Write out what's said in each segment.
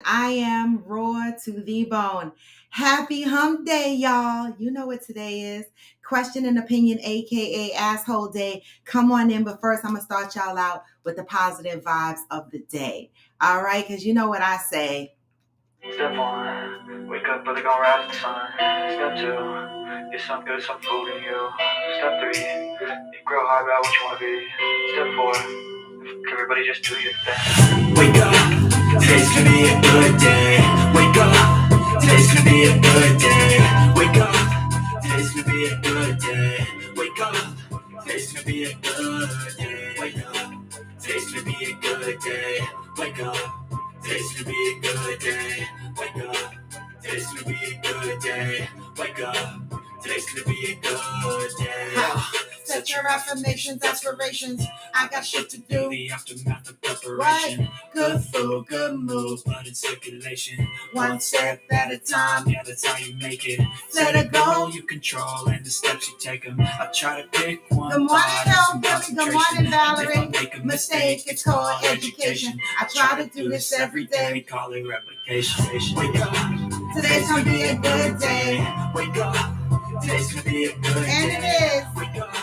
I am raw to the bone. Happy hump day, y'all. You know what today is. Question and opinion, aka asshole day. Come on in, but first I'm gonna start y'all out with the positive vibes of the day. All right, because you know what I say. Step one, wake up early, gonna rise the sun. Step two, get some good, some food in you. Step three, think real hard about what you wanna be. Step four, everybody just do your thing. Wake up, today's gonna be a good day. Wake up, today's gonna be a good day. Wake up, today's gonna be a good day. Wake up, today's gonna be a good day. Wake up, today's gonna be a good day. Wake up, today's gonna be a good day. Wake up, today's gonna be a good day. Wake up, today's gonna be a good day. Set your affirmations, aspirations. I got shit to do. The aftermath of preparation. What? Good food, good mood, blood in circulation. One step at a time, yeah, that's how you make it. Set a goal you control and the steps you take them. I try to pick one. Good morning, thought and some Billy. Good concentration. morning, Valerie. If I make a mistake, it's called education. I try to do this every day. Call it replication. Wake up. Today's gonna be a good day. Wake up. Today's gonna be a good day. And it is. Wake up.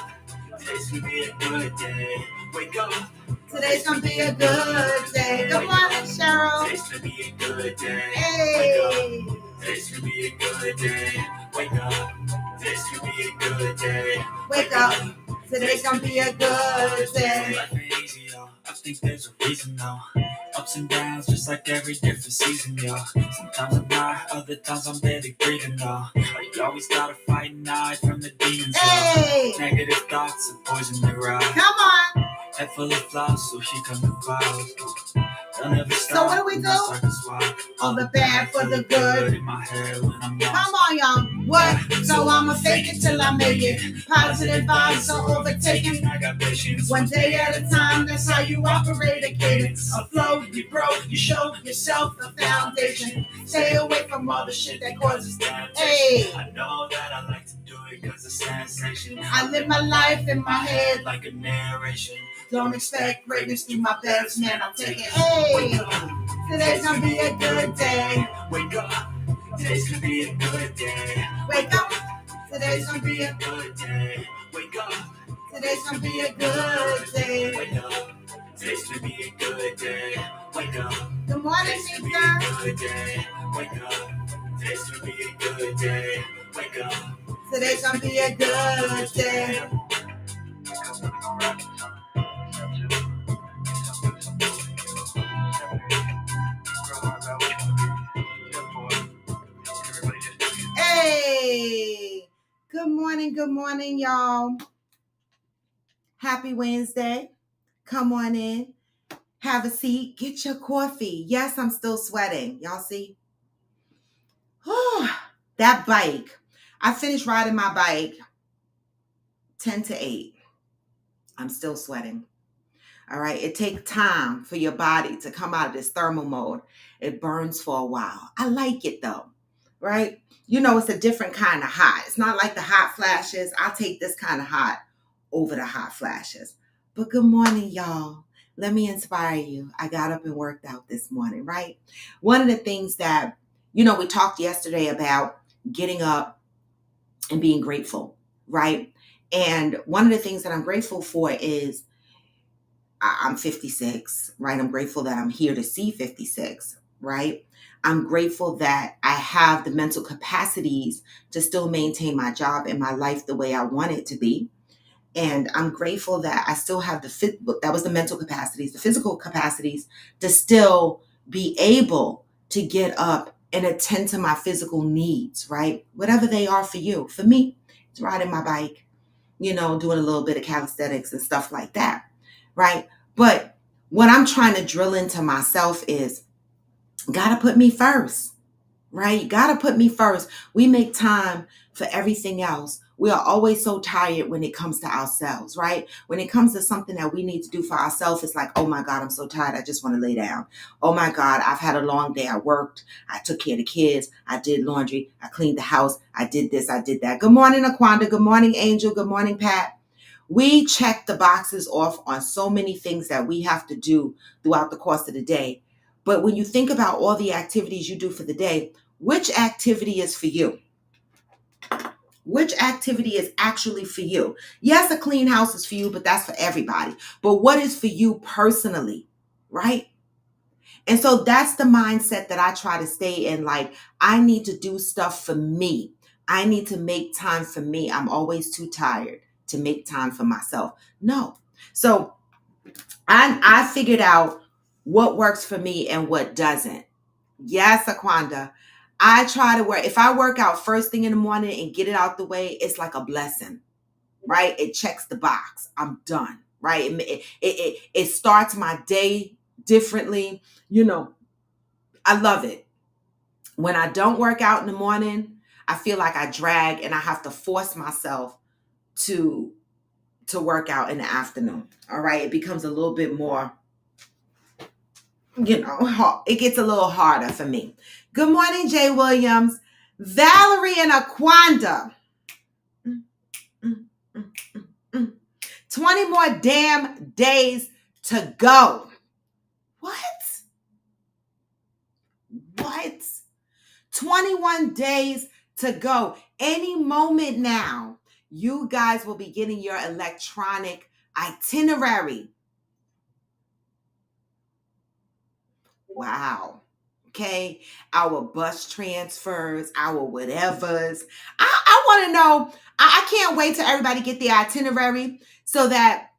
Today's gonna be a good day. Wake up. Today's gonna be a good day. Good morning, Cheryl. Today's gonna be a good day. Hey. Today's gonna be a good day. Wake up. Today's gonna be a good day. Wake up. Today's gonna be a good day. Life ain't easy, yo. I think there's a reason, though. Ups and downs, just like every different season, yo. Sometimes I'm high, other times I'm barely breathing, though. But you always gotta fight and hide from the demons, Hey. yo. Negative thoughts and poison the ride. Come on. Head full of flaws, so she come in clouds. They'll never stop. So what do we do? All the bad for the good. In my head when I'm lost. Come on, y'all. What? So I'ma fake it till I make it. Positive vibes so overtaken. I got patience. One day at a time, that's how you operate a cadence. A flow, you grow, you show yourself the foundation. Stay away from all the shit that causes damage. Hey. I know that I like to do it cause it's sensation. I live my life in my head. Like a narration. Don't expect greatness, do my best, man, I'll take it. Hey, today's gonna be a good day. Wake up, today's gonna be a good day. Wake up, today's gonna be a good day. Wake up, today's gonna be a good day. Wake up, today's gonna be a good day. Wake up. Good morning, Today's gonna be Mika. a good day. Wake up, today's gonna be a good day. Wake up, Today's gonna be a good day. Hey, good morning, y'all. Happy Wednesday. Come on in, have a seat, get your coffee. Yes, I'm still sweating. Y'all see? That bike. I finished riding my bike 10 to 8. I'm still sweating. All right. It takes time for your body to come out of this thermal mode. It burns for a while. I like it though. Right? You know, it's a different kind of hot. It's not like the hot flashes. I'll take this kind of hot over the hot flashes. But good morning, y'all. Let me inspire you. I got up and worked out this morning, right? One of the things that, we talked yesterday about getting up and being grateful, right? And one of the things that I'm grateful for is I'm 56, right? I'm grateful that I'm here to see 56, right? I'm grateful that I have the mental capacities to still maintain my job and my life the way I want it to be. And I'm grateful that I still have that was the mental capacities, the physical capacities to still be able to get up and attend to my physical needs, right? Whatever they are for you. For me, it's riding my bike, doing a little bit of calisthenics and stuff like that, right? But what I'm trying to drill into myself is gotta put me first, right? Gotta put me first. We make time for everything else. We are always so tired when it comes to ourselves, right? When it comes to something that we need to do for ourselves, it's like, oh my God, I'm so tired. I just want to lay down. Oh my God, I've had a long day. I worked. I took care of the kids. I did laundry. I cleaned the house. I did this. I did that. Good morning, Aquanda. Good morning, Angel. Good morning, Pat. We check the boxes off on so many things that we have to do throughout the course of the day. But when you think about all the activities you do for the day, which activity is for you? Which activity is actually for you? Yes, a clean house is for you, but that's for everybody. But what is for you personally, right? And so that's the mindset that I try to stay in. Like, I need to do stuff for me. I need to make time for me. I'm always too tired to make time for myself. No. So I figured out what works for me and what doesn't. Yes, Aquanda. I try to work. If I work out first thing in the morning and get it out the way, it's like a blessing, right? It checks the box. I'm done, right? It starts my day differently. I love it. When I don't work out in the morning, I feel like I drag and I have to force myself to work out in the afternoon. All right. It becomes a little bit more, it gets a little harder for me. Good morning, Jay Williams, Valerie, and Aquanda. 20 more damn days to go. What? 21 days to go. Any moment now, you guys will be getting your electronic itinerary. Wow. Okay. Our bus transfers, our whatevers. I want to know. I can't wait till everybody get the itinerary so that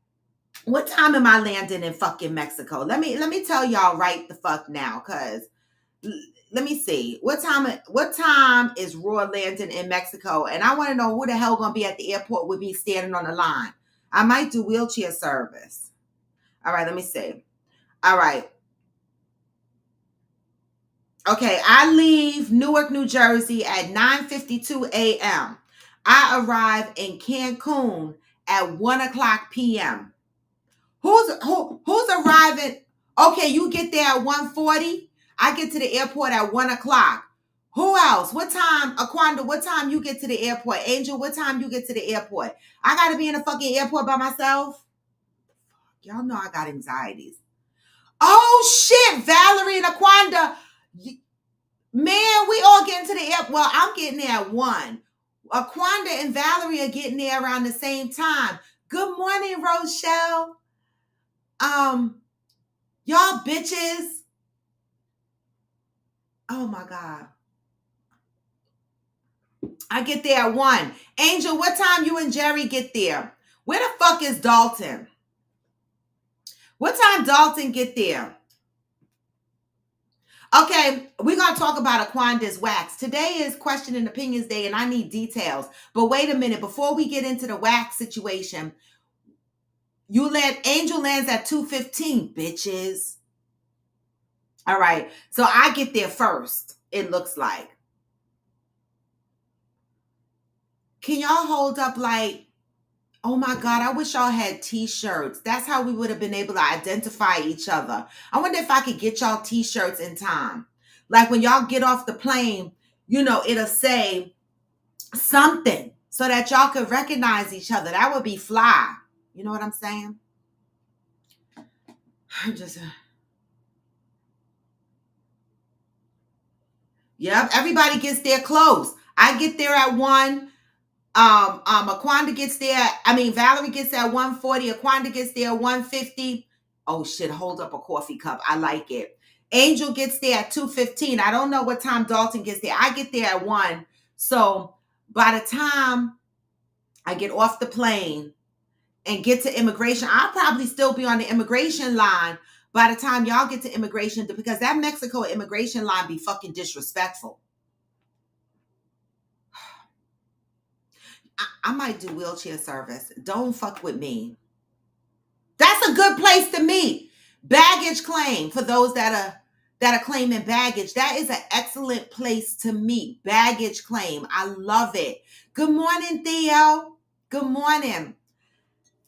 what time am I landing in fucking Mexico? Let me tell y'all right the fuck now, cause let me see. What time is Roy landing in Mexico? And I want to know who the hell gonna be at the airport with me standing on the line. I might do wheelchair service. All right, let me see. All right. Okay, I leave Newark, New Jersey at 9:52 a.m. I arrive in Cancun at 1 o'clock p.m. Who's arriving? Okay, you get there at 1:40. I get to the airport at 1 o'clock. Who else? What time? Aquanda, what time you get to the airport? Angel, what time you get to the airport? I gotta be in the fucking airport by myself? Y'all know I got anxieties. Oh shit, Valerie and Aquanda. Man, we all getting to the airport. Well, I'm getting there at 1. Aquanda and Valerie are getting there around the same time. Good morning, Rochelle. Y'all bitches. Oh my God. I get there at 1. Angel, what time you and Jerry get there? Where the fuck is Dalton? What time Dalton get there? Okay, we're going to talk about Aquanda's wax. Today is Question and Opinions Day, and I need details. But wait a minute. Before we get into the wax situation, Angel lands at 2:15, bitches. All right, so I get there first, it looks like. Can y'all hold up like, oh my God, I wish y'all had t-shirts. That's how we would have been able to identify each other. I wonder if I could get y'all t-shirts in time. Like when y'all get off the plane, it'll say something so that y'all could recognize each other. That would be fly. You know what I'm saying? Yep, everybody gets there close. I get there at 1. Aquanda gets there. Valerie gets there at 1:40. Aquanda gets there at 1:50. Oh shit, hold up a coffee cup. I like it. Angel gets there at 2:15. I don't know what time Dalton gets there. I get there at 1. So by the time I get off the plane and get to immigration, I'll probably still be on the immigration line by the time y'all get to immigration, because that Mexico immigration line be fucking disrespectful. I might do wheelchair service. Don't fuck with me. That's a good place to meet. Baggage claim for those that are claiming baggage. That is an excellent place to meet. Baggage claim. I love it. Good morning, Theo. Good morning.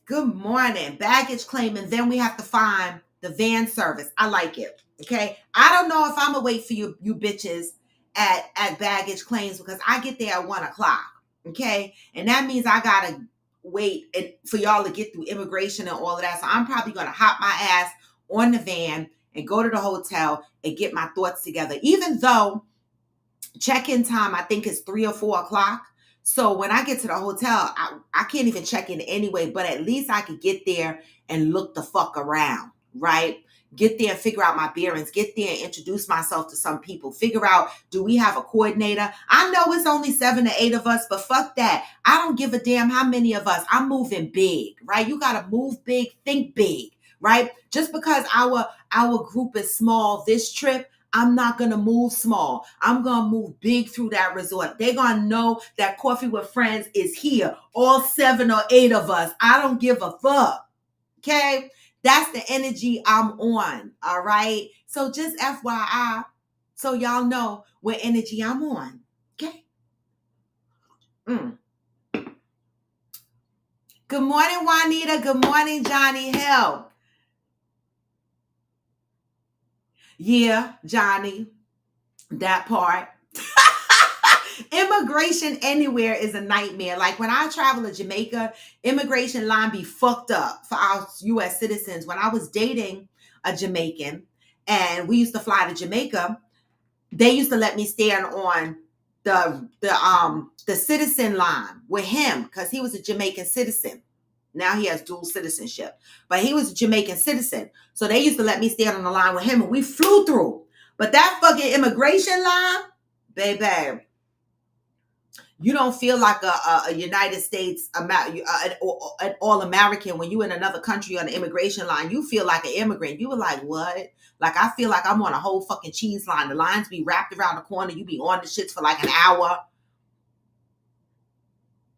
Good morning. Baggage claim. And then we have to find the van service. I like it. Okay. I don't know if I'm gonna wait for you bitches at baggage claims, because I get there at 1 o'clock. Okay. And that means I gotta wait for y'all to get through immigration and all of that. So I'm probably gonna hop my ass on the van and go to the hotel and get my thoughts together. Even though check-in time, I think is 3 or 4 o'clock. So when I get to the hotel, I can't even check in anyway, but at least I could get there and look the fuck around, right? Get there and figure out my bearings. Get there and introduce myself to some people. Figure out, do we have a coordinator? I know it's only 7 to 8 of us, but fuck that. I don't give a damn how many of us. I'm moving big, right? You got to move big, think big, right? Just because our group is small this trip, I'm not going to move small. I'm going to move big through that resort. They're going to know that Coffee with Friends is here. All 7 or 8 of us. I don't give a fuck. Okay? That's the energy I'm on. All right? So just FYI, so y'all know what energy I'm on. Okay? Good morning, Juanita. Good morning, Johnny Hill. Yeah, Johnny. That part. Immigration anywhere is a nightmare. Like when I travel to Jamaica, immigration line be fucked up for our U.S. citizens. When I was dating a Jamaican and we used to fly to Jamaica, they used to let me stand on the citizen line with him because he was a Jamaican citizen. Now he has dual citizenship, but he was a Jamaican citizen. So they used to let me stand on the line with him and we flew through. But that fucking immigration line, baby, you don't feel like a United States an all-American when you in another country on the immigration line. You feel like an immigrant. You were like, what? Like, I feel like I'm on a whole fucking cheese line. The lines be wrapped around the corner. You be on the shits for like an hour.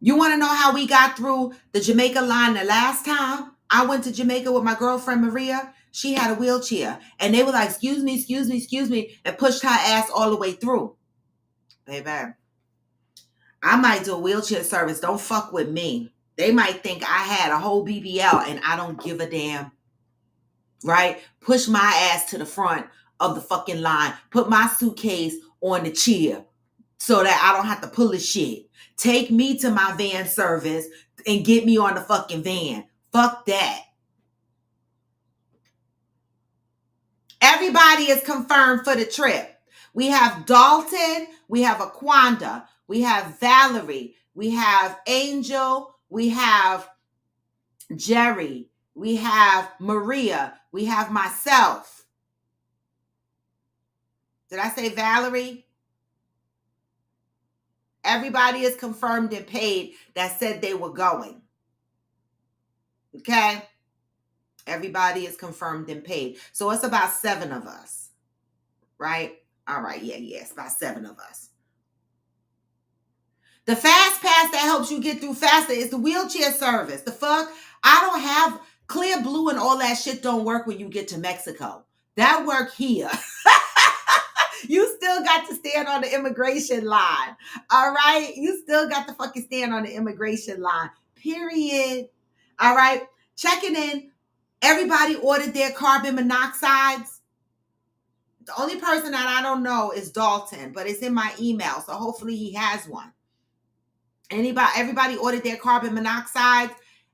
You want to know how we got through the Jamaica line the last time I went to Jamaica with my girlfriend Maria? She had a wheelchair. And they were like, excuse me, and pushed her ass all the way through. Baby, I might do a wheelchair service. Don't fuck with me. They might think I had a whole BBL and I don't give a damn. Right? Push my ass to the front of the fucking line. Put my suitcase on the chair so that I don't have to pull the shit. Take me to my van service and get me on the fucking van. Fuck that. Everybody is confirmed for the trip. We have Dalton. We have Aquanda. We have Valerie. We have Angel. We have Jerry. We have Maria. We have myself. Did I say Valerie? Everybody is confirmed and paid that said they were going. Okay? Everybody is confirmed and paid. So it's about 7 of us. Right? All right. Yeah. It's about 7 of us. The fast pass that helps you get through faster is the wheelchair service. The fuck? I don't have Clear Blue and all that shit don't work when you get to Mexico. That work here. You still got to stand on the immigration line. All right? You still got to fucking stand on the immigration line. Period. All right? Checking in. Everybody ordered their carbon monoxides. The only person that I don't know is Dalton, but it's in my email, so hopefully he has one. Everybody ordered their carbon monoxide,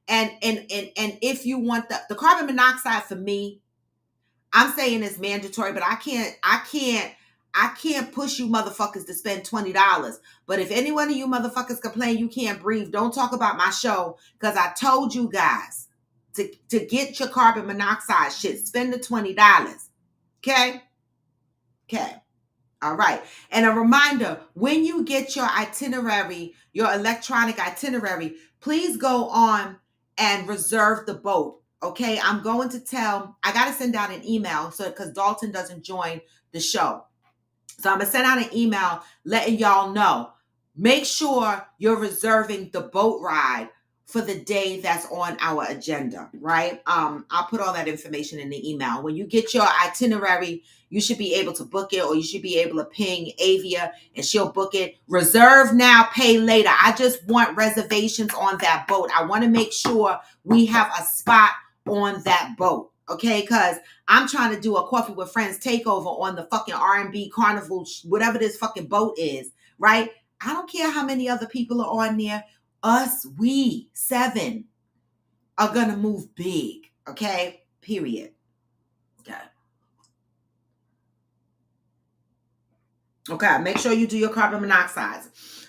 and if you want the carbon monoxide, for me, I'm saying it's mandatory, but I can't push you motherfuckers to spend $20. But if any one of you motherfuckers complain you can't breathe, don't talk about my show, because I told you guys to get your carbon monoxide shit, spend the $20. Okay? All right. And a reminder, when you get your itinerary, your electronic itinerary, please go on and reserve the boat. Okay. I got to send out an email because Dalton doesn't join the show. So I'm going to send out an email letting y'all know. Make sure you're reserving the boat ride for the day that's on our agenda, right? I'll put all that information in the email. When you get your itinerary, you should be able to book it, or you should be able to ping Avia and she'll book it. Reserve now, pay later. I just want reservations on that boat. I want to make sure we have a spot on that boat, okay? Because I'm trying to do a Coffee with Friends takeover on the fucking R&B Carnival, whatever this fucking boat is, right? I don't care how many other people are on there. We 7 are going to move big, okay? Period. Okay. Okay, make sure you do your carbon monoxide.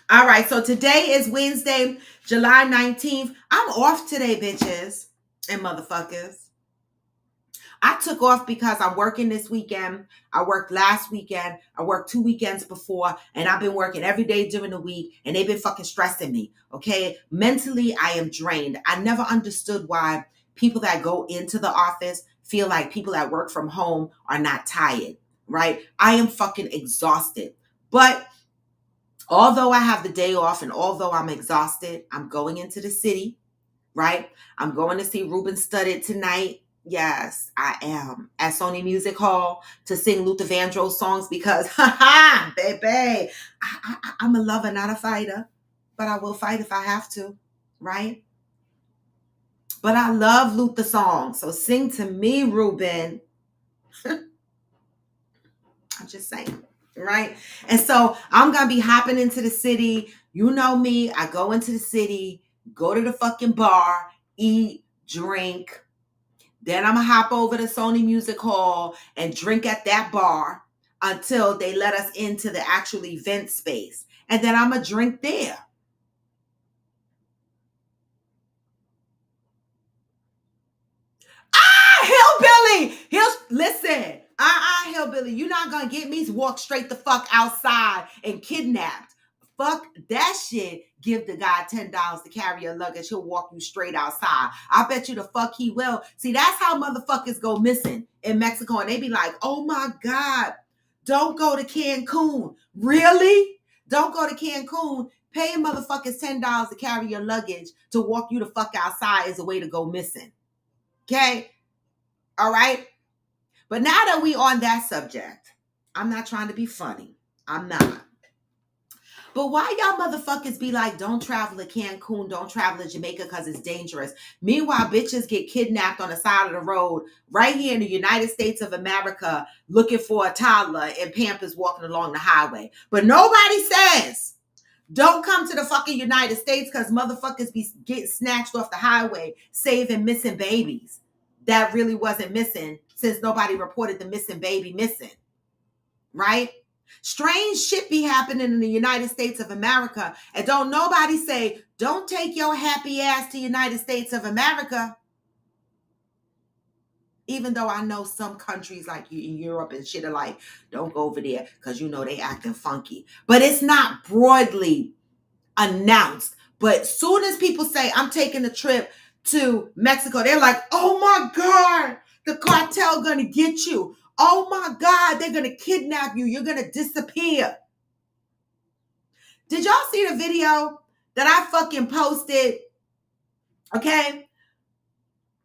All right, so today is Wednesday, July 19th. I'm off today, bitches and motherfuckers. I took off because I'm working this weekend. I worked last weekend. I worked 2 weekends before, and I've been working every day during the week, and they've been fucking stressing me. Okay, mentally, I am drained. I never understood why people that go into the office feel like people that work from home are not tired, right? I am fucking exhausted. But although I have the day off and although I'm exhausted, I'm going into the city, right? I'm going to see Ruben Studdard tonight. Yes, I am at Sony Music Hall to sing Luther Vandross songs because, haha, baby, I'm a lover, not a fighter, but I will fight if I have to, right? But I love Luther songs, so sing to me, Ruben. I'm just saying, right? And so I'm gonna be hopping into the city. You know me, I go into the city, go to the fucking bar, eat, drink. Then I'm gonna hop over to Sony Music Hall and drink at that bar until they let us into the actual event space. And then I'm gonna drink there. Hillbilly! Listen. Hillbilly. You're not gonna get me to walk straight the fuck outside and kidnapped. Fuck that shit. Give the guy $10 to carry your luggage. He'll walk you straight outside. I bet you the fuck he will. See, that's how motherfuckers go missing in Mexico. And they be like, oh my God, don't go to Cancun. Really? Don't go to Cancun. Paying motherfuckers $10 to carry your luggage to walk you the fuck outside is a way to go missing. Okay? All right. But now that we on that subject, I'm not trying to be funny. I'm not. But why y'all motherfuckers be like, don't travel to Cancun, don't travel to Jamaica because it's dangerous. Meanwhile, bitches get kidnapped on the side of the road right here in the United States of America looking for a toddler and Pampers walking along the highway. But nobody says, don't come to the fucking United States because motherfuckers be getting snatched off the highway, saving missing babies. That really wasn't missing since nobody reported the missing baby missing, right? Strange shit be happening in the United States of America, and don't nobody say, don't take your happy ass to United States of America. Even though I know some countries like in Europe and shit are like, don't go over there because you know they acting funky. But it's not broadly announced. But soon as people say, I'm taking a trip to Mexico, they're like, oh my God, the cartel gonna get you. Oh my God, they're gonna kidnap you. You're gonna disappear. Did y'all see the video that I fucking posted, okay,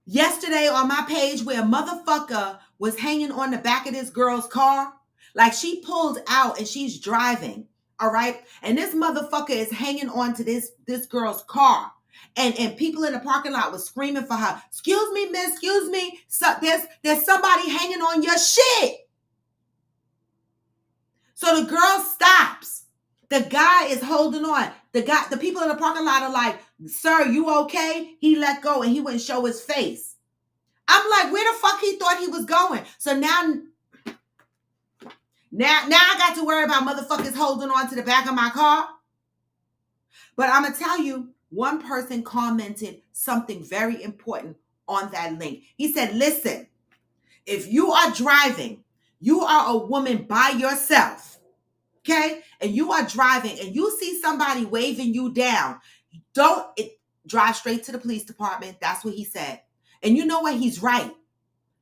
yesterday on my page where a motherfucker was hanging on the back of this girl's car? Like she pulled out and she's driving, all right? And this motherfucker is hanging on to this girl's car. And people in the parking lot was screaming for her. Excuse me, miss, excuse me. So there's somebody hanging on your shit. So the girl stops. The guy is holding on. The people in the parking lot are like, sir, you okay? He let go and he wouldn't show his face. I'm like, where the fuck he thought he was going? So now I got to worry about motherfuckers holding on to the back of my car. But I'm going to tell you, one person commented something very important on that link. He said, listen, if you are driving, you are a woman by yourself, okay? And you are driving and you see somebody waving you down, drive straight to the police department. That's what he said. And you know what? He's right?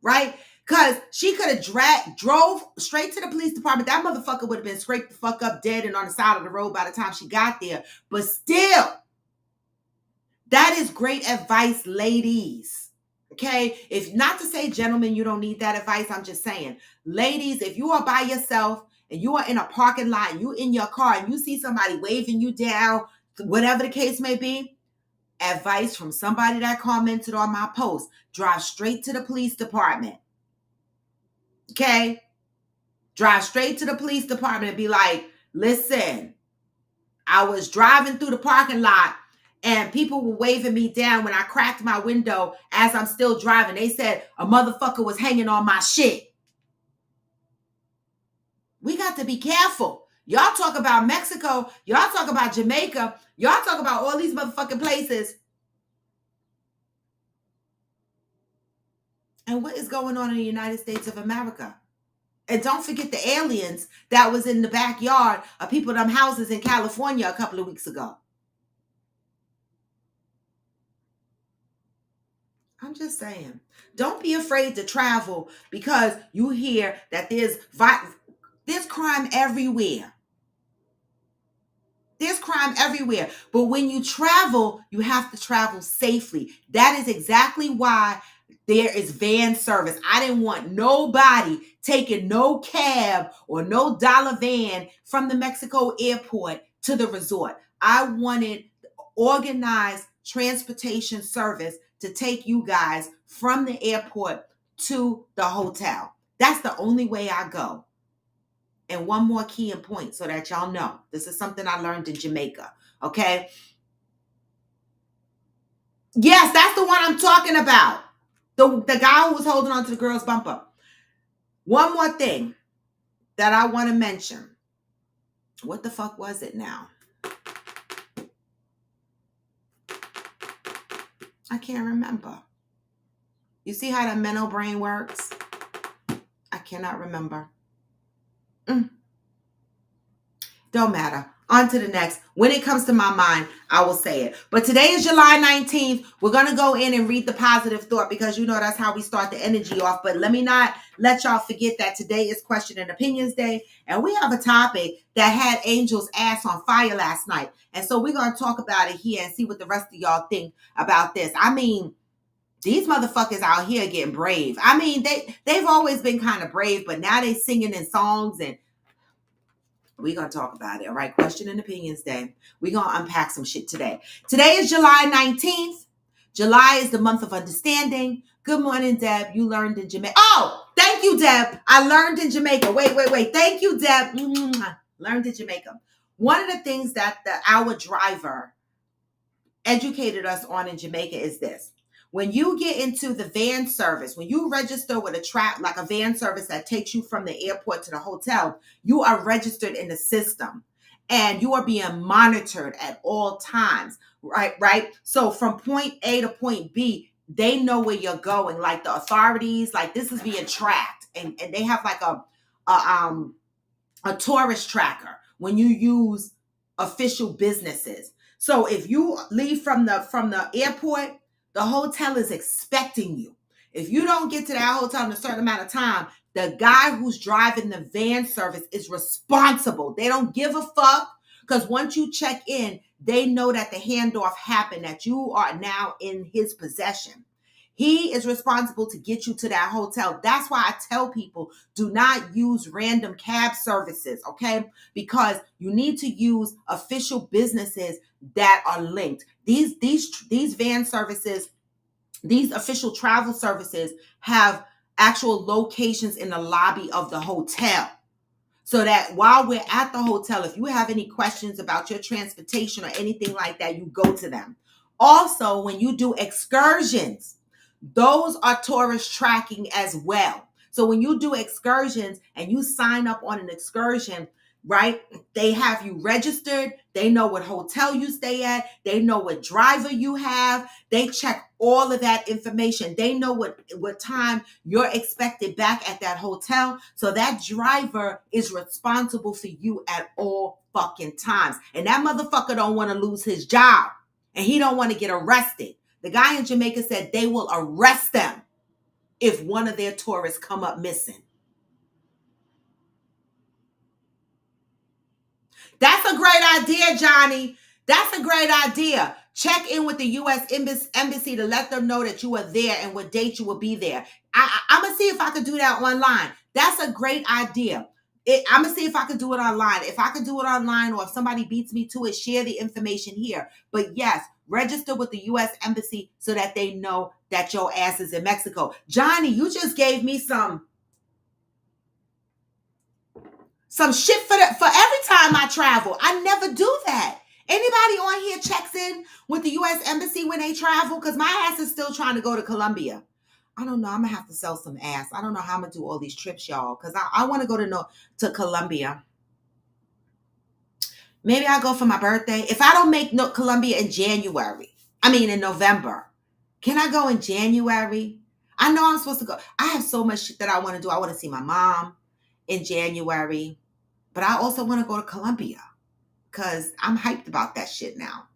Because she could have drove straight to the police department. That motherfucker would have been scraped the fuck up dead and on the side of the road by the time she got there. But still, that is great advice, ladies. Okay? If not to say, gentlemen, you don't need that advice. I'm just saying, ladies, if you are by yourself and you are in a parking lot and you in your car and you see somebody waving you down, whatever the case may be, advice from somebody that commented on my post, drive straight to the police department. Okay? Drive straight to the police department and be like, listen, I was driving through the parking lot and people were waving me down when I cracked my window as I'm still driving. They said a motherfucker was hanging on my shit. We got to be careful. Y'all talk about Mexico. Y'all talk about Jamaica. Y'all talk about all these motherfucking places. And what is going on in the United States of America? And don't forget the aliens that was in the backyard of people them houses in California a couple of weeks ago. I'm just saying. Don't be afraid to travel because you hear that there's crime everywhere. There's crime everywhere. But when you travel, you have to travel safely. That is exactly why there is van service. I didn't want nobody taking no cab or no dollar van from the Mexico airport to the resort. I wanted organized transportation service to take you guys from the airport to the hotel. That's the only way I go. And one more key and point so that y'all know. This is something I learned in Jamaica. Okay? Yes, that's the one I'm talking about. The guy who was holding on to the girl's bumper. One more thing that I want to mention. What the fuck was it now? I can't remember. You see how the mental brain works? I cannot remember. Don't matter. On to the next. When it comes to my mind, I will say it. But today is July 19th. We're going to go in and read the positive thought because you know that's how we start the energy off. But let me not let y'all forget that today is Question and Opinions Day. And we have a topic that had Angel's ass on fire last night. And so we're going to talk about it here and see what the rest of y'all think about this. I mean, these motherfuckers out here getting brave. I mean, they've always been kind of brave, but now they singing in songs and we're going to talk about it. All right. Question and Opinions Day. We're going to unpack some shit today. Today is July 19th. July is the month of understanding. Good morning, Deb. You learned in Jamaica. Oh, thank you, Deb. I learned in Jamaica. Wait. Thank you, Deb. Learned in Jamaica. One of the things that our driver educated us on in Jamaica is this. When you get into the van service, when you register with a van service that takes you from the airport to the hotel, you are registered in the system and you are being monitored at all times, right? So from point A to point B, they know where you're going. Like the authorities, like this is being tracked and they have like a tourist tracker when you use official businesses. So if you leave from the airport, the hotel is expecting you. If you don't get to that hotel in a certain amount of time, the guy who's driving the van service is responsible. They don't give a fuck because once you check in, they know that the handoff happened, that you are now in his possession. He is responsible to get you to that hotel. That's why I tell people, do not use random cab services, okay? Because you need to use official businesses that are linked. These van services, these official travel services have actual locations in the lobby of the hotel. So that while we're at the hotel, if you have any questions about your transportation or anything like that, you go to them. Also, when you do excursions, those are tourist tracking as well. So when you do excursions and you sign up on an excursion, right? They have you registered. They know what hotel you stay at. They know what driver you have. They check all of that information. They know what time you're expected back at that hotel. So that driver is responsible for you at all fucking times. And that motherfucker don't want to lose his job. And he don't want to get arrested. The guy in Jamaica said they will arrest them if one of their tourists come up missing. That's a great idea, Johnny. That's a great idea. Check in with the U.S. Embassy to let them know that you are there and what date you will be there. I'm going to see if I could do that online. That's a great idea. I'm going to see if I could do it online. If I could do it online or if somebody beats me to it, share the information here. But yes, register with the U.S. Embassy so that they know that your ass is in Mexico. Johnny, you just gave me some shit for every time I travel. I never do that. Anybody on here checks in with the U.S. Embassy when they travel? Because my ass is still trying to go to Colombia. I don't know. I'm going to have to sell some ass. I don't know how I'm going to do all these trips, y'all, because I want to go to Colombia. Maybe I'll go for my birthday. If I don't make Columbia in January, in November, can I go in January? I know I'm supposed to go. I have so much shit that I want to do. I want to see my mom in January, but I also want to go to Columbia because I'm hyped about that shit now.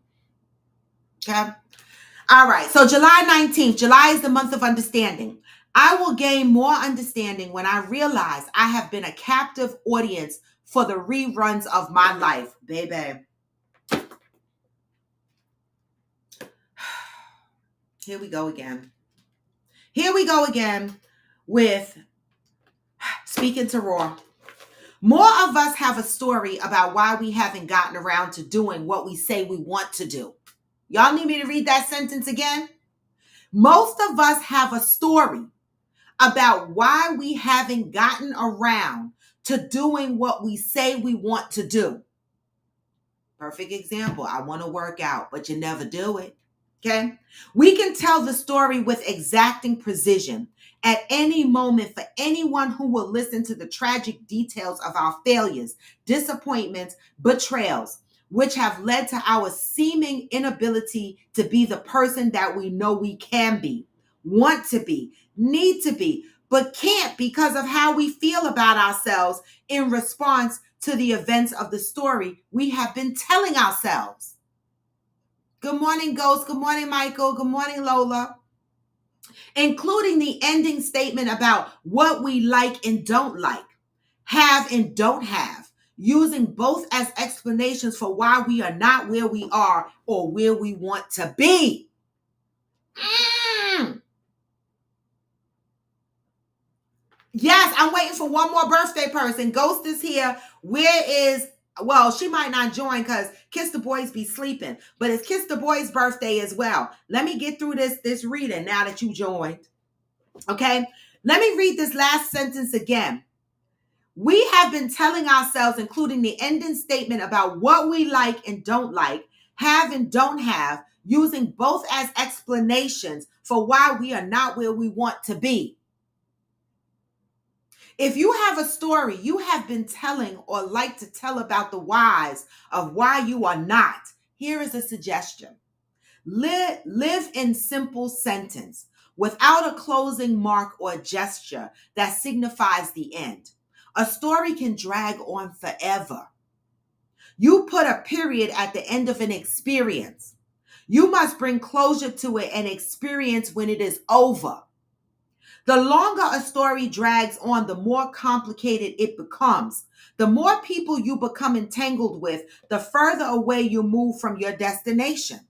Okay. All right. So July 19th, July is the month of understanding. I will gain more understanding when I realize I have been a captive audience for the reruns of my life, baby. Here we go again. Here we go again with speaking to Raw. More of us have a story about why we haven't gotten around to doing what we say we want to do. Y'all need me to read that sentence again? Most of us have a story about why we haven't gotten around to doing what we say we want to do. Perfect example. I want to work out, but you never do it. Okay? We can tell the story with exacting precision at any moment for anyone who will listen to the tragic details of our failures, disappointments, betrayals, which have led to our seeming inability to be the person that we know we can be, want to be, need to be, but can't because of how we feel about ourselves in response to the events of the story we have been telling ourselves. Good morning, Ghost. Good morning, Michael. Good morning, Lola. Including the ending statement about what we like and don't like, have and don't have, using both as explanations for why we are not where we are or where we want to be. Yes, I'm waiting for one more birthday person. Ghost is here. Well, she might not join because Kiss the Boys be sleeping, but it's Kiss the Boys' birthday as well. Let me get through this reading now that you joined. Okay? Let me read this last sentence again. We have been telling ourselves, including the ending statement about what we like and don't like, have and don't have, using both as explanations for why we are not where we want to be. If you have a story you have been telling or like to tell about the whys of why you are not, here is a suggestion. Live in simple sentence without a closing mark or gesture that signifies the end. A story can drag on forever. You put a period at the end of an experience. You must bring closure to it and experience when it is over. The longer a story drags on, the more complicated it becomes. The more people you become entangled with, the further away you move from your destination.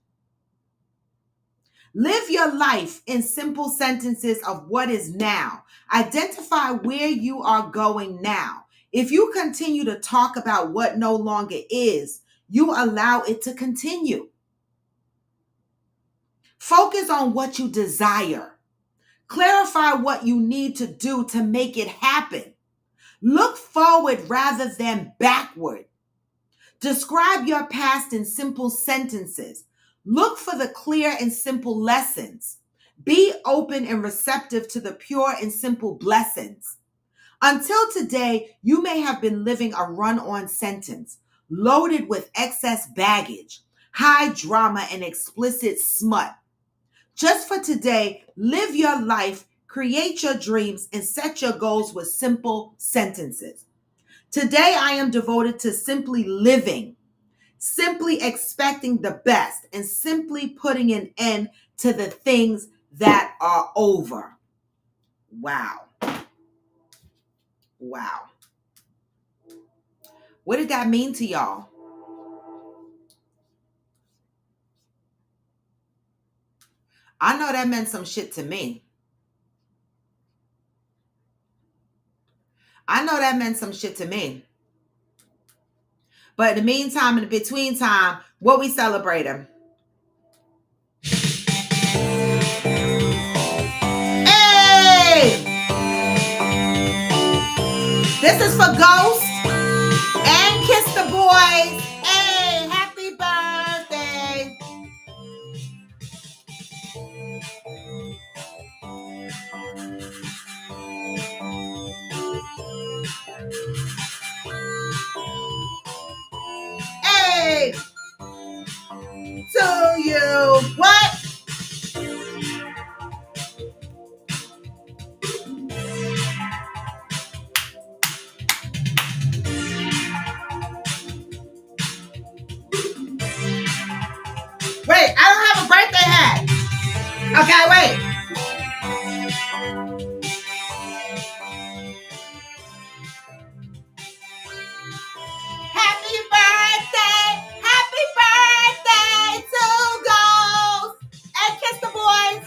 Live your life in simple sentences of what is now. Identify where you are going now. If you continue to talk about what no longer is, you allow it to continue. Focus on what you desire. Clarify what you need to do to make it happen. Look forward rather than backward. Describe your past in simple sentences. Look for the clear and simple lessons. Be open and receptive to the pure and simple blessings. Until today, you may have been living a run-on sentence, loaded with excess baggage, high drama, and explicit smut. Just for today, live your life, create your dreams, and set your goals with simple sentences. Today, I am devoted to simply living, simply expecting the best, and simply putting an end to the things that are over. Wow. Wow. What did that mean to y'all? I know that meant some shit to me. I know that meant some shit to me. But in the meantime, in the between time, what we celebrating? Hey! This is for Ghost and Kiss the Boys. Hey, happy birthday. Okay, wait. Happy birthday! Happy birthday to Ghost! And kiss the boys.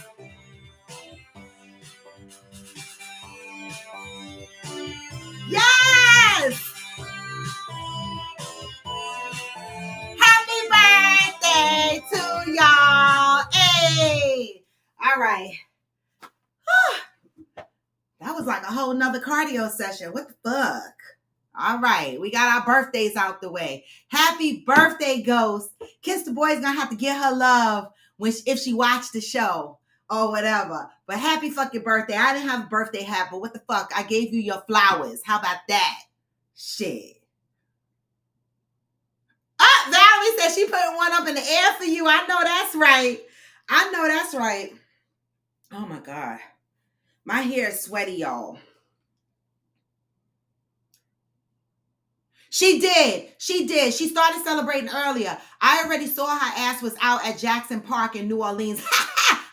Yes! Happy birthday to y'all. Hey! All right. That was like a whole nother cardio session. What the fuck? All right, we got our birthdays out the way. Happy birthday, Ghost. Kiss the Boy's gonna have to get her love if she watched the show or whatever. But happy fucking birthday. I didn't have a birthday hat, but what the fuck? I gave you your flowers. How about that? Shit. Ah, Valerie said she put one up in the air for you. I know that's right. I know that's right. Oh my God. My hair is sweaty, y'all. She did. She did. She started celebrating earlier. I already saw her ass was out at Jackson Park in New Orleans.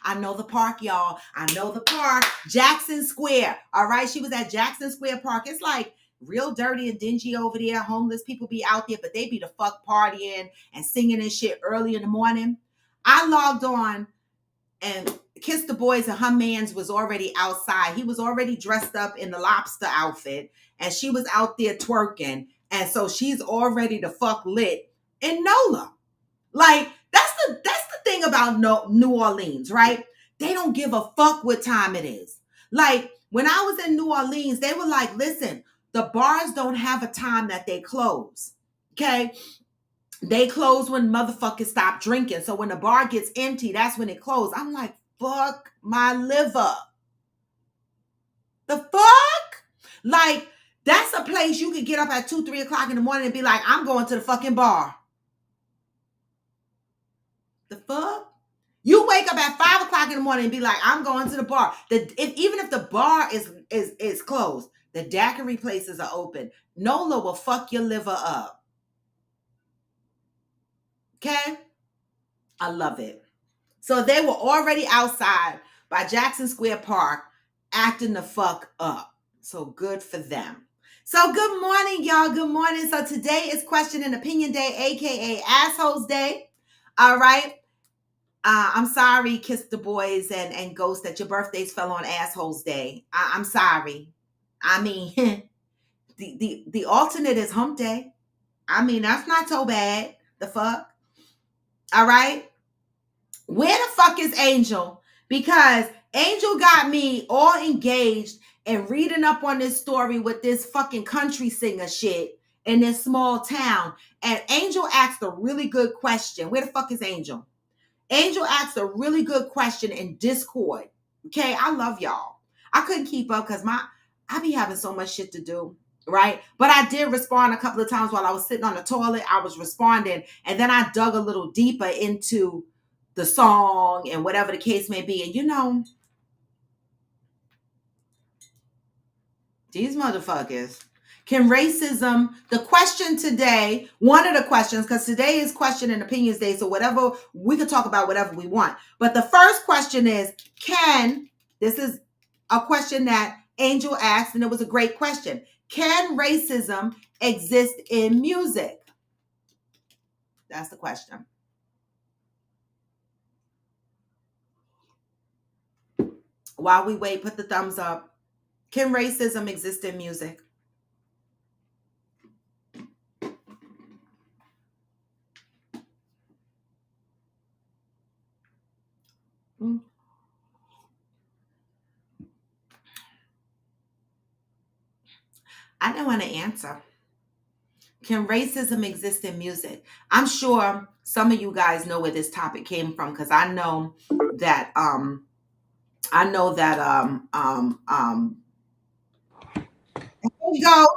I know the park, y'all. I know the park. Jackson Square. All right. She was at Jackson Square Park. It's like real dirty and dingy over there. Homeless people be out there, but they be the fuck partying and singing and shit early in the morning. I logged on and Kiss the Boys and her mans was already outside. He was already dressed up in the lobster outfit and she was out there twerking. And so she's already the fuck lit in NOLA. Like, that's the thing about New Orleans, right? They don't give a fuck what time it is. Like, when I was in New Orleans, they were like, listen, the bars don't have a time that they close. Okay? They close when motherfuckers stop drinking. So when the bar gets empty, that's when it closed. I'm like, fuck my liver. The fuck? Like, that's a place you could get up at 2, 3 o'clock in the morning and be like, I'm going to the fucking bar. The fuck? You wake up at 5 o'clock in the morning and be like, I'm going to the bar. Even if the bar is closed, the daiquiri places are open. NOLA will fuck your liver up. Okay? I love it. So they were already outside by Jackson Square Park acting the fuck up. So good for them. So good morning, y'all. Good morning. So today is Question and Opinion Day, aka Assholes Day. All right. I'm sorry, Kiss the Boys and Ghost, that your birthdays fell on Assholes Day. I'm sorry. I mean, the alternate is Hump Day. I mean, that's not so bad. The fuck. All right. Where the fuck is Angel? Because Angel got me all engaged and reading up on this story with this fucking country singer shit in this small town. And Angel asked a really good question. Where the fuck is Angel? Angel asked a really good question in Discord. Okay, I love y'all. I couldn't keep up because I be having so much shit to do, right? But I did respond a couple of times while I was sitting on the toilet. I was responding, and then I dug a little deeper into the song and whatever the case may be. And you know, these motherfuckers. Can racism, the question today, one of the questions, because today is Question and Opinions Day, so whatever, we can talk about whatever we want. But the first question is, this is a question that Angel asked, and it was a great question. Can racism exist in music? That's the question. While we wait, put the thumbs up. Can racism exist in music? I don't want to answer. Can racism exist in music? I'm sure some of you guys know where this topic came from because I know that there you go.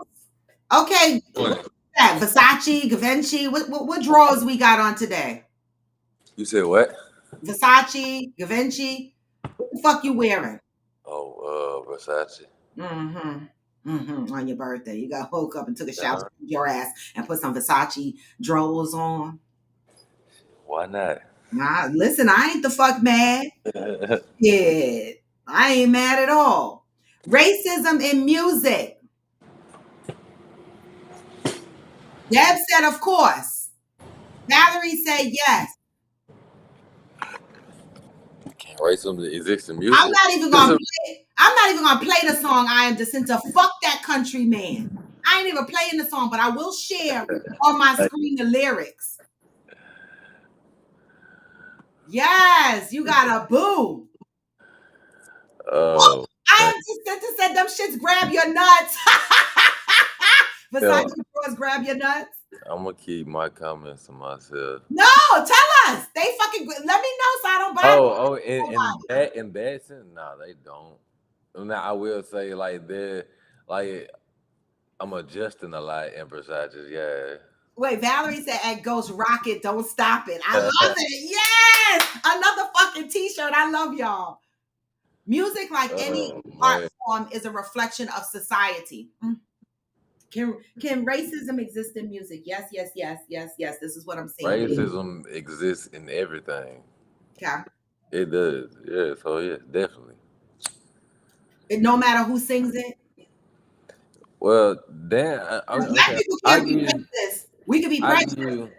Okay, what's that? Versace, Givenchy. What drawers we got on today? You said what? Versace, Givenchy. What the fuck you wearing? Oh, Versace. On your birthday, you got woke up and took a shower, your ass, and put some Versace drawers on. Why not? Nah, listen, I ain't the fuck mad. Yeah, I ain't mad at all. Racism in music. Deb said, of course. Valerie said, yes. Can't write something that exists in I'm music. not even gonna play. I'm not even gonna play the song "I Am Jacinta." Fuck that country man. I ain't even playing the song, but I will share on my screen the lyrics. Yes, you got a boo. Oh, I man. Am Jacinta said them shits grab your nuts. Yeah, Besides yours, grab your nuts. I'm gonna keep my comments to myself. No, tell us. They fucking let me know so I don't buy In that sense, nah, they don't. Now I will say like they're like I'm adjusting a lot in Versace, yeah. Wait, Valerie said at Ghost Rocket, don't stop it. I love it. Yes. Another fucking t-shirt. I love y'all. Music, like any Oh art man, form, is a reflection of society. Can racism exist in music? Yes, yes, yes, yes, yes. This is what I'm saying. racism exists in everything. Okay. It does, yeah. So yeah, definitely. No matter who sings it. Well, damn. Black Okay, people I can't give be you, racist. We could be I prejudiced. give you,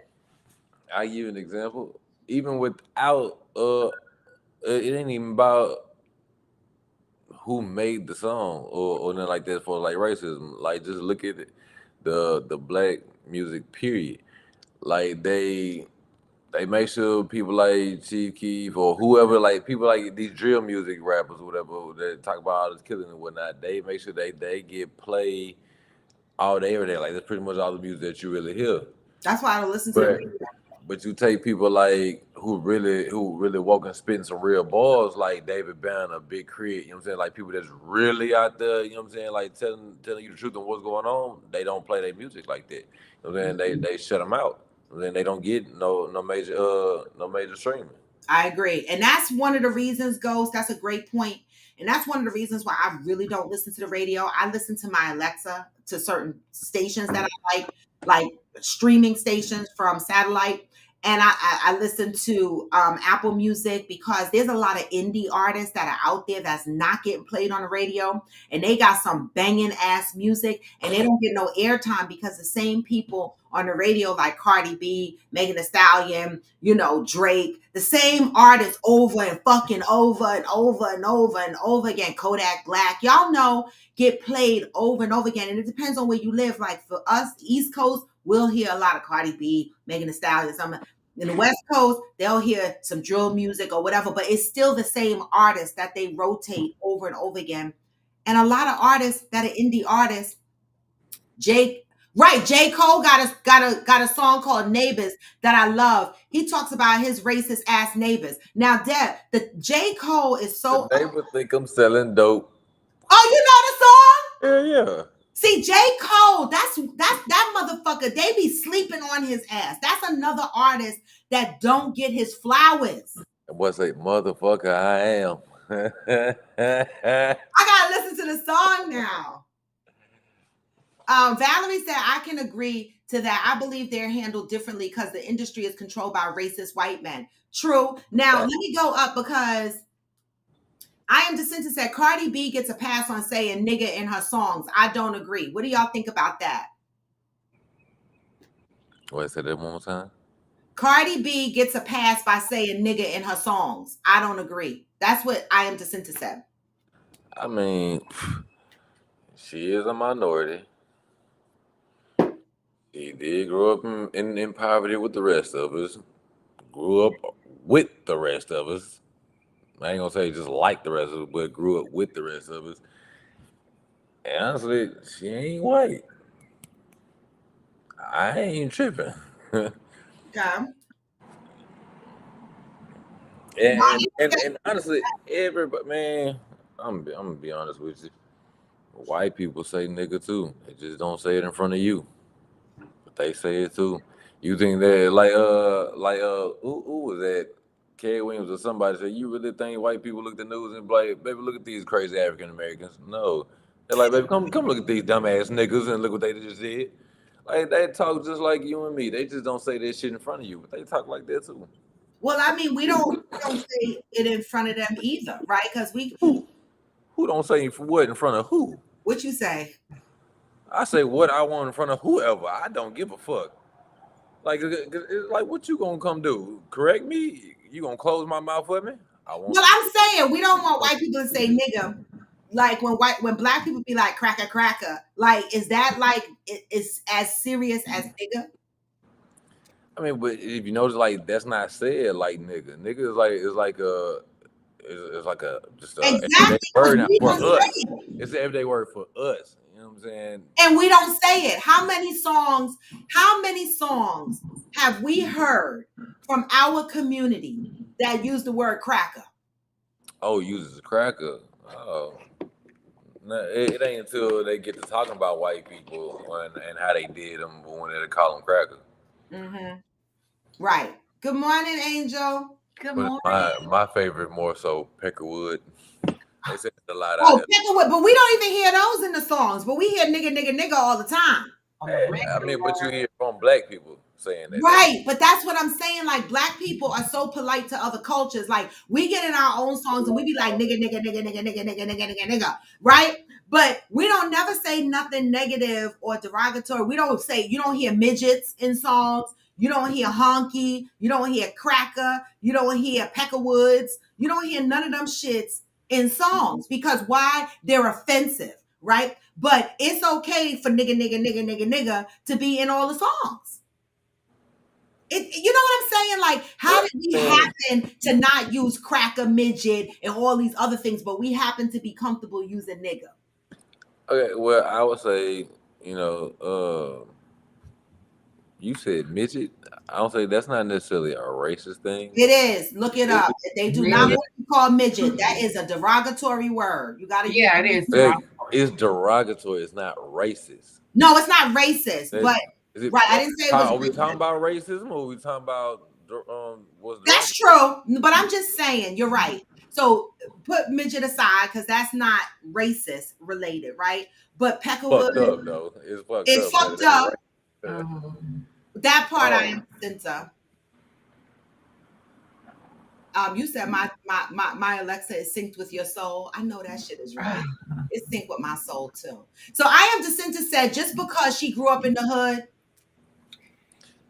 I give you an example. Even without, it ain't even about who made the song or nothing like that for like racism. Like just look at it, the black music period. Like they make sure people like Chief Keef or whoever, like people like these drill music rappers or whatever that talk about all this killing and whatnot, they make sure they get played all day every day. Like that's pretty much all the music that you really hear. That's why I don't listen to the But radio. but you take people like who really walk and spitting some real balls like David Banner, Big Crit, you know what I'm saying? Like people that's really out there, you know what I'm saying, like telling you the truth on what's going on, they don't play their music like that. You know what I'm saying? They shut them out. And then they don't get no major streaming. I agree. And that's one of the reasons, Ghost, that's a great point. And that's one of the reasons why I really don't listen to the radio. I listen to my Alexa to certain stations that I like streaming stations from satellite. And I listen to Apple Music because there's a lot of indie artists that are out there that's not getting played on the radio. And they got some banging ass music and they don't get no airtime because the same people on the radio like Cardi B, Megan Thee Stallion, Drake, the same artists over and fucking over and over and over and over again. Kodak Black, y'all know, get played over and over again. And it depends on where you live. Like for us, East Coast, we'll hear a lot of Cardi B, Megan Thee Stallion, some. In the West Coast, they'll hear some drill music or whatever, but it's still the same artists that they rotate over and over again. And a lot of artists that are indie artists, Jake, right? J. Cole got a song called Neighbors that I love. He talks about his racist ass neighbors. Now, Deb, the J. Cole is The so. neighbor think I'm selling dope. Oh, you know the song? Yeah, yeah. See, J. Cole, that's that motherfucker. They be sleeping on his ass. That's another artist that don't get his flowers. And boy say, motherfucker, I am. I gotta listen to the song now. Valerie said, I can agree to that. I believe they're handled differently because the industry is controlled by racist white men. True. Now, let me go up because I Am Jacinta said Cardi B gets a pass on saying nigga in her songs. I don't agree. What do y'all think about that? Wait, say that one more time. Cardi B gets a pass by saying nigga in her songs. I don't agree. That's what I Am Jacinta said. I mean, she is a minority. He did grow up in poverty with the rest of us. Grew up with the rest of us. I ain't gonna say just like the rest of us, but grew up with the rest of us. And honestly, she ain't white. I ain't tripping. and, Okay. and honestly, everybody, man, I'm gonna be honest with you. White people say nigga too. They just don't say it in front of you, but they say it too. You think that who was that? Kay Williams or somebody said, you really think white people look at the news and be like, baby, look at these crazy African Americans? No. They're like, baby, come look at these dumbass niggas and look what they just did. Like they talk just like you and me. They just don't say that shit in front of you, but they talk like that too. Well, I mean, we don't say it in front of them either, right? Because we, Who don't say what in front of who? what you say? I say what I want in front of whoever. I don't give a fuck. Like, it's like, what you gonna come do? Correct me? You gonna close my mouth for me? I won't. Well, I'm saying we don't want white people to say nigga. Like when black people be like cracker cracker, like is that like it's as serious as nigga? I mean, but if you notice, like that's not said like nigga. Nigga is like it's like a just a everyday Exactly, because word now we for don't say us. it. It's an everyday word for us. You know what I'm saying? And we don't say it. How many songs have we heard from our community that use the word cracker? Oh, uses a cracker. Oh, no, it ain't until they get to talking about white people and how they did them when they call them crackers. Mm-hmm. Right. Good morning, Angel. Good But morning. my favorite more so Peckerwood. They said it a lot out Oh, here. Peckerwood, but we don't even hear those in the songs. But we hear nigga, nigga, nigga all the time. On the I mean, but you regular. hear from black people saying that though. Right, but that's what I'm saying. Like black people are so polite to other cultures. Like we get in our own songs and we be like nigga, nigga, nigga, nigga, nigga, nigga, nigga, nigga, nigga, right? But we don't never say nothing negative or derogatory. We don't say you don't hear midgets in songs. You don't hear honky. You don't hear cracker. You don't hear peckerwoods. You don't hear none of them shits in songs because why? They're offensive, right? But it's okay for nigga, nigga, nigga, nigga, nigga to be in all the songs. You know what I'm saying? Like, how did we Man, happen to not use cracker, midget, and all these other things, but we happen to be comfortable using nigga? okay, well, I would say, you know, you said midget. I don't say that's not necessarily a racist thing. It is. Look it Is up. it? They do not Because Midget? want to call midget. That is a derogatory word. You got to use. Yeah, it is hey, derogatory. it's derogatory. It's not racist. No, it's not racist, Is, but is it? right. I didn't say it was Are we talking racist. about racism or are we talking about what's That's derogatory? true, but I'm just saying you're right. So put midget aside because that's not racist related, right? But Fucked Peckerwood, up though. It's fucked it's up, but it fucked ain't up. right. Mhm. That part I Oh, am censor. You said my Alexa is synced with your soul. I know that shit is right. It's synced with my soul too. So I am Jacinta said just because she grew up in the hood.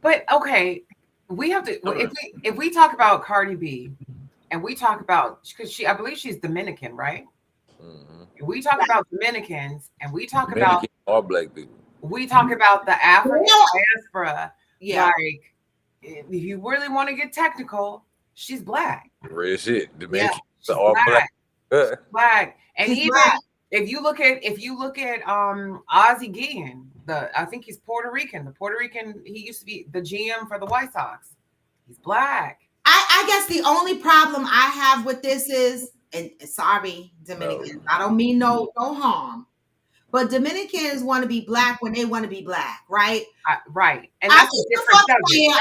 But okay, we have to if we talk about Cardi B and we talk about because I believe she's Dominican, right? hmm If we talk about Dominicans and Dominican or black people. we talk about the African Well, diaspora, yeah, like if you really want to get technical, she's black. Real shit. yeah, Dominican She's or black. black. Black. And she's even black. if you look at Ozzie Guillen, I think he's Puerto Rican. The Puerto Rican, he used to be the GM for the White Sox. He's black. I guess the only problem I have with this is, and sorry, Dominicans, I don't mean no harm, but Dominicans want to be black when they want to be black, right? Right. And I'm that's a just the different fuck subject. saying.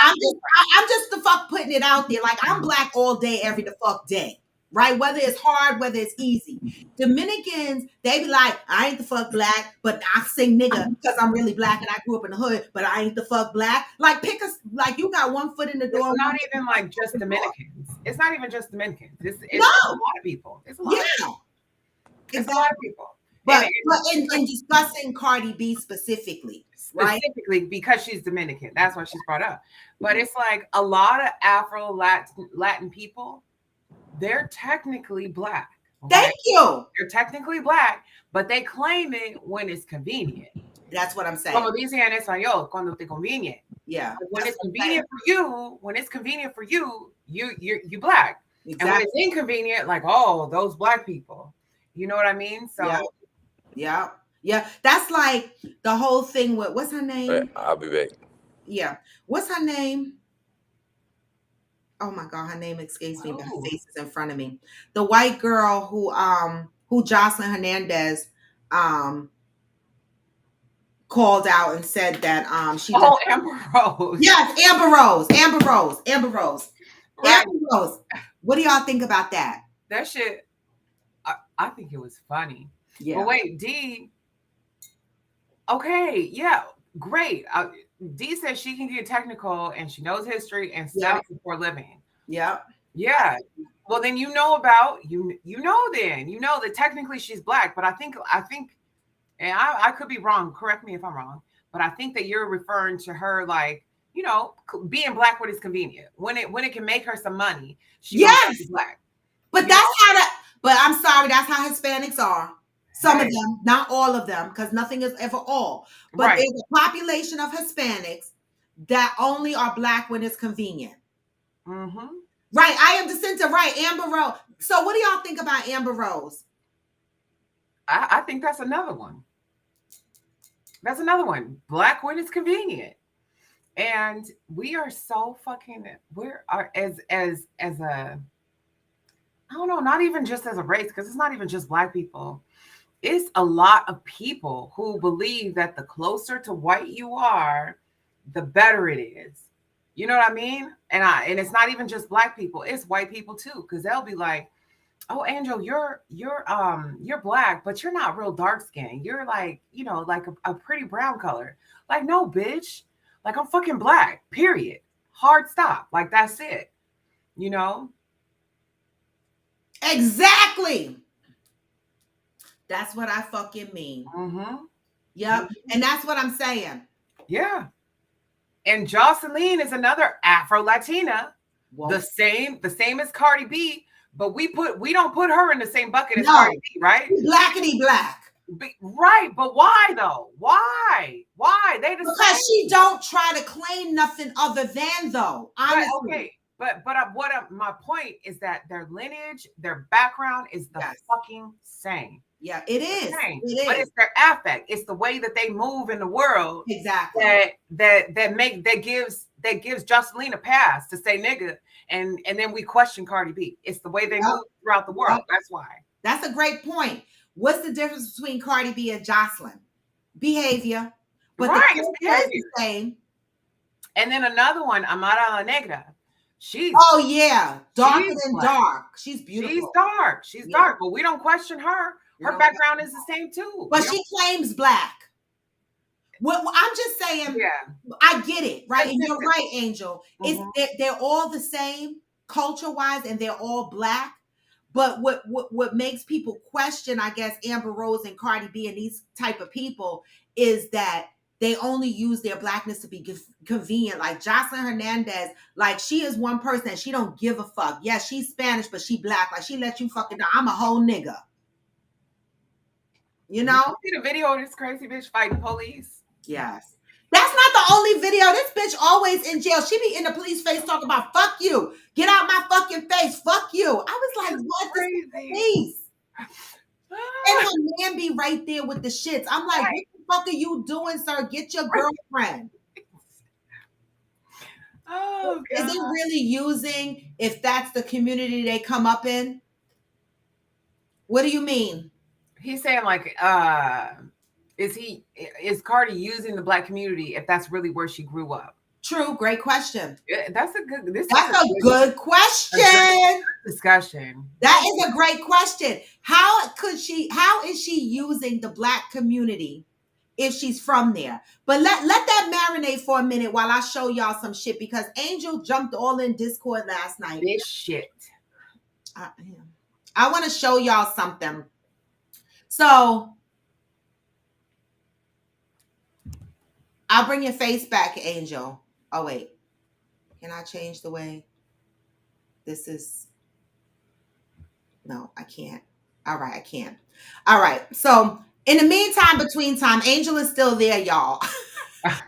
I'm just the fuck putting it out there. Like I'm black all day, every the fuck day. Right? Whether it's hard, whether it's easy. Dominicans, they be like, I ain't the fuck black, but I sing nigga because I'm really black and I grew up in the hood, but I ain't the fuck black. Like pick us like you got one foot in the It's door. not even like just Dominicans. It's not even just Dominicans. It's No. a lot of people. It's a lot. Yeah. It's Exactly. a lot of people. But And but in discussing Cardi B specifically, right? specifically because she's Dominican. That's why she's brought up. But it's like a lot of Afro Latin people, they're technically black. Okay? Thank you. They're technically black, but they claim it when it's convenient. That's what I'm saying. Como dicen en español, cuando te conviene. Yeah. When that's it's what I'm convenient for you, you black. saying. And when Exactly. it's inconvenient, like, oh, those black people. You know what I mean? So Yeah. Yeah. Yeah. That's like the whole thing with what's her name? I'll be back. Yeah. What's her name? Oh my God, her name escapes me, but her Oh. face is in front of me. The white girl who Jocelyn Hernandez called out and said that she did. Amber Rose. Yes, Amber Rose. Right. Amber Rose. What do y'all think about that? That shit, I think it was funny. Yeah. But wait, D, okay, yeah, great. D says she can get technical and she knows history and study for a living. Yep. Yeah. Well, then you know about you know then you know that technically she's black, but I think, and I could be wrong. Correct me if I'm wrong, but I think that you're referring to her like being black when it's convenient. When it can make her some money, she gonna Yes. be black. But You know, but I'm sorry, that's how Hispanics are. Some of hey, them, not all of them, because nothing is ever all. But right. there's a population of Hispanics that only are black when it's convenient. Mm-hmm. Right. I am Jacinta. Right. Amber Rose. So what do y'all think about Amber Rose? I think that's another one. That's another one. Black when it's convenient. And we are so fucking we're are as a I don't know, not even just as a race, because it's not even just black people. It's a lot of people who believe that the closer to white you are, the better it is. You know what I mean? And it's not even just black people, it's white people too, because they'll be like, "Oh, Angel, you're black, but you're not real dark skinned. You're like, like a pretty brown color." Like, no, bitch. Like, I'm fucking black. Period. Hard stop. Like, that's it. You know? Exactly. That's what I fucking mean. Mm-hmm. Yep. And that's what I'm saying. Yeah. And Jocelyn is another Afro Latina, Whoa. the same as Cardi B, but we don't put her in the same bucket as No. Cardi B, right? Blackity black. Right, but why though? Why? They the Because same. she don't try to claim nothing other than though. Honestly. But okay, but my point is that their lineage, their background is the Yes. fucking same. Yeah, it is. It But is. it's their affect. It's the way that they move in the world Exactly. that gives Jocelyn a pass to say nigga, and then we question Cardi B. It's the way they move throughout the world. That's why. That's a great point. What's the difference between Cardi B and Jocelyn? Behavior. But Right, the it's culture is behavior. the same. And then another one, Amara La Negra. Oh yeah, darker than black. dark. She's beautiful. She's dark, but we don't question her. Her background is the same too. But she claims black. Well, I'm just saying. Yeah, I get it, right? And you're Consistent. right, Angel. It's they're all the same culture wise, and they're all black. But what makes people question, I guess, Amber Rose and Cardi B and these type of people is that they only use their blackness to be convenient. Like Jocelyn Hernandez, like she is one person. She don't give a fuck. Yeah, she's Spanish, but she black. Like she let you fucking know. I'm a whole nigga. You know? You see the video of this crazy bitch fighting police? Yes. That's not the only video. This bitch always in jail. She be in the police face talking about fuck you. Get out my fucking face. Fuck you. I was like, what? This is police. And her man be right there with the shits. I'm like, what the fuck are you doing, sir? Get your girlfriend. Oh, God. Is it really using if that's the community they come up in? What do you mean? He's saying like, is Cardi using the black community if that's really where she grew up? True, great question. That's a good. That's a good question. Discussion. That is a great question. How is she using the black community if she's from there? But let that marinate for a minute while I show y'all some shit, because Angel jumped all in Discord last night. This shit. I want to show y'all something. So I'll bring your face back, Angel. Oh, wait. Can I change the way this is? No, I can't. All right, I can. All right. So in the meantime, between time, Angel is still there, y'all.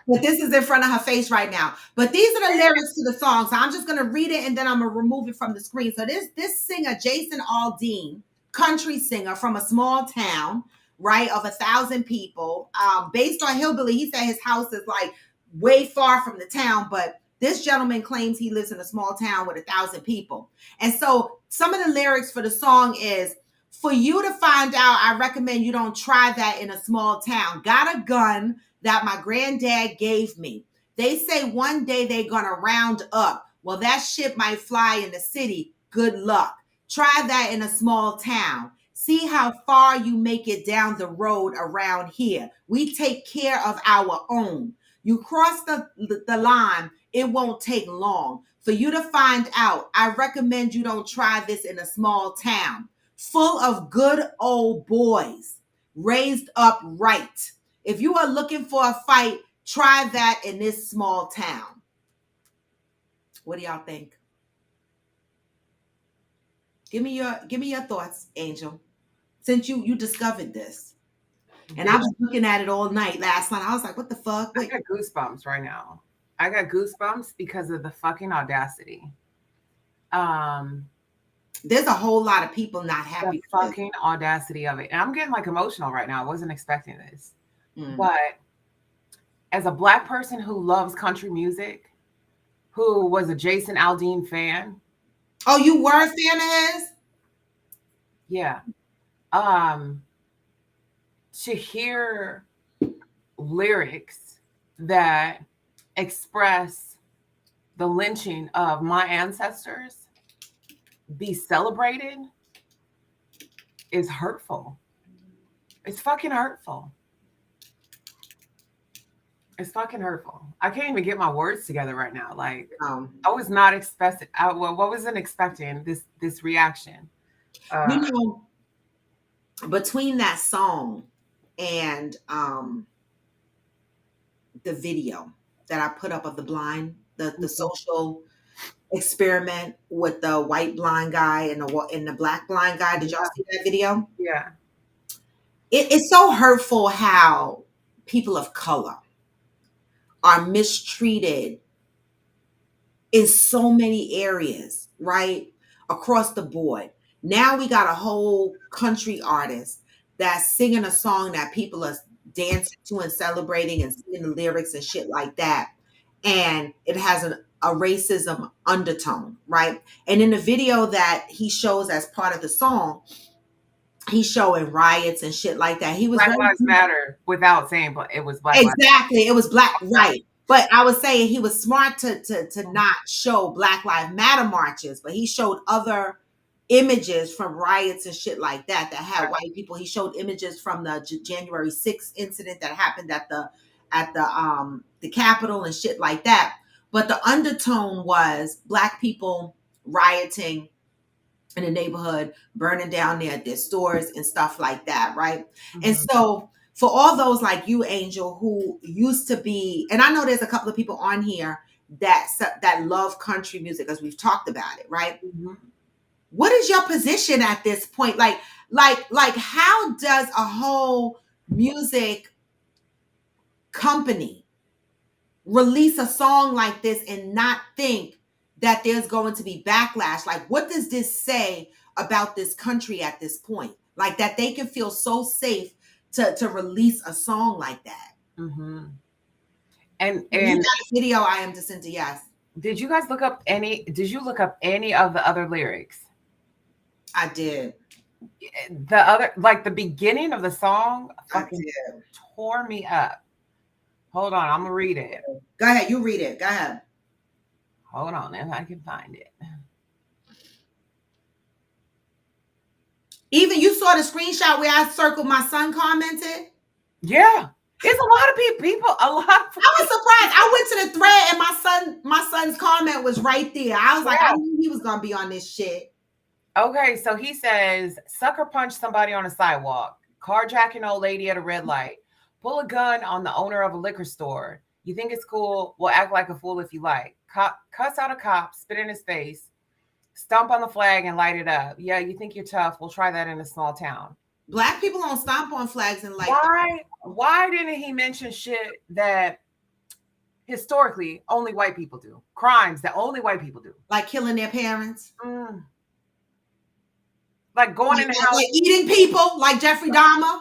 But this is in front of her face right now. But these are the lyrics to the song. So I'm just going to read it and then I'm going to remove it from the screen. So this singer, Jason Aldean, country singer from a small town, right, of 1,000 people, based on Hillbilly. He said his house is like way far from the town, but this gentleman claims he lives in a small town with 1,000 people. And so some of the lyrics for the song is, for you to find out, I recommend you don't try that in a small town. Got a gun that my granddad gave me. They say one day they're going to round up. Well, that shit might fly in the city. Good luck. Try that in a small town. See how far you make it down the road around here. We take care of our own. You cross the line it won't take long for you to find out. I recommend you don't try this in a small town full of good old boys raised up right. If you are looking for a fight, try that in this small town. What do y'all think? Give me your thoughts, Angel. Since you discovered this. And I was looking at it all night last night. I was like, what the fuck? I Wait. got goosebumps right now. I got goosebumps because of the fucking audacity. There's a whole lot of people not happy The with fucking audacity of it. And I'm getting like emotional right now. I wasn't expecting this. it. But as a Black person who loves country music, who was a Jason Aldean fan. Oh, you were a fan of his? Yeah. To hear lyrics that express the lynching of my ancestors be celebrated is hurtful. It's fucking hurtful. It's fucking hurtful. I can't even get my words together right now. Like I was not expecting. Wasn't expecting this reaction. Between that song and the video that I put up of the blind, the social experiment with the white blind guy and the black blind guy. Did y'all see that video? Yeah. It's so hurtful how people of color are mistreated in so many areas, right? Across the board. Now we got a whole country artist that's singing a song that people are dancing to and celebrating and singing the lyrics and shit like that. And it has a racism undertone, right? And in the video that he shows as part of the song, he's showing riots and shit like that. He was Black Lives Matter without saying, but it was Black Lives Matter. Exactly. It was black, right. But I was saying he was smart to not show Black Lives Matter marches, but he showed other images from riots and shit like that had white people. He showed images from the January 6th incident that happened at the Capitol and shit like that. But the undertone was Black people rioting in the neighborhood, burning down their stores and stuff like that, right? Mm-hmm. And so for all those like you, Angel, who used to be, and I know there's a couple of people on here that love country music, as we've talked about it, right? Mm-hmm. What is your position at this point? Like how does a whole music company release a song like this and not think that there's going to be backlash? Like, what does this say about this country at this point? Like that they can feel so safe to release a song like that. Mm-hmm. And you got a video, I am Jacinta, yes. Did you look up any of the other lyrics? I did. The other, like the beginning of the song fucking tore me up. Hold on, I'm gonna read it. Go ahead, you read it. Go ahead. Hold on, if I can find it. Even you saw the screenshot where I circled my son commented? Yeah. It's a lot of people. A lot. I was surprised. I went to the thread and my son's comment was right there. I was like, I knew he was gonna be on this shit. Okay, so he says, sucker punch somebody on a sidewalk, carjack an old lady at a red light, pull a gun on the owner of a liquor store. You think it's cool? Well, act like a fool if you like. Cuss out a cop, spit in his face, stomp on the flag and light it up. Yeah, you think you're tough? We'll try that in a small town. Black people don't stomp on flags and light. Why didn't he mention shit that historically only white people do? Crimes that only white people do, like killing their parents. Like going in the house, like eating people, like Jeffrey Dahmer,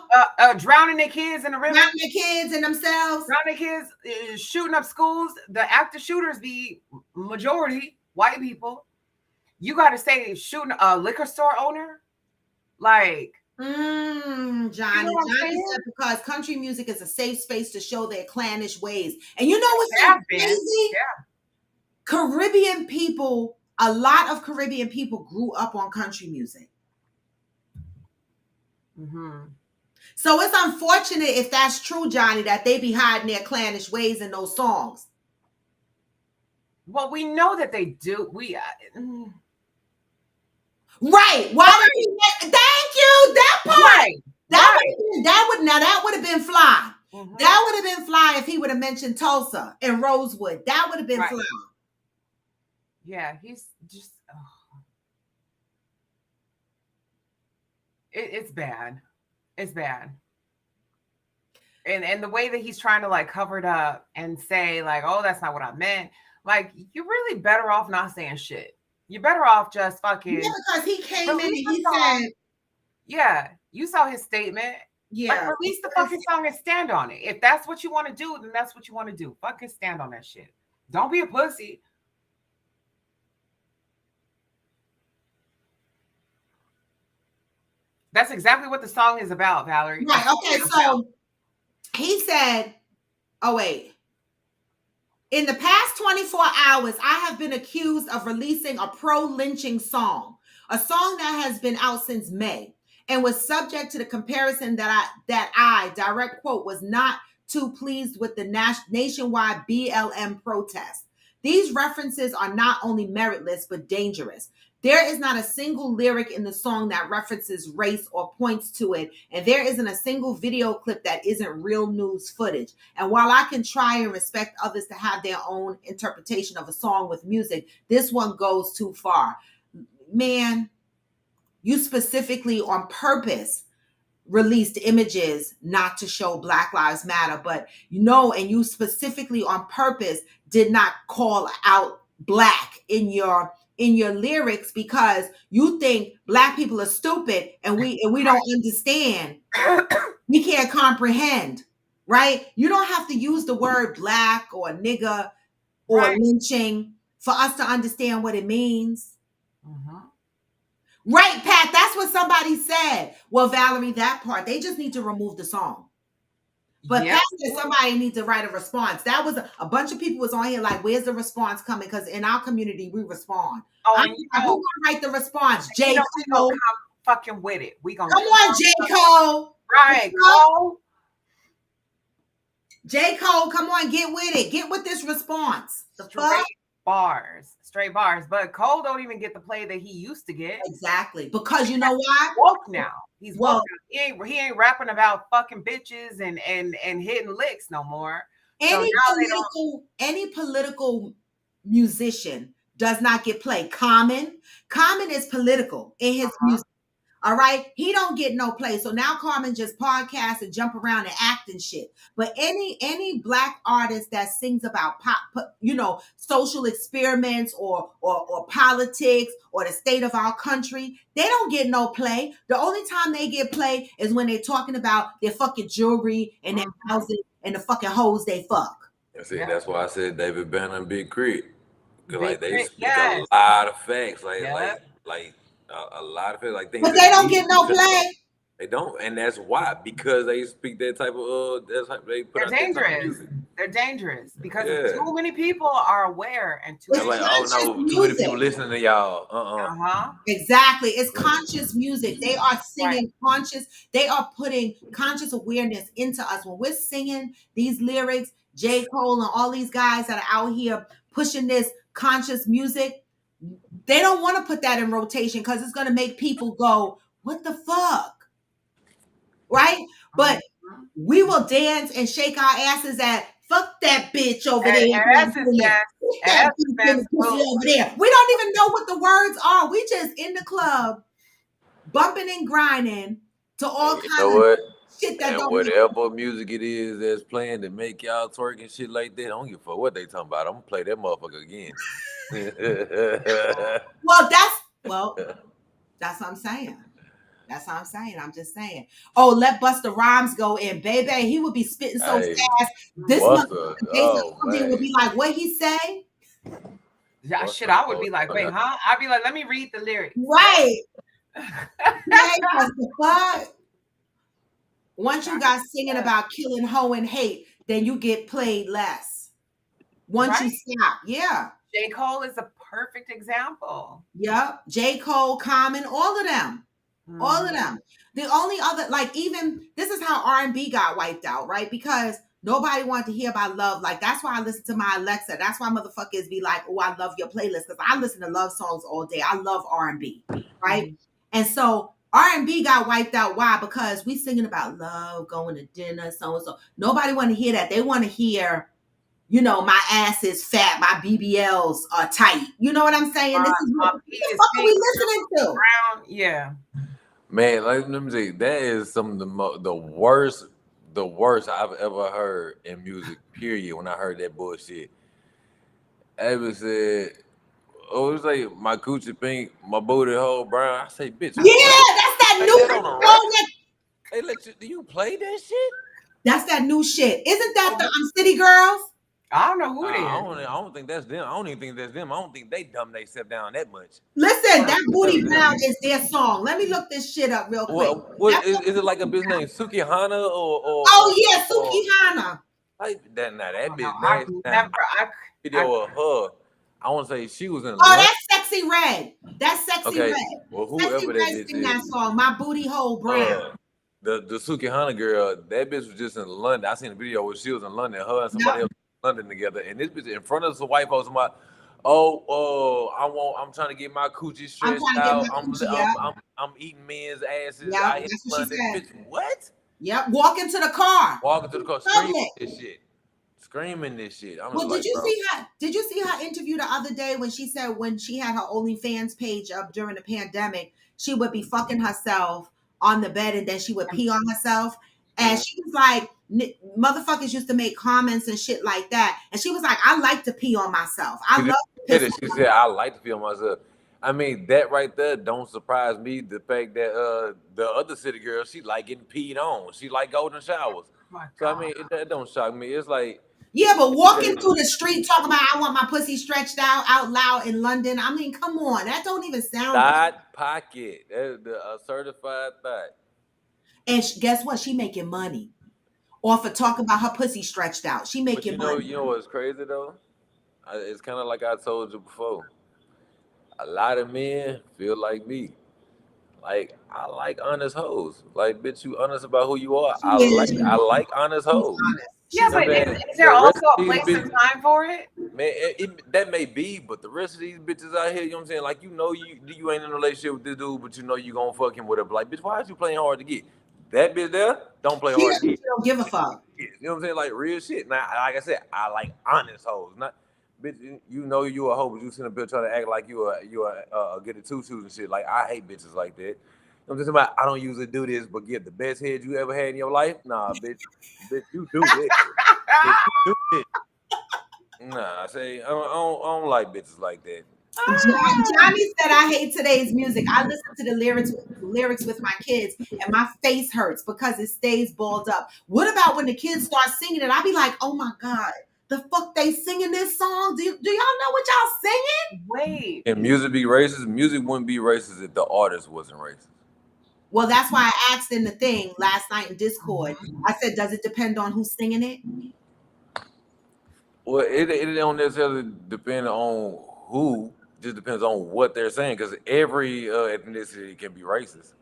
drowning their kids in the river, drowning their kids and themselves, drowning their kids, shooting up schools. The active shooters be majority white people. You got to say shooting a liquor store owner, like Johnny. Johnny said because country music is a safe space to show their clannish ways, and you know what's so crazy? Yeah. Caribbean people, a lot of Caribbean people grew up on country music. Mm-hmm. So it's unfortunate if that's true, Johnny, that they be hiding their clannish ways in those songs. Well, we know that they do. Mm, Right. Why did he? Thank you. That part. right, right. That would have been fly. Mhm. That would have been fly if he would have mentioned Tulsa and Rosewood. That would have been Right. fly. Yeah, he's just. It's bad. It's bad. And the way that he's trying to like cover it up and say like, oh, that's not what I meant. Like, you're really better off not saying shit. You're better off just Yeah, fucking because he came in and release the he song. said, Yeah, you saw his statement. Like, yeah, release the fucking song and stand on it. If that's what you want to do, then that's what you want to do. Fucking stand on that shit. Don't be a pussy. That's exactly what the song is about, Valerie. right. Okay, so he said, oh, wait. In the past 24 hours, I have been accused of releasing a pro-lynching song, a song that has been out since May and was subject to the comparison that I direct quote, was not too pleased with the nationwide BLM protest. These references are not only meritless, but dangerous. There is not a single lyric in the song that references race or points to it, and there isn't a single video clip that isn't real news footage. And while I can try and respect others to have their own interpretation of a song with music, this one goes too far. Man, you specifically on purpose released images not to show Black Lives Matter, but and you specifically on purpose did not call out black in your lyrics because you think black people are stupid and we don't understand. We can't comprehend, right? You don't have to use the word black or nigga or Right. lynching for us to understand what it means. Mhm. Right, Pat, that's what somebody said. Well, Valerie, that part, they just need to remove the song. But Yep. Pat said somebody needs to write a response. That was a bunch of people was on here like, where's the response coming? Because in our community, we respond. Oh, I'm and like, who gonna write the response? J. we gonna Cole. come fucking with it. We gonna Come on, J. Cole. right, Cole. J. Cole, come on, get with it. Get with this response. The Straight fuck? bars, straight bars. But Cole don't even get the play that he used to get. Exactly. Because you know why? Woke now. He's Well, woke. He ain't rapping about fucking bitches and hitting licks no more. So any political musician does not get played. Common is political in his music. All right, he don't get no play. So now Carmen just podcasts and jump around and act and shit. But any black artist that sings about pop, social experiments or politics or the state of our country, they don't get no play. The only time they get play is when they're talking about their fucking jewelry and their houses and the fucking hoes they fuck. See, that's why I said David Banner and Big Crit. Cause like they speak yes. a lot of facts, like a lot of facts, like things. But they don't get no play. They don't, and that's why, because they speak that type of they put They're out dangerous. That type of music. They're dangerous because too many people are aware and too They're like, oh no, too many people listening to y'all. Exactly. It's conscious music. They are singing conscious. They are putting conscious awareness into us. When we're singing these lyrics, J. Cole and all these guys that are out here pushing this conscious music, they don't want to put that in rotation because it's going to make people go, what the fuck? Right? But we will dance and shake our asses at fuck that bitch over there. That bitch over there. We don't even know what the words are. We just in the club bumping and grinding to all kinds of shit that don't whatever music it is that's playing to make y'all twerk and shit like that, I don't give a fuck what they talking about. I'm gonna play that motherfucker again. That's what I'm saying. That's what I'm saying. I'm just saying. Oh, let Busta Rhymes go in, baby. He would be spitting so fast. This motherfucker would be like, what he say? Yeah, shit, I would be like, wait, huh? I'd be like, let me read the lyrics. Right. The fuck? Once you got singing about killing hoe and hate, then you get played less. Once you stop, J. Cole is a perfect example. Yep. J. Cole, Common, all of them. All of them. The only other, like, even this is how R&B got wiped out, right? Because Nobody wanted to hear about love. Like, that's why I listen to my Alexa. That's why motherfuckers be like, oh, I love your playlist. Because I listen to love songs all day. I love R&B, right? Mhm. And so R&B got wiped out. Why? Because we singing about love, going to dinner, so and so. Nobody want to hear that. They want to hear, my ass is fat, my BBLs are tight. You know what I'm saying? This is My what feet the is fuck are pink, we listening to? brown. Yeah. Man, like let me say, that is some of the worst I've ever heard in music. Period. When I heard that bullshit, Ever said, "Oh, it's like my coochie pink, my booty hole brown." I say, "Bitch, what? Yeah, that's that Play new that on a song. record? They let you? Do you play that shit?" That's that new shit. Isn't that the Oh, City Girls? I don't know who it Nah, is. I don't think that's them. I don't even think that's them. I don't think they dumb they step down that much. Listen, I don't that think that Booty was them. Brown is their song. Let me look this shit up real quick. What That's is it like a bitch named Suki Hana Oh yeah, or Suki Hana. like that? Nah, Oh that no, bitch I've nasty. Now, never. I video of her. I want to say she was in Oh, London. that's Sexy Red. That's Sexy Okay, Red. well, Sexy whoever that Red bitch sing is, that song, My Booty Hole Brown. uh, the Sukihana girl, that bitch was just in London. I seen a video where she was in London, her and somebody Yep. else in London together, and this bitch in front of some white folks. I'm trying to get my coochie I'm stretched trying to get my out. coochie. Yep. I'm eating men's asses Yep. out here That's in what she London. said. Bitch, what? Yep. Walk into the car. Walking to the car, screaming Public. this shit, screaming this shit. I'm just Well, did like, you bro, see her? Did you see her interview the other day when she said when she had her OnlyFans page up during the pandemic, she would be fucking herself on the bed and then she would pee on herself. And mm. she was like, motherfuckers used to make comments and shit like that. And she was like, I like to pee on myself. I She love didn't to say piss that. on She said, myself. "I like to feel myself." I mean, that right there don't surprise me. The fact that the other city girl, she like getting peed on. She like golden showers. my So I God. mean, that don't shock me. It's like Yeah, but walking that through the street talking about I want my pussy stretched out loud in London. I mean, come on. That don't even sound good. thought pocket. That's the certified thought. And guess what? She making money off of talking about her pussy stretched out. She But making money. you know what's crazy though? It's kind of like I told you before. A lot of men feel like me. Like I like honest hoes. Like bitch, you honest about who you are. She is. I like honest She's hoes. honest. Yeah, She's You know but what I'm honest. saying? is there The rest also of a these place and bitches, time for it? man, that may be, but the rest of these bitches out here, you know what I'm saying? Like you ain't in a relationship with this dude, but you know you gonna fuck him with her. Like, bitch, why is you playing hard to get? That bitch there, don't play hard to She get. don't give a fuck. You know what I'm saying? Like real shit. Now, like I said, I like honest hoes. Not bitch, you know you a hoe, but you sitting up there trying to act like you a get a two shoes and shit. Like I hate bitches like that. You know what I'm saying? About, I don't usually do this, but get the best head you ever had in your life. Nah, bitch, you do this. Bitch, you do this. Nah, I say I don't like bitches like that. Johnny said, "I hate today's music. I listen to the lyrics with my kids, and my face hurts because it stays balled up. What about when the kids start singing it? I be like, oh my god, the fuck they singing this song? Do y'all know what y'all singing? Wait. Can music be racist? Music wouldn't be racist if the artist wasn't racist. Well, that's why I asked in the thing last night in Discord. Mhm. I said, does it depend on who's singing it? Well, it don't necessarily depend on who. Just depends on what they're saying, because every ethnicity can be racist.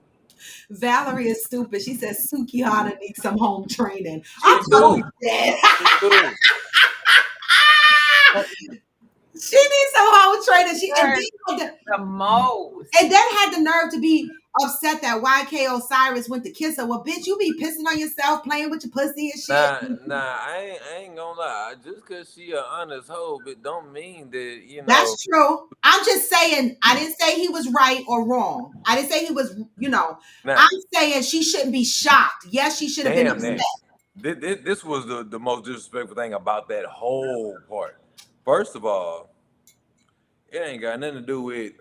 Valerie is stupid. She says Sukihana needs some home training. I'm She totally do. dead. She do. She needs some home training. Hurt the most. And then had the nerve to be upset that YK Osiris went to kiss her. Well, bitch, you be pissing on yourself, playing with your pussy and shit. I ain't gonna lie. Just cause she a honest hoe, but don't mean that That's true. I'm just saying, I didn't say he was right or wrong. I didn't say he was, Now, I'm saying she shouldn't be shocked. Yes, she should have been damn upset. that. This was the most disrespectful thing about that whole part. First of all, it ain't got nothing to do with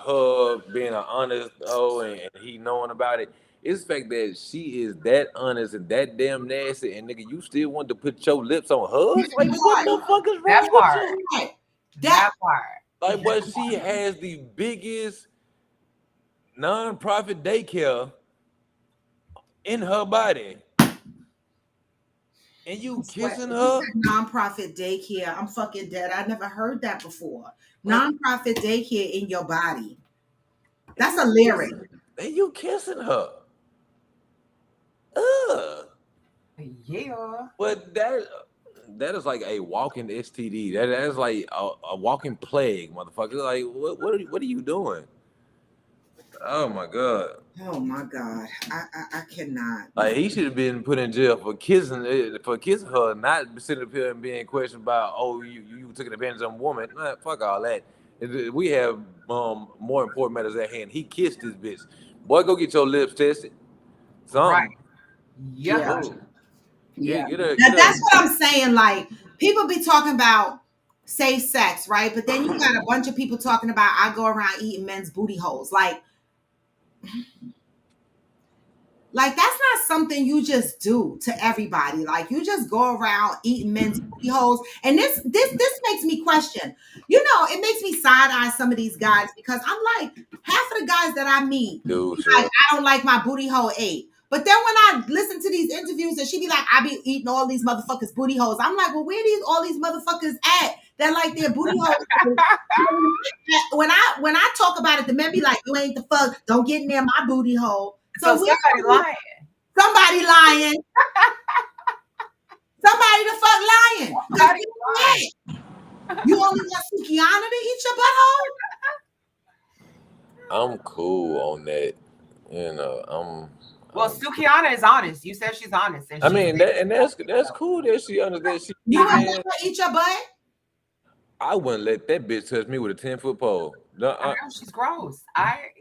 her being an honest hoe and he knowing about it. It's the fact that she is that honest and that damn nasty, and nigga, you still want to put your lips on hers? Like, what What? the fuck is That wrong with part. you? What? That That part. Like, but she has the biggest non-profit daycare in her body, and you what kissing you her? said nonprofit daycare. I'm fucking dead. I never heard that before. Like, Nonprofit daycare in your body. and That's a you lyric. kissing, and you kissing her. Ugh. Yeah. But that is like a walking STD. That's like a walking plague, motherfucker. Like what are you doing? Oh my god. Oh my God. I cannot. Like he should have been put in jail for kissing her, not sitting up here and being questioned about, oh, you took advantage of a woman. Nah, fuck all that. We have more important matters at hand. He kissed this bitch. Boy, go get your lips tested. Right. Something. Yeah. Yeah. Move. Yeah. Now Get that's a what I'm saying. Like people be talking about safe sex, right? But then you got a bunch of people talking about I go around eating men's booty holes. Like that's not something you just do to everybody. Like you just go around eating men's booty holes. And this makes me question. You know, it makes me side eye some of these guys because I'm like half of the guys that I meet, dude, like sure. I don't like my booty hole ate. But then when I listen to these interviews and she be like, I be eating all these motherfuckers booty holes. I'm like, well, where these all these motherfuckers at? That like their booty holes. When I talk about it, the men be like, you ain't the fuck, don't get near my booty hole. So So we're somebody lying. somebody lying. Somebody the fuck lying. Because Somebody lying. you only want Sukiana to eat your butthole? I'm cool on that. Well, I'm Sukiana is honest. You said she's honest, and I she's mean that's cool that she understands. She You eat, ain't man. let her eat your butt? I wouldn't let that bitch touch me with a 10-foot pole. No, I know she's gross.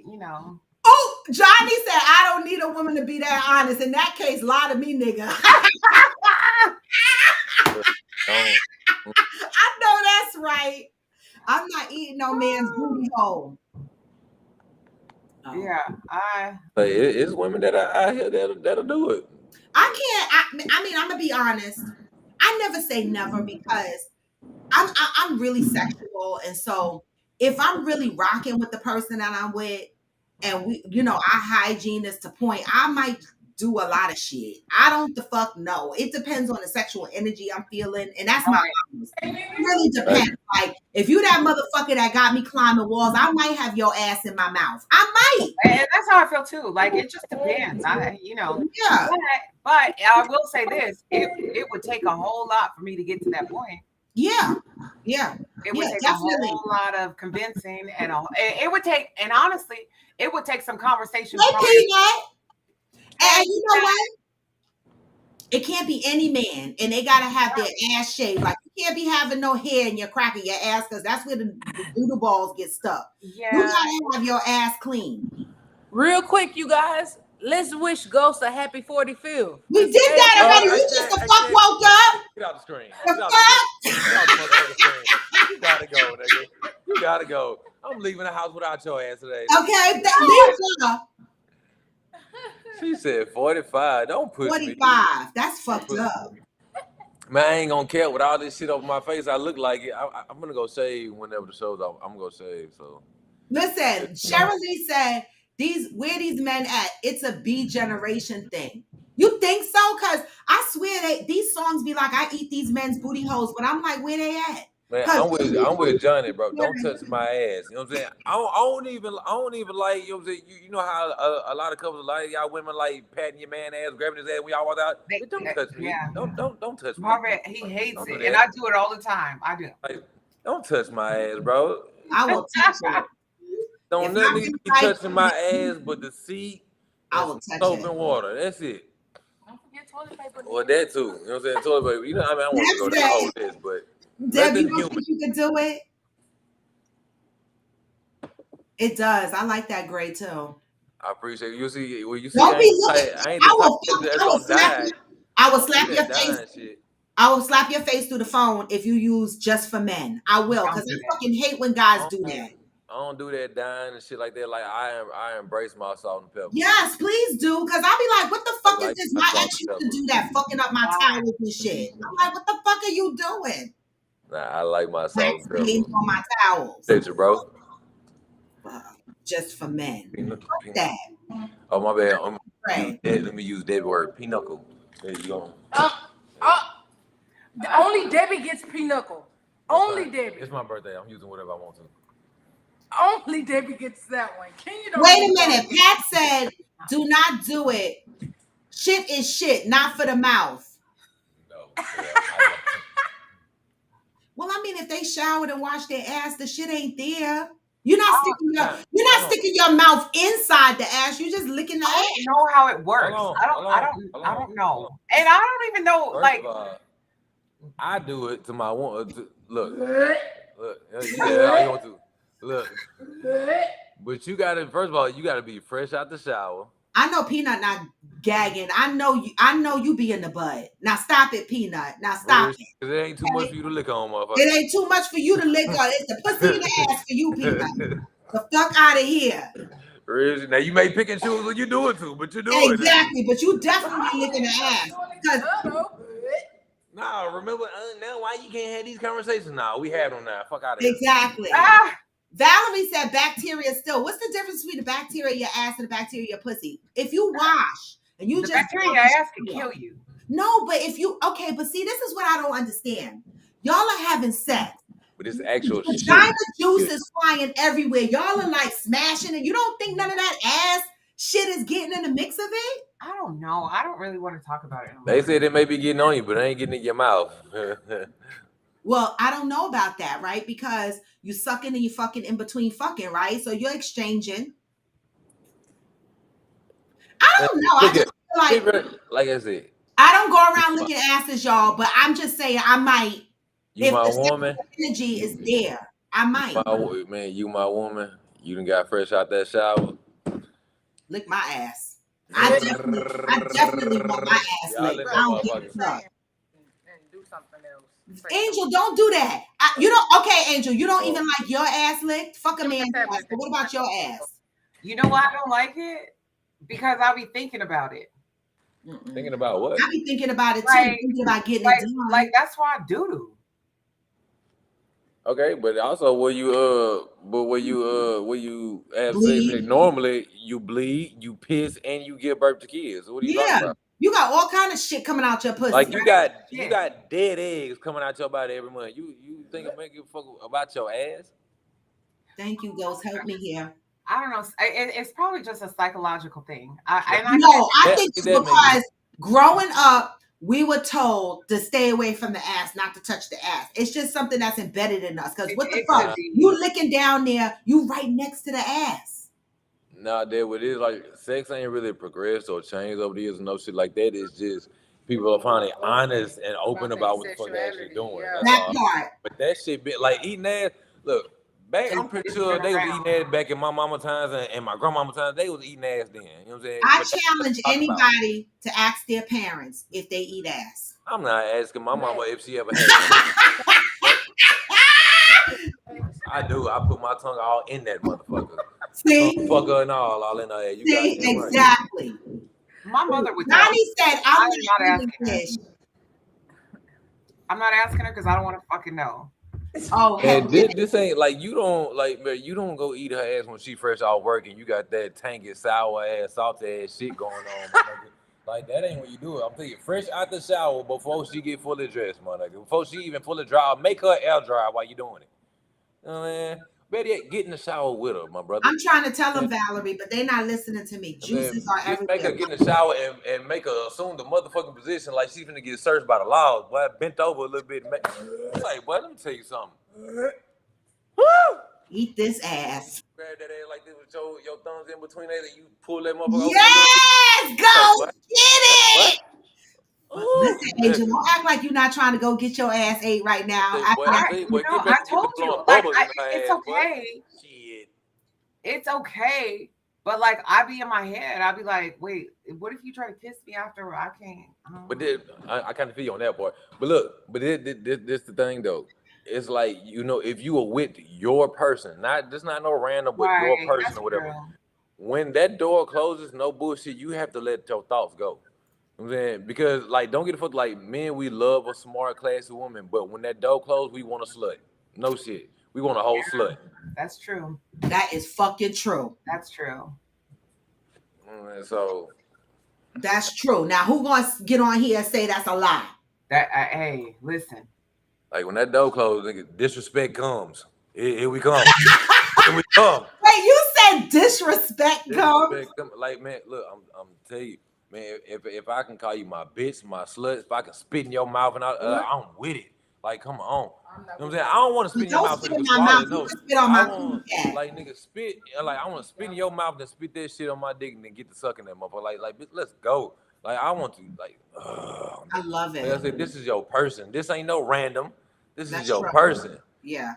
You know. Oh, Johnny said, I don't need a woman to be that honest. In that case, lie to me, nigga. don't. I know that's right. I'm not eating no man's booty hole. Oh. Yeah, Like, it's women that I hear that'll do it. I can't. I mean, I'm gonna be honest. I never say never because I'm really sexual, and so if I'm really rocking with the person that I'm with, and we, you know, our hygiene is to point, I might do a lot of shit. I don't the fuck know. It depends on the sexual energy I'm feeling, and that's my honest. It really depends. Like if you that motherfucker that got me climbing walls, I might have your ass in my mouth. I might. and that's how I feel too. Like it just depends. Yeah. But I will say this: it would take a whole lot for me to get to that point. Yeah. Yeah. It would Yeah, take definitely. a whole lot of convincing, and it would take, and honestly, it would take some conversation. Hey, Peanut. Hey, And you know what? It can't be any man, and they gotta have their ass shaved. Like you can't be having no hair in your crack of your ass because that's where the doodle balls get stuck. You yeah, gotta have your ass clean. Real quick, you guys, let's wish Ghost a happy 45th. We did that already. We just the fuck woke up. Get out the screen. The Get out fuck? the screen. Get out the motherfucking screen. You gotta go, nigga. You gotta go. I'm leaving the house without your ass today. Okay, Lisa, She said 45. Don't push me. 45. That's fucked up. Man, I ain't gonna care with all this shit over my face. I look like it. I'm gonna go shave whenever the show's off. I'm gonna go shave. So Listen, Cheryl Lee said, where these men at? It's a B generation thing. You think so? Because I swear these songs be like, I eat these men's booty holes, but I'm like, where they at? man, I'm with Johnny, bro. Don't touch my ass. You know what I'm saying? I don't even like, you know what I'm saying? You know how a lot of couples, a lot of y'all women like patting your man ass, grabbing his ass when y'all walk out. Don't touch me. Yeah. Don't touch me. Marvin, he hates Don't do it, that. and I do it all the time. I do. Like, don't touch my ass, bro. I will touch it. Don't If nothing I need to be like- touching my ass but the seat I and will some touch soap it. and water. That's it. Don't forget toilet paper. Or that too. You know what I'm saying? Toilet paper. You know, I mean, I want to go to the That's whole list, but Deb, you nothing don't human. think you could do it? It does. I like that gray too. I appreciate it. You see, when you see, Don't I be ain't, looking. I ain't the type that's I will gonna die. I will slap Do your that face. dying shit. I will slap your face through the phone if you use just for men. I will, because I fucking hate when guys do that. I don't do that dying and shit like that. Like I embrace my salt and pepper. Yes, please do. Because I'll be like, what the fuck I is like this? my My salt ex and used to pepper. do that, fucking up my towels and shit. I'm like, what the fuck are you doing? Nah, I like my salt and Wax stains pepper. on my towels. Picture, bro. Just for men. Pinochle. Fuck that. Oh my bad. Right. Let me use that word. Pinochle. There you go. Only Debbie gets pinochle. Only Debbie. It's my birthday. I'm using whatever I want to. Only Debbie gets that one. Can you? Wait a minute. Pat said, do not do it. Shit is shit, not for the mouth. No. Well, I mean, if they showered and washed their ass, the shit ain't there. You're not sticking your mouth inside the ass. You're just licking the I ass. don't know how it works. Hold I on. don't know. And I don't even know, First like, of all, I do it to my one. Look, yeah, you want to look. But you gotta, first of all, you gotta be fresh out the shower. I know Peanut not gagging. I know you be in the bud. Now stop it, Peanut. Now stop it. Cause it ain't too much for you to lick on, motherfucker. It ain't too much for you to lick on. It's the pussy in the ass for you, Peanut. The fuck out of here. Now you may pick and choose what you do it to, but you do it. Exactly, but you definitely licking the ass. Nah, remember now why you can't have these conversations now? We have them now. Fuck out of here. Exactly. Valerie said bacteria still. What's the difference between the bacteria in your ass and the bacteria in your pussy? If you wash and you the just bacteria in your ass can kill you. No, but if you but see, this is what I don't understand. Y'all are having sex. But it's actual vagina juice is flying everywhere. Y'all are like smashing it. You don't think none of that ass shit is getting in the mix of it? I don't know. I don't really want to talk about it. They said it may be getting on you, but it ain't getting in your mouth. Well, I don't know about that, right? Because you sucking and you fucking in between fucking, right? So you're exchanging. I don't know. I just feel like I said, I don't go around licking asses, y'all, but I'm just saying I might. You my woman. Energy is there. I might. You my woman. You done got fresh out that shower. Lick my ass. I definitely want my ass licked. I don't give a fuck. Do something else. Angel, don't do that. Okay, Angel, you don't even like your ass licked? Fuck a man's ass. But what about your ass? You know why I don't like it? Because I'll be thinking about it. Thinking about what? I be thinking about it too. Thinking about getting it done. Like that's why I do. Okay, but also when you have sex, normally you bleed, you piss, and you give birth to kids. What are you talking about? You got all kind of shit coming out your pussy. Like you got dead eggs coming out your body every month. You think of making fuck about your ass? Thank you, Ghost. Help me here. I don't know. It's probably just a psychological thing. I think it's because growing up, we were told to stay away from the ass, not to touch the ass. It's just something that's embedded in us. Because what the fuck? You licking down there, you right next to the ass. Nah, that what it is, like sex ain't really progressed or changed over the years and no shit like that. It's just people are finally honest and open about what the fuck they're actually doing. Yeah. That part. But that shit been like eating ass. Look, back, I'm pretty sure they was eating ass back in my mama times and my grandmama times. They was eating ass then. You know what I'm saying? I challenge anybody to ask their parents if they eat ass. I'm not asking my mama if she ever had I do. I put my tongue all in that motherfucker. See? Fucker and all in her head. See, exactly. Right. My mother would Nani said, I'm not asking her. I'm not asking her because I don't want to fucking know. Oh, and this ain't like you don't go eat her ass when she fresh out work and you got that tangy, sour ass, salty ass shit going on. Like that ain't what you do. I'm thinking fresh out the shower before she get fully dressed, my nigga. Before she even fully dry, make her air dry while you doing it. You know what I mean? Better yet, get in the shower with her, my brother. I'm trying to tell them, Valerie, but they're not listening to me. Juices are everywhere. Make her get in the shower and make her assume the motherfucking position like she's gonna get searched by the laws. Boy, bent over a little bit. Like, boy, let me tell you something. Woo! Eat this ass. Grab that ass like this with your thumbs in between there and you pull that motherfucker. Yes! Go get it! Listen, Angel, don't act like you're not trying to go get your ass ate right now. I told you, like, it's okay. Shit. It's okay. But like, I be in my head, I'll be like, wait, what if you try to kiss me after I can't? But then, I kind of feel you on that part. But look, this the thing though. It's like, you know, if you are with your person, not no random, but your person or whatever. True. When that door closes, no bullshit, you have to let your thoughts go. You know what I'm saying? Because, like, don't get the fuck, like, men, we love a smart, classy woman, but when that door closed, we want a slut. No shit. We want a whole slut. That's true. That is fucking true. That's true. So. That's true. Now, who gonna get on here and say that's a lie? Hey, listen. Like, when that door closed, nigga, disrespect comes. Here we come. Here we come. Wait, you said disrespect comes? Like, man, look, I'm telling you. man, if I can call you my bitch, my slut, if I can spit in your mouth and I'm with it. Like, come on. You know what I'm saying? I don't want to spit in your Don't mouth so spit you in can my swallow mouth. it. You No, can spit on I my want cat. like nigga spit. Like I want to spit in your mouth and spit that shit on my dick and then get to sucking that motherfucker. Like bitch, let's go. Like I want to like. I love Like I it. said, this is your person. This ain't no random. This is That's your true. person. Yeah.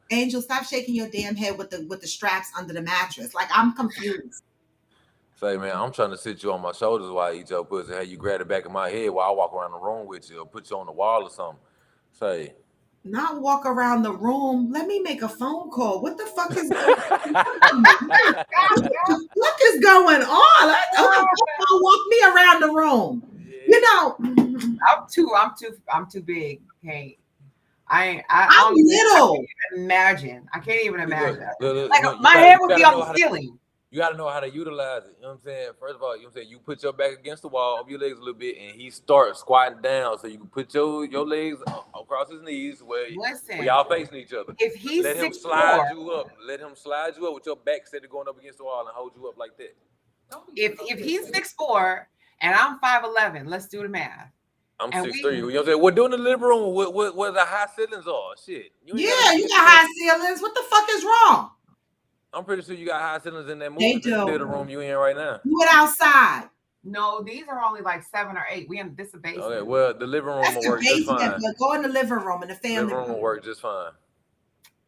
Angel, stop shaking your damn head with the straps under the mattress. Like I'm confused. Say, man, I'm trying to sit you on my shoulders while I eat your pussy. Hey, you grab the back of my head while I walk around the room with you or put you on the wall or something. Say. Not walk around the room. Let me make a phone call. What the fuck is going on? What is going on? Walk me around the room. You know, I'm too big. Hey, I I'm little. imagine. I can't even imagine. Look, Like you my head would be on the ceiling. You gotta know how to utilize it. You know what I'm saying? First of all, you know what I'm saying? You put your back against the wall, up your legs a little bit, and he starts squatting down so you can put your legs across his knees where y'all facing each other. If he's let him 6'4", slide you up. Let him slide you up with your back instead of going up against the wall and hold you up like that. If he's 6'4" and I'm 5'11", let's do the math. I'm 6'3". You know what I'm saying? We're doing the living room where the high ceilings are. Shit. You got high ceilings. What the fuck is wrong? I'm pretty sure you got high ceilings in that They movie do. theater room you in right now. You went outside. No, these are only like 7 or 8. We in this basement. Okay, well, the living room will work just fine. But go in the living room and the family living room will work just fine.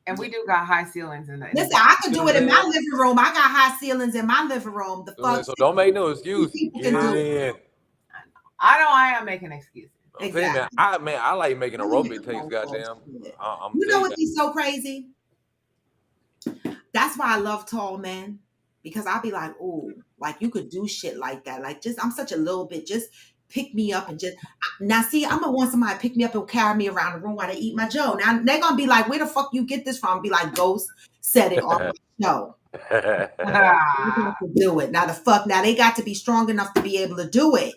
And we do got high ceilings in the. Listen, I can do it in my living room. I got high ceilings in my living room. The fuck. So don't make no excuse. Get it in. I am making excuses. Exactly. I like making aerobic takes. Goddamn. You know what be so crazy? That's why I love tall men, because I'll be like, oh, like you could do shit like that. Like I'm such a little bit. Just pick me up and just now. See, I'm gonna want somebody to pick me up and carry me around the room while they eat my Joe. Now they're gonna be like, where the fuck you get this from? Be like, Ghost said it on my show. To do it now. Now they got to be strong enough to be able to do it.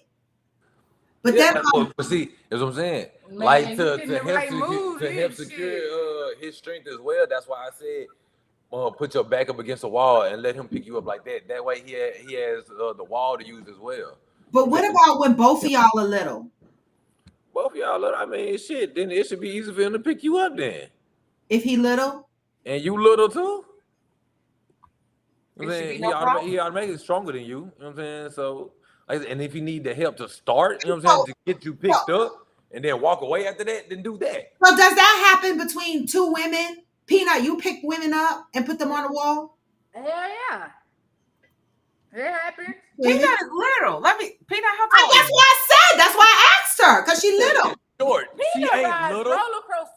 But then, see, that's what I'm saying. Man, like to help secure his strength as well. That's why I said, put your back up against the wall and let him pick you up like that. That way he has the wall to use as well. But what about when both of y'all are little? Both of y'all little. I mean, shit. Then it should be easy for him to pick you up. Then if he little and you little too. He automatically stronger than you. You know what I'm saying? So, and if you need the help to start, you know what I'm saying, to get you picked up and then walk away after that, then do that. So does that happen between two women? Peanut, you pick women up and put them on the wall? Hell yeah. It happens. Peanut is little. Peanut, how tall? That's what I said. That's why I asked her, because she little. Short. She ain't little.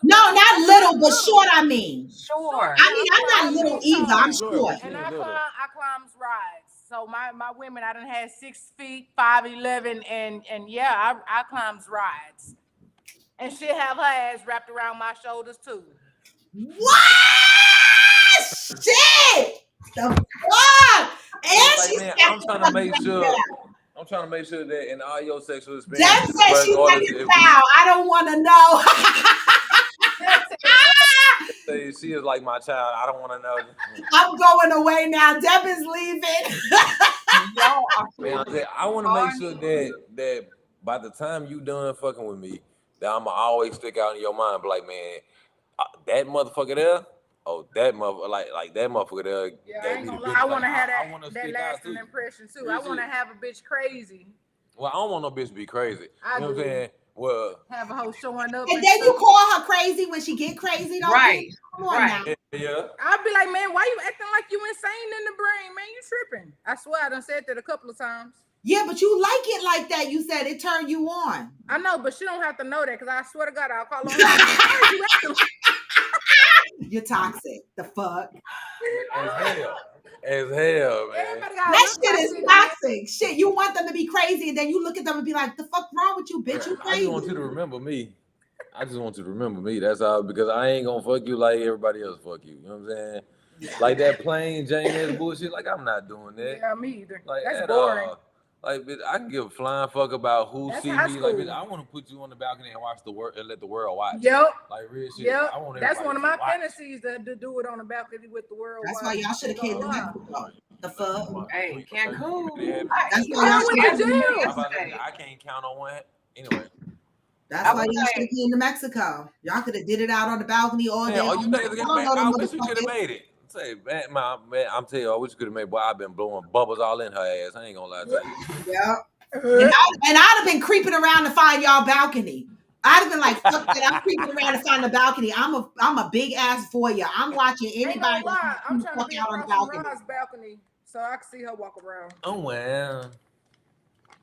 No, not little, but short. I mean, short. I mean, I'm not little either. I'm short. And I climbs rides. So my women, I done had 6 feet, 5'11", and yeah, I climbs rides. And she'll have her ass wrapped around my shoulders too. What? Shit! The fuck? And man, I'm trying to make sure that in all your sexual experiences, That says she's like a child. I don't want to know. She is like my child. I don't want to know. I'm going away now. Deb is leaving. I want to make sure that by the time you done fucking with me, that I'ma always stick out in your mind. Be like, man, that motherfucker there. Oh, that motherfucker, like that motherfucker there. Yeah, I ain't gonna lie. I want to have that lasting impression too. I want to have a bitch crazy. Well, I don't want no bitch to be crazy. You know what I'm saying? Well, have a hoe showing up. And then you call her crazy when she get crazy, don't you? Come on now. Yeah. I'll be like, man, why you acting like you insane in the brain, man? You tripping. I swear I done said that a couple of times. Yeah, but you like it like that. You said it turned you on. I know, but she don't have to know that, because I swear to God, I'll call her. You're toxic. The fuck? As hell, man. That shit is toxic. Shit, you want them to be crazy, and then you look at them and be like, "The fuck wrong with you, bitch? You crazy." I just want you to remember me. That's all, because I ain't gonna fuck you like everybody else fuck you. You know what I'm saying? Yeah. Like that plain Jane ass bullshit. Like, I'm not doing that. Yeah, me either. Like, that's boring. Like, bitch, I can give a flying fuck about who That's see high me. Like, bitch, school. I want to put you on the balcony and watch the world and let the world watch. Yep. Like real shit. Yep. I want That's everybody one of to my watch. fantasies to do it on the balcony with the world. That's why y'all should have came to Mexico. The fuck. Hey, Cancun. That's You why know, y'all we should have asked came. you How about that? yesterday. I can't count on one. Anyway. That's I why was y'all should have like, came to Mexico. Y'all could have did it out on the balcony all Man, day. all you niggas I get don't made. know I them wish you could have motherfuckers. made it. Say, man, I'm telling you, I wish you could have made. Boy, I've been blowing bubbles all in her ass. I ain't gonna lie to you. Yeah. And I'd have been creeping around to find y'all balcony. I'd have been like, fuck that. I'm creeping around to find the balcony. I'm a big ass voyeur. I'm watching Ain't anybody gonna lie, I'm trying to fuck be out on the across from balcony. Rod's balcony so I can see her walk around. Oh well.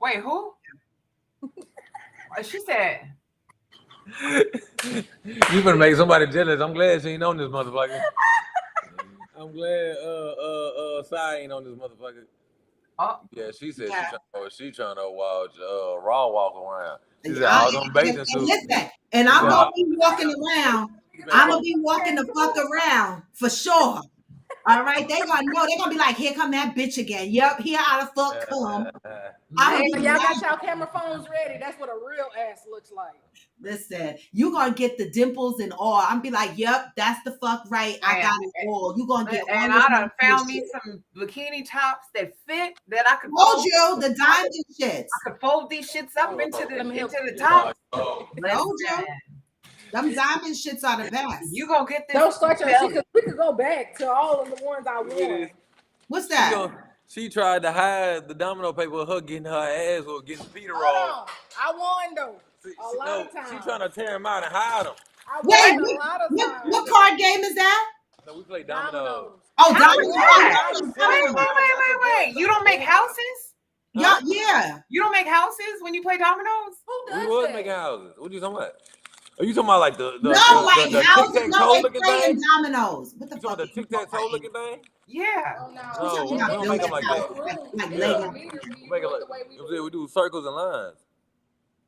wait, who? She said, You gonna make somebody jealous. I'm glad she ain't on this motherfucker. I'm glad Sai ain't on this motherfucker. oh, Yeah, she said Yeah. she trying to watch Raw walk around. She said I- all them bathing and suits. listen, and I'm Yeah. gonna be walking around. I'm gonna be walking the fuck around for sure. All right, they gonna know. They gonna be like, here come that bitch again. Yep, here how the fuck come. I'm Hey, gonna be y'all got like, y'all camera phones ready. That's what a real ass looks like. listen, you gonna get the dimples and all. I'm be like, yep, that's the fuck right. I got it all. You gonna get all and of I my done found me shit. some bikini tops that fit that I could Told fold. you the diamond shits. I could fold these shits up into Let me help the you. top. Told you. Listen, Them diamond shits are the best. you gonna get this. Don't start your shit belly. because we could go back to all of the ones I wore. What's that? She tried to hide the domino paper of her getting her ass or getting Peter rolled. Hold on. I won though. A lot of times. She trying to tear him out and hide him. I Wait, won a lot of times. what card game is that? So we play dominoes. Dominoes. Oh, How diamond. is that? Oh, Wait. You don't make houses? yeah, yeah. You don't make houses when you play dominoes? Who We does was that? making houses. What you talking about? Are you talking about like the No, like tic houses. tac No, toe they looking playing thing? dominoes. What the You talking fuck? about the tic tac toe looking thing? Yeah. Oh, no. No, talking we about don't make them like that. like Yeah. Lego. We make it like we do circles and lines.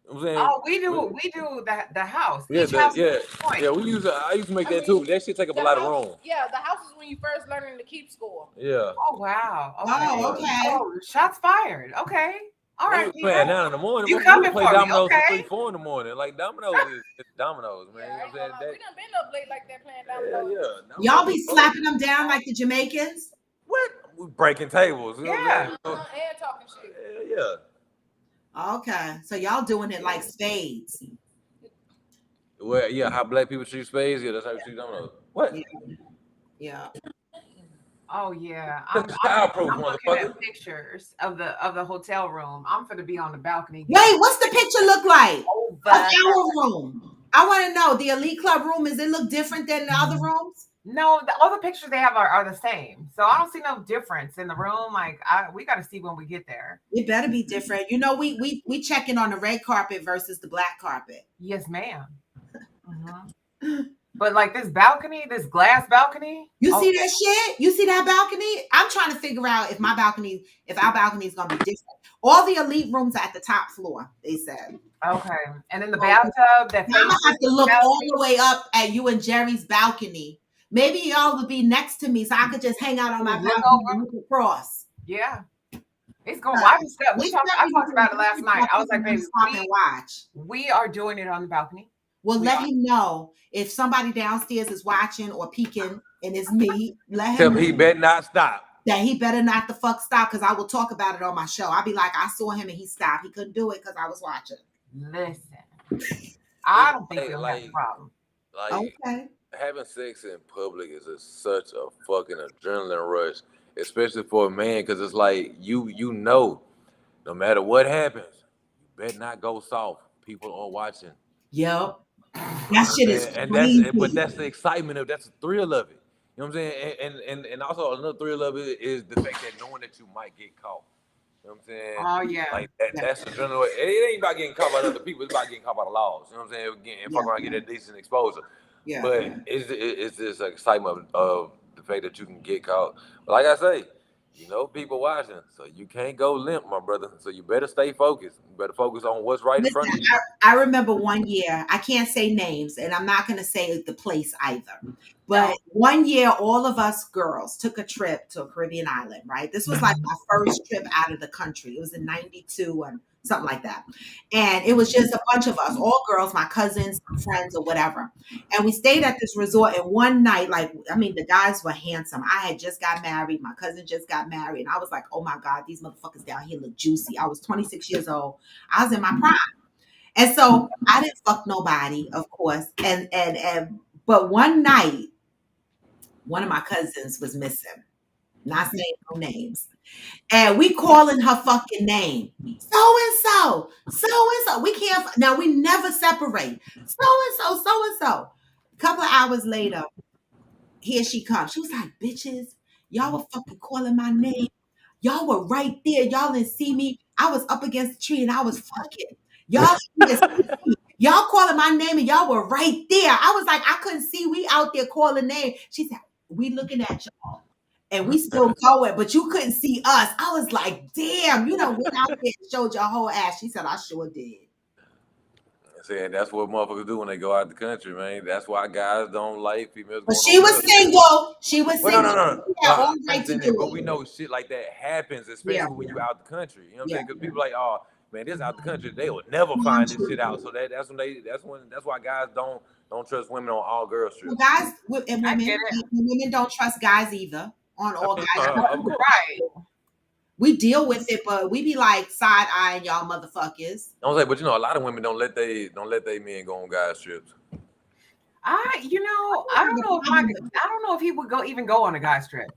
You know what I'm saying? Oh, we do the house. Yeah, Each house yeah, is a point. yeah. I used to make that too. That shit take up a lot of room. Yeah, the house is when you first learning to keep score. Yeah. Oh wow. Okay. Oh, okay. Oh, shots fired. Okay. All right. We playing now in the morning. You We coming play for me, dominoes okay? till 3, 4 in the morning. Like dominoes is dominoes, man. Yeah, I You ain't know gonna what lie. I'm We saying? done been up late like that playing dominoes. Yeah. Y'all be slapping them down like the Jamaicans? What? We breaking tables. You know what I'm saying? And talking shit. Yeah. Okay, so y'all doing it like spades. Well, yeah, how black people treat spades, yeah, that's how we treat dominoes. What? Yeah. Oh yeah. I'm Childproof, looking motherfucker. at pictures of the hotel room. I'm gonna be on the balcony. Wait, what's the picture look like Over. of our room? I want to know the elite club room. Does it look different than the other rooms? No, all the pictures they have are the same. So I don't see no difference in the room. Like we got to see when we get there. It better be different. You know, we checking on the red carpet versus the black carpet. Yes, ma'am. But like this balcony, this glass balcony. You see that shit? You see that balcony? I'm trying to figure out if our balcony is gonna be different. All the elite rooms are at the top floor, they said. Okay. And then the bathtub that Now I'm gonna faces have to look the all the way up at you and Jerry's balcony. Maybe y'all would be next to me so I could just hang out on my Look balcony over. and look across. Yeah. It's going. I talked about it last night. I was like, baby, stop and watch. we are doing it on the balcony. Well, let him know if somebody downstairs is watching or peeking and it's me. Let Tell him me he know better not stop. that he better not the fuck stop, because I will talk about it on my show. I'll be like, I saw him and he stopped. He couldn't do it because I was watching. Listen, I don't think we'll have a problem. Like Okay. having sex in public is such a fucking adrenaline rush, especially for a man, because it's like you know, no matter what happens, you better not go soft. People are watching. Yep. That shit is And crazy. but that's the excitement of, that's the thrill of it. You know what I'm saying? And also another thrill of it is the fact that knowing that you might get caught. You know what I'm saying? Oh yeah. Like that's adrenaline. It ain't about getting caught by other people. It's about getting caught by the laws. You know what I'm saying? And fuck around, get a decent exposure. Yeah. But it's this excitement of the fact that you can get caught. But like I say, you know, people watching, so you can't go limp, my brother. So you better stay focused. You better focus on what's right in front of you. I remember one year, I can't say names, and I'm not going to say the place either, But No. one year, all of us girls took a trip to a Caribbean island, right? This was like my first trip out of the country. It was in 92 and something like that. And it was just a bunch of us, all girls, my cousins, friends, or whatever. And we stayed at this resort. And one night, like, I mean, the guys were handsome. I had just got married. My cousin just got married. And I was like, oh my God, these motherfuckers down here look juicy. I was 26 years old. I was in my prime. And so I didn't fuck nobody, of course. But one night, one of my cousins was missing. Not saying no names. And we calling her fucking name. So and so, so and so. We can't now we never separate. So and so, so and so. A couple of hours later, here she comes. She was like, bitches, y'all were fucking calling my name. Y'all were right there. Y'all didn't see me. I was up against the tree and I was fucking. Y'all didn't see me. Y'all calling my name and y'all were right there. I was like, I couldn't see. We out there calling name. She said, we looking at y'all. And we still going, but you couldn't see us. I was like, damn, you know, went out there and showed your whole ass. She said, I sure did. Saying that's what motherfuckers do when they go out the country, man. That's why guys don't like females But going she on was girls trips. single. She was Well, no, single. no, no, no. She No, had all I right to understand do that, but we it. know shit like that happens, Yeah. especially when you out the country. You know what I'm Yeah. saying? Because people like, oh man, this out the country, they will never No, find this true. shit out. So that's why guys don't trust women on all girls Well, trips. guys and I women, get it. women don't trust guys either on I all mean, guys. of course. Right. We deal with it, but we be like side eyeing y'all motherfuckers. I was like, but you know, a lot of women don't let they men go on guys trips. I don't know if he would even go on a guy's trip.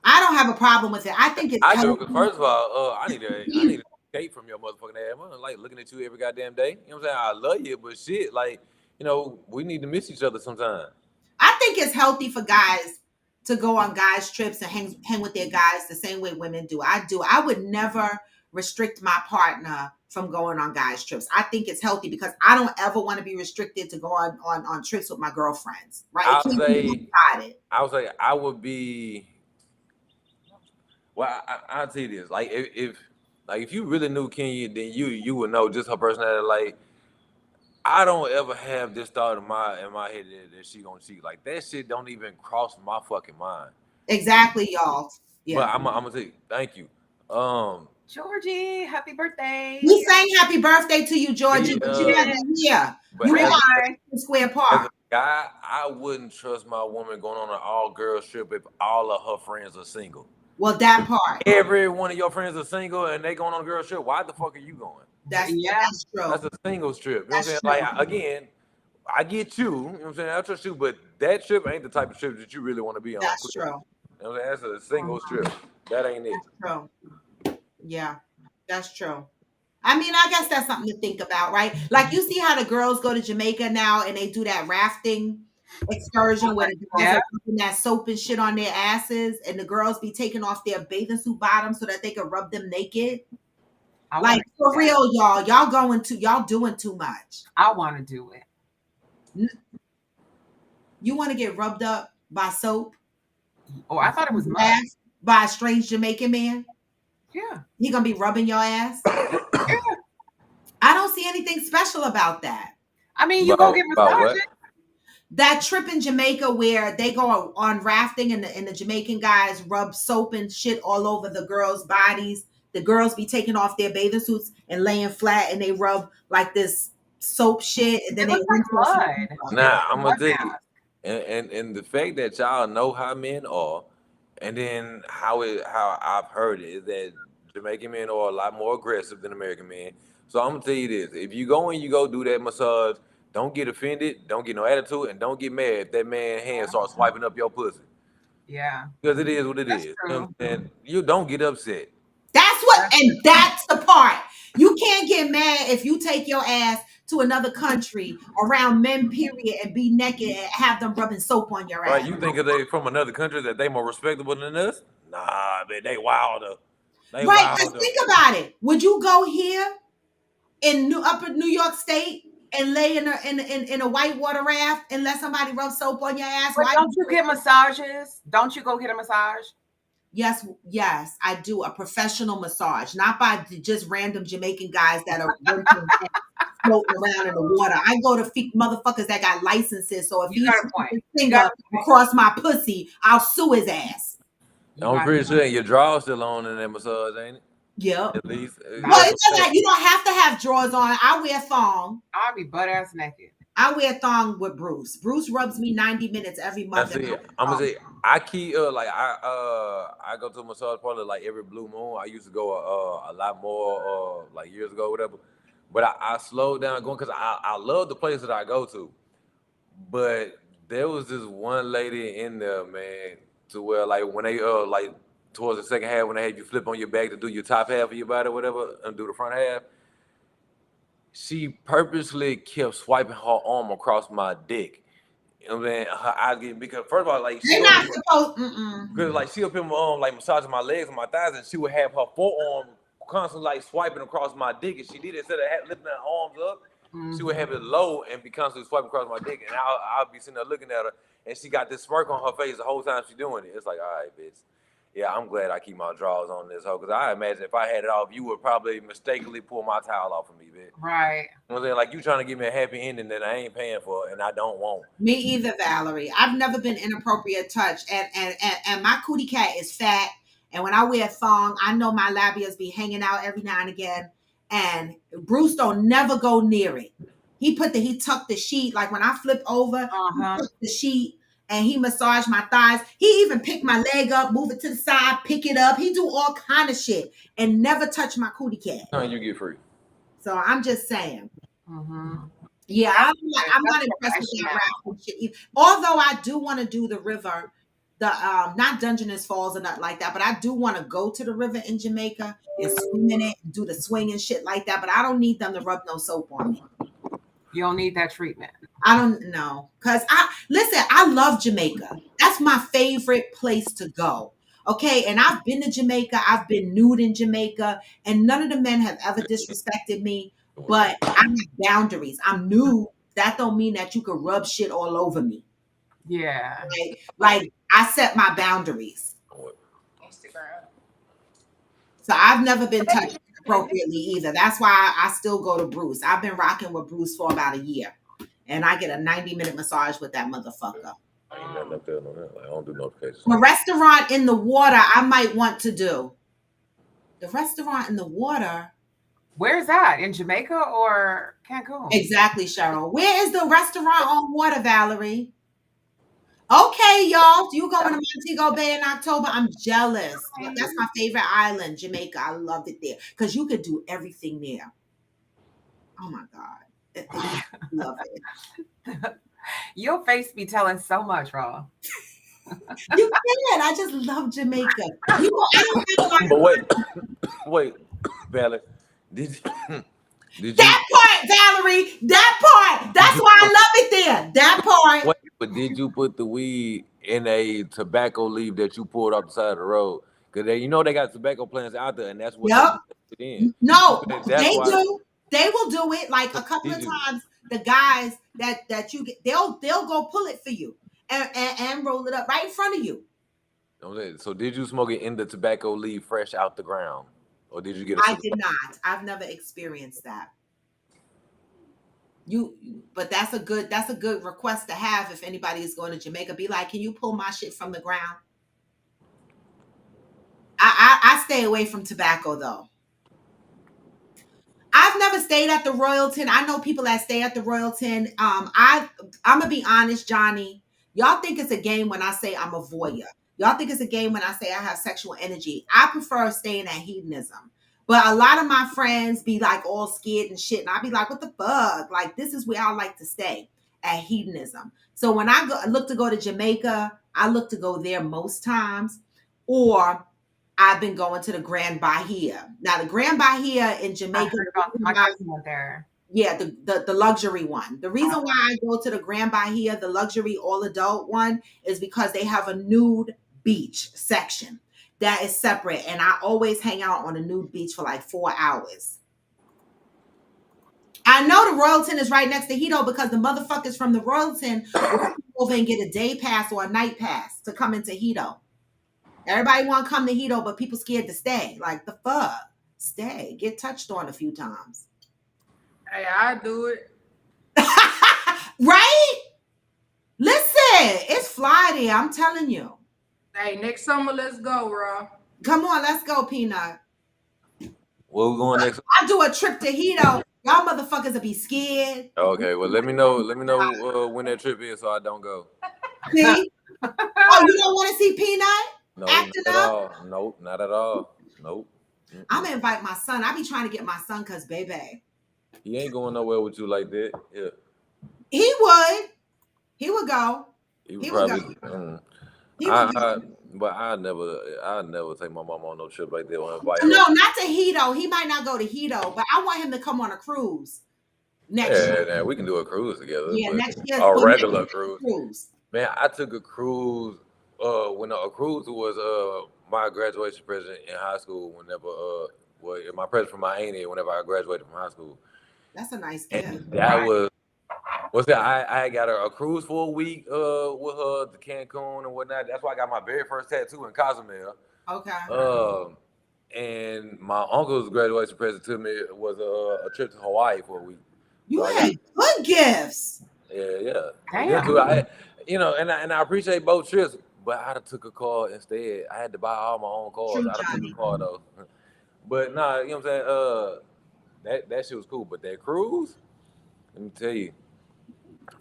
I don't have a problem with it. I think it's I do, healthy. because first of all, I need to escape from your motherfucking ass. I don't like looking at you every goddamn day. You know what I'm saying? I love you, but shit, like, you know, we need to miss each other sometimes. I think it's healthy for guys to go on guys trips and hang with their guys the same way women do. I would never restrict my partner from going on guys trips. I think it's healthy because I don't ever want to be restricted to go on trips with my girlfriends. Right? It can't be one-sided. I would say I would be. Well, I'll tell you this: like, if you really knew Kenya, then you would know just her personality. Like, I don't ever have this thought in my head that she gonna cheat. Like, that shit don't even cross my fucking mind. Exactly, y'all. But Yeah. I'm gonna tell you, thank you. Georgie, happy birthday. We sang happy birthday to you, Georgie, but you wasn't here. But You as, had Square as a Park. guy, I wouldn't trust my woman going on an all girls trip if all of her friends are single. Well, that part. Every one of your friends are single and they going on a girls trip. Why the fuck are you going? That's true. That's a singles trip. You know what I'm saying? That's Like, again, I get you. You know what I'm saying? I trust you, but that trip ain't the type of trip that you really want to be on. That's true. You know what I'm saying? That's a singles trip. That ain't it. True. Yeah, that's true. I mean, I guess that's something to think about, right? Like, you see how the girls go to Jamaica now and they do that rafting excursion where the guys are putting that soap and shit on their asses and the girls be taking off their bathing suit bottoms so that they can rub them naked. Like, for real, y'all doing too much. I want to do it. You want to get rubbed up by soap? Oh, I thought it was mud. By a strange Jamaican man? Yeah. He gonna be rubbing your ass? Yeah. I don't see anything special about that. I mean, you go get massages. That trip in Jamaica where they go on rafting and the Jamaican guys rub soap and shit all over the girls' bodies. The girls be taking off their bathing suits and laying flat and they rub like this soap shit and then they rinse blood. Nah, I'm gonna tell you, and the fact that y'all know how men are, and then how I've heard it is that Jamaican men are a lot more aggressive than American men. So I'm gonna tell you this: if you go do that massage, don't get offended, don't get no attitude, and don't get mad if that man's hand starts swiping up your pussy. Yeah, because it is what it is. You know what I'm saying? You don't get upset. That's the part. You can't get mad if you take your ass to another country around men, period, and be naked and have them rubbing soap on your ass. Right? You think if they from another country that they more respectable than us? Nah, man, they wilder. Right, but think about it. Would you go here in upper New York State and lay in a whitewater raft and let somebody rub soap on your ass? But don't you get massages? Don't you go get a massage? Yes, I do a professional massage, not by just random Jamaican guys that are working. floating around in the water. I go to motherfuckers that got licenses. So if You he got a sees point. his You finger got a point. across my pussy, I'll sue his ass. You I'm got pretty a sure point. your drawers still on in that massage, ain't it? Yep. At least. Well, Nah. it doesn't. You don't have to have drawers on. I wear thong. I'll be butt ass naked. I wear thong with Bruce. Bruce rubs me 90 minutes every I month. see. I'm gonna say I keep like I go to a massage parlor like every blue moon. I used to go a lot more like years ago, whatever. But I slowed down going because I love the place that I go to. But there was this one lady in there, man, to where like when they like towards the second half when they had you flip on your back to do your top half of your body, or whatever, and do the front half. She purposely kept swiping her arm across my dick. You know what I'm saying? Her eyes getting because first of all, like They're not supposed. because like she'll put my like massaging my legs and my thighs, and she would have her forearm constantly like swiping across my dick. And she did it instead of lifting her arms up, she would have it low and be constantly swiping across my dick. And I'll be sitting there looking at her, and she got this smirk on her face the whole time she's doing it. It's like, all right, bitch. Yeah, I'm glad I keep my drawers on this hoe, because I imagine if I had it off, you would probably mistakenly pull my towel off of me, bitch. Right. You know what I'm saying? Like, you trying to give me a happy ending that I ain't paying for and I don't want. Me either, Valerie. I've never been inappropriate touch, and my cootie cat is fat. And when I wear thong, I know my labias be hanging out every now and again. And Bruce don't never go near it. He tucked the sheet, like when I flip over, he tucked the sheet and he massaged my thighs. He even picked my leg up, move it to the side, pick it up. He do all kind of shit and never touch my cootie cat. No, you get free. So I'm just saying. Mm-hmm. Yeah, I'm not impressed with that rap shit. Although I do want to do the river, the not Dungeness Falls or nothing like that, but I do want to go to the river in Jamaica and swim in it and do the swing and shit like that. But I don't need them to rub no soap on me. You don't need that treatment. I don't know. I love Jamaica. That's my favorite place to go. Okay. And I've been to Jamaica. I've been nude in Jamaica, and none of the men have ever disrespected me, but I have boundaries. I'm nude. That don't mean that you can rub shit all over me. Yeah. Like I set my boundaries. Instagram. So I've never been touched appropriately either. That's why I still go to Bruce. I've been rocking with Bruce for about a year. And I get a 90-minute massage with that motherfucker. I ain't nothing up there on that. Like, I don't do notifications. A restaurant in the water, I might want to do. The restaurant in the water. Where's that? In Jamaica or Cancun? Exactly, Cheryl. Where is the restaurant on water, Valerie? Okay, y'all. You going to Montego Bay in October? I'm jealous. That's my favorite island, Jamaica. I loved it there because you could do everything there. Oh my God. I love it. Your face be telling so much, Raw. You can. I just love Jamaica. You know, I don't have But wait, Valerie, did you? That part, Valerie. That part. That's why I love it there. That part. Wait, but did you put the weed in a tobacco leaf that you pulled off the side of the road? Because you know they got tobacco plants out there, and that's what they put it in. No, That's they why- do. They will do it like a couple of times. The guys that you get, they'll go pull it for you and roll it up right in front of you. So did you smoke it in the tobacco leaf fresh out the ground, or did you get? I did not. I've never experienced that. But that's a good request to have if anybody is going to Jamaica. Be like, can you pull my shit from the ground? I stay away from tobacco though. I've never stayed at the Royalton. I know people that stay at the Royalton. I'm gonna be honest, Johnny. Y'all think it's a game when I say I'm a voyeur. Y'all think it's a game when I say I have sexual energy. I prefer staying at hedonism. But a lot of my friends be like all scared and shit. And I be like, what the fuck? Like, this is where I like to stay, at hedonism. So when I look to go to Jamaica, I look to go there most times. Or I've been going to the Grand Bahia. Now, the Grand Bahia in Jamaica. My cousin went there. Yeah, the luxury one. The reason why I go to the Grand Bahia, the luxury all adult one, is because they have a nude beach section that is separate. And I always hang out on a nude beach for like 4 hours. I know the Royalton is right next to Hito because the motherfuckers from the Royalton will come over and get a day pass or a night pass to come into Hito. Everybody want to come to Hito, but people scared to stay. Like, the fuck? Stay. Get touched on a few times. Hey, I do it. Right? Listen, it's fly there. I'm telling you. Hey, next summer, let's go, bro. Come on, let's go, Peanut. Where we going next? I do a trip to Hito. Y'all motherfuckers will be scared. Okay, well let me know. Let me know when that trip is, so I don't go. See? Oh, you don't want to see Peanut No, not acting at up? all. Nope, not at all. Nope. I'm gonna invite my son. I be trying to get my son because baby, He ain't going nowhere with you like that. Yeah, he would. He would go. he would He would go. probably. He would I, go. but I never take my mom on no trip like that or invite her. No, not to Hito. He might not go to Hito, but I want him to come on a cruise next year. Yeah, we can do a cruise together, Yeah, but next year. a Well, next regular year's cruise. cruise. Man, I took a cruise. When a cruise was my graduation present in high school. Whenever well, my present from my auntie whenever I graduated from high school, That's a nice gift. and that was what's that? I got a cruise for a week with her to Cancun and whatnot. That's why I got my very first tattoo in Cozumel. Okay. And my uncle's graduation present to me was a trip to Hawaii for a week. You So I had good gifts. yeah. Damn. Them two, and I appreciate both trips, but I'd have took a car instead. I had to buy all my own cars. True, I'd have took Johnny. a car though. But nah, you know what I'm saying? That shit was cool. But that cruise, let me tell you,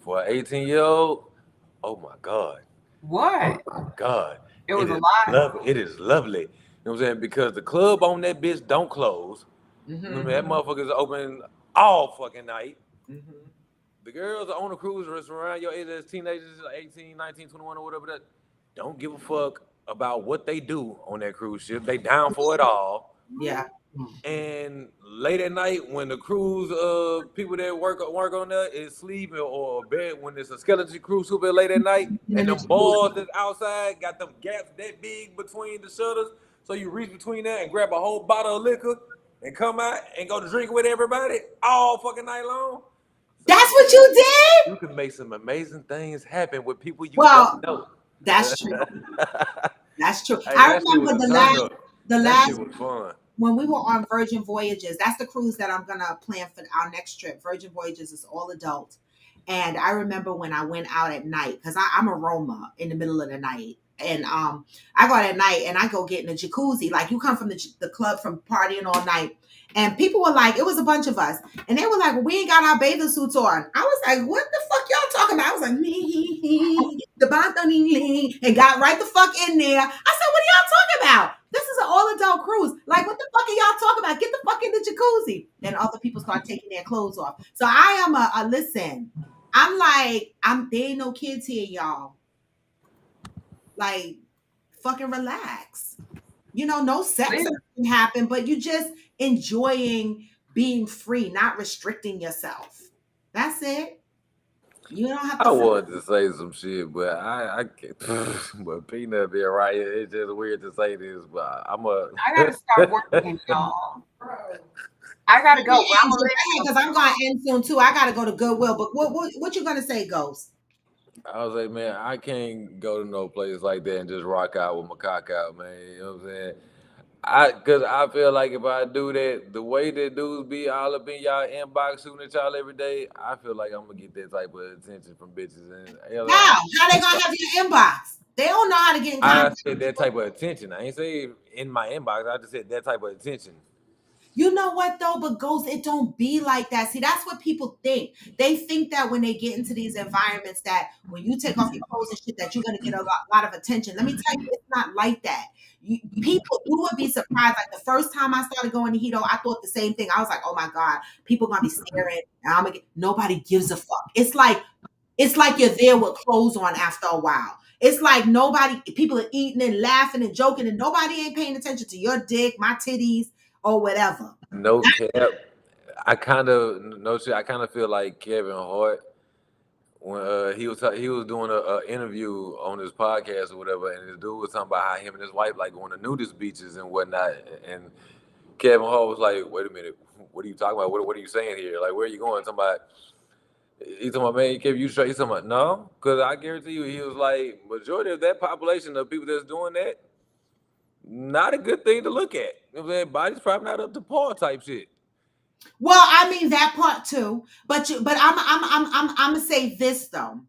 for an 18-year-old, oh my God. What? Oh my God. It was It a is lot. lovely. It is lovely. You know what I'm saying? Because the club on that bitch don't close. Mm-hmm. That motherfucker's open all fucking night. Mm-hmm. The girls on the cruise around your age as teenagers, 18, 19, 21, or whatever, that don't give a fuck about what they do on that cruise ship. They down for it all. Yeah. And late at night, when the cruise people that work on there is sleeping or bed, when it's a skeleton cruise super late at night, and them balls that's outside got them gaps that big between the shutters, so you reach between that and grab a whole bottle of liquor and come out and go to drink with everybody all fucking night long. That's what you did? You can make some amazing things happen with people you Well, don't know. that's true. That's true. Hey, I that shit was remember a the turn last up. the That last shit was fun. when we were on Virgin Voyages. That's the cruise that I'm gonna plan for our next trip. Virgin Voyages is all adult. And I remember when I went out at night, because I'm a Roma in the middle of the night. And I go out at night and I go get in a jacuzzi. Like you come from the club from partying all night. And people were like, it was a bunch of us. And they were like, well, we ain't got our bathing suits on. I was like, what the fuck y'all talking about? I was like, me, the bantanini, and got right the fuck in there. I said, what are y'all talking about? This is an all adult cruise. Like, what the fuck are y'all talking about? Get the fuck in the jacuzzi. Then other people start taking their clothes off. So I am a listen. I'm like, there ain't no kids here, y'all. Like, fucking relax. No sex can happen, but you just enjoying being free, not restricting yourself. That's it. You don't have to. I wanted to say some shit, but I can't. But Peanut being right here, it's just weird to say this, but I gotta start working, y'all. I gotta go. Because I'm going to end soon too. I gotta go to Goodwill. But what you gonna say, Ghost? I was like, man, I can't go to no place like that and just rock out with my cock out, man. You know what I'm saying? Cause I feel like if I do that, the way that dudes be all up in y'all inbox shooting at y'all every day, I feel like I'm gonna get that type of attention from bitches. And How they gonna have your inbox? They don't know how to get in contact. I said that type of attention. I ain't say in my inbox. I just said that type of attention. You know what though, but Ghost, it don't be like that. See, that's what people think. They think that when they get into these environments, that when you take off your clothes and shit, that you're gonna get a lot of attention. Let me tell you, it's not like that. People, you would be surprised. Like the first time I started going to Hito, I thought the same thing. I was like, oh my God, people gonna be staring. And nobody gives a fuck. It's like you're there with clothes on after a while. It's like people are eating and laughing and joking, and nobody ain't paying attention to your dick, my titties, or whatever. No cap. I kind of feel like Kevin Hart when he was doing a interview on his podcast or whatever, and this dude was talking about how him and his wife like going to nudist beaches and whatnot, and Kevin Hart was like, "Wait a minute, what are you talking about? What are you saying here? Like, where are you going?" He's talking about, man, Kevin, you straight? He's talking about, no, because I guarantee you, he was like, majority of that population of people that's doing that, not a good thing to look at. You know what I'm saying? Body's probably not up to par type shit. Well, I mean that part too, but I'm gonna say this though.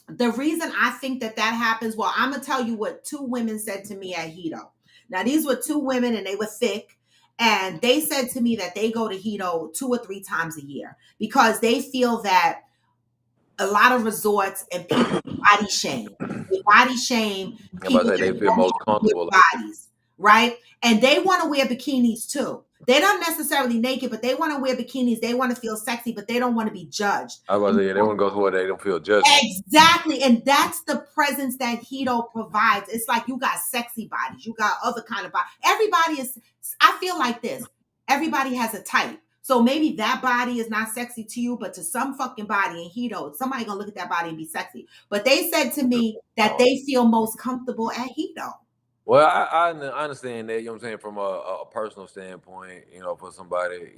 The reason I think that that happens, well, I'm gonna tell you what two women said to me at Hito. Now, these were two women, and they were thick, and they said to me that they go to Hito 2 or 3 times a year because they feel that a lot of resorts and people body shame. They body shame I'm about people to say that they feel don't most have good comfortable. Like, bodies, right? And they want to wear bikinis too. They're not necessarily naked, but they want to wear bikinis. They want to feel sexy, but they don't want to be judged. I was about to say, yeah, they want to go to where they don't feel judgment. Exactly. And that's the presence that Hito provides. It's like you got sexy bodies, you got other kind of body. Everybody is, I feel like this. Everybody has a type. So maybe that body is not sexy to you, but to some fucking body in Hito, somebody gonna look at that body and be sexy. But they said to me that they feel most comfortable at Hito. Well, I understand that, you know what I'm saying, from a personal standpoint, for somebody,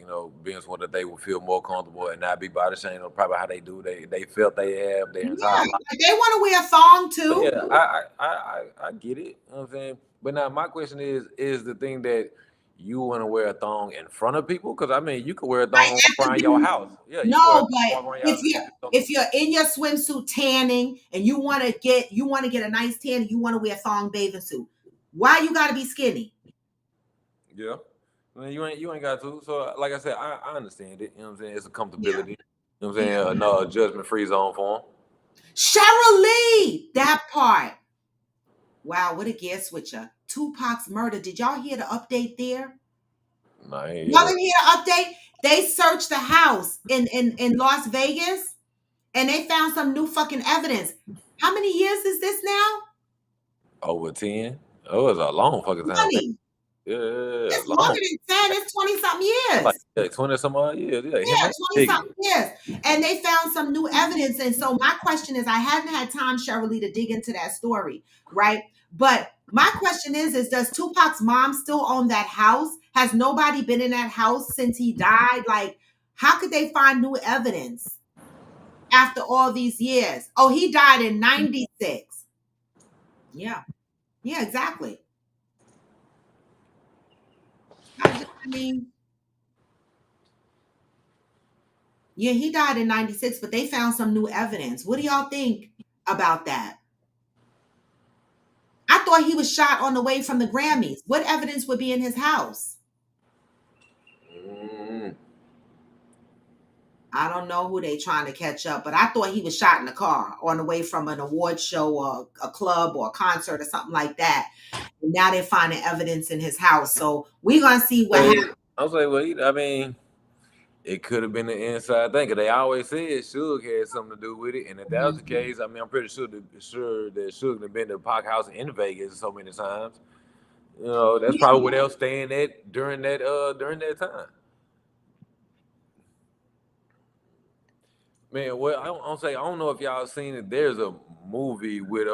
being someone that they would feel more comfortable and not be body shamed, or probably how they do, they felt they have their entire Yeah, life. like they want to wear a thong But too. yeah, I get it, you know what I'm saying? But now my question is the thing that you want to wear a thong in front of people? Because I mean, you could wear a thong Like and at walk the around your beach. house. Yeah, you can wear a No, thong and but walk around your house if and you're it just if you're in your swimsuit tanning and you want to get a nice tan and you want to wear a thong bathing suit, why you gotta be skinny? yeah. I mean, you ain't got to. So like I said, I understand it. You know what I'm saying? It's a Yeah, comfortability. You know what I'm yeah. saying? No judgment free zone for them. Cheryl Lee, that part. Wow, what a gear switcher. Tupac's murder. Did y'all hear the update there? Nah, I ain't hear Y'all that. didn't hear the update? They searched the house in Las Vegas and they found some new fucking evidence. How many years is this now? Over 10? Oh, it was a long fucking time. 20. Yeah, It's long. longer than 10. It's 20 something It's like years. yeah, 20 some odd years. Yeah, him Yeah, and 20 Biggie. something years. And they found some new evidence. And so my question is, I hadn't had time, Shirley, to dig into that story, right? But my question is does Tupac's mom still own that house? Has nobody been in that house since he died? Like, how could they find new evidence after all these years? Oh, he died in 96. Yeah. Yeah, exactly. I mean, yeah, he died in 96, but they found some new evidence. What do y'all think about that? I thought he was shot on the way from the Grammys. What evidence would be in his house? Mm, I don't know who they trying to catch up, but I thought he was shot in the car on the way from an award show or a club or a concert or something like that. And now they're finding evidence in his house. So we're gonna see what happens. I was like, well, I mean, it could have been the inside thing. 'Cause they always said Suge had something to do with it. And if that was the Mhm. case, I mean, I'm pretty sure that Suge had been to Pac House in Vegas so many times. That's probably where they was staying at during that time. Man, well, I don't know if y'all seen it. There's a movie with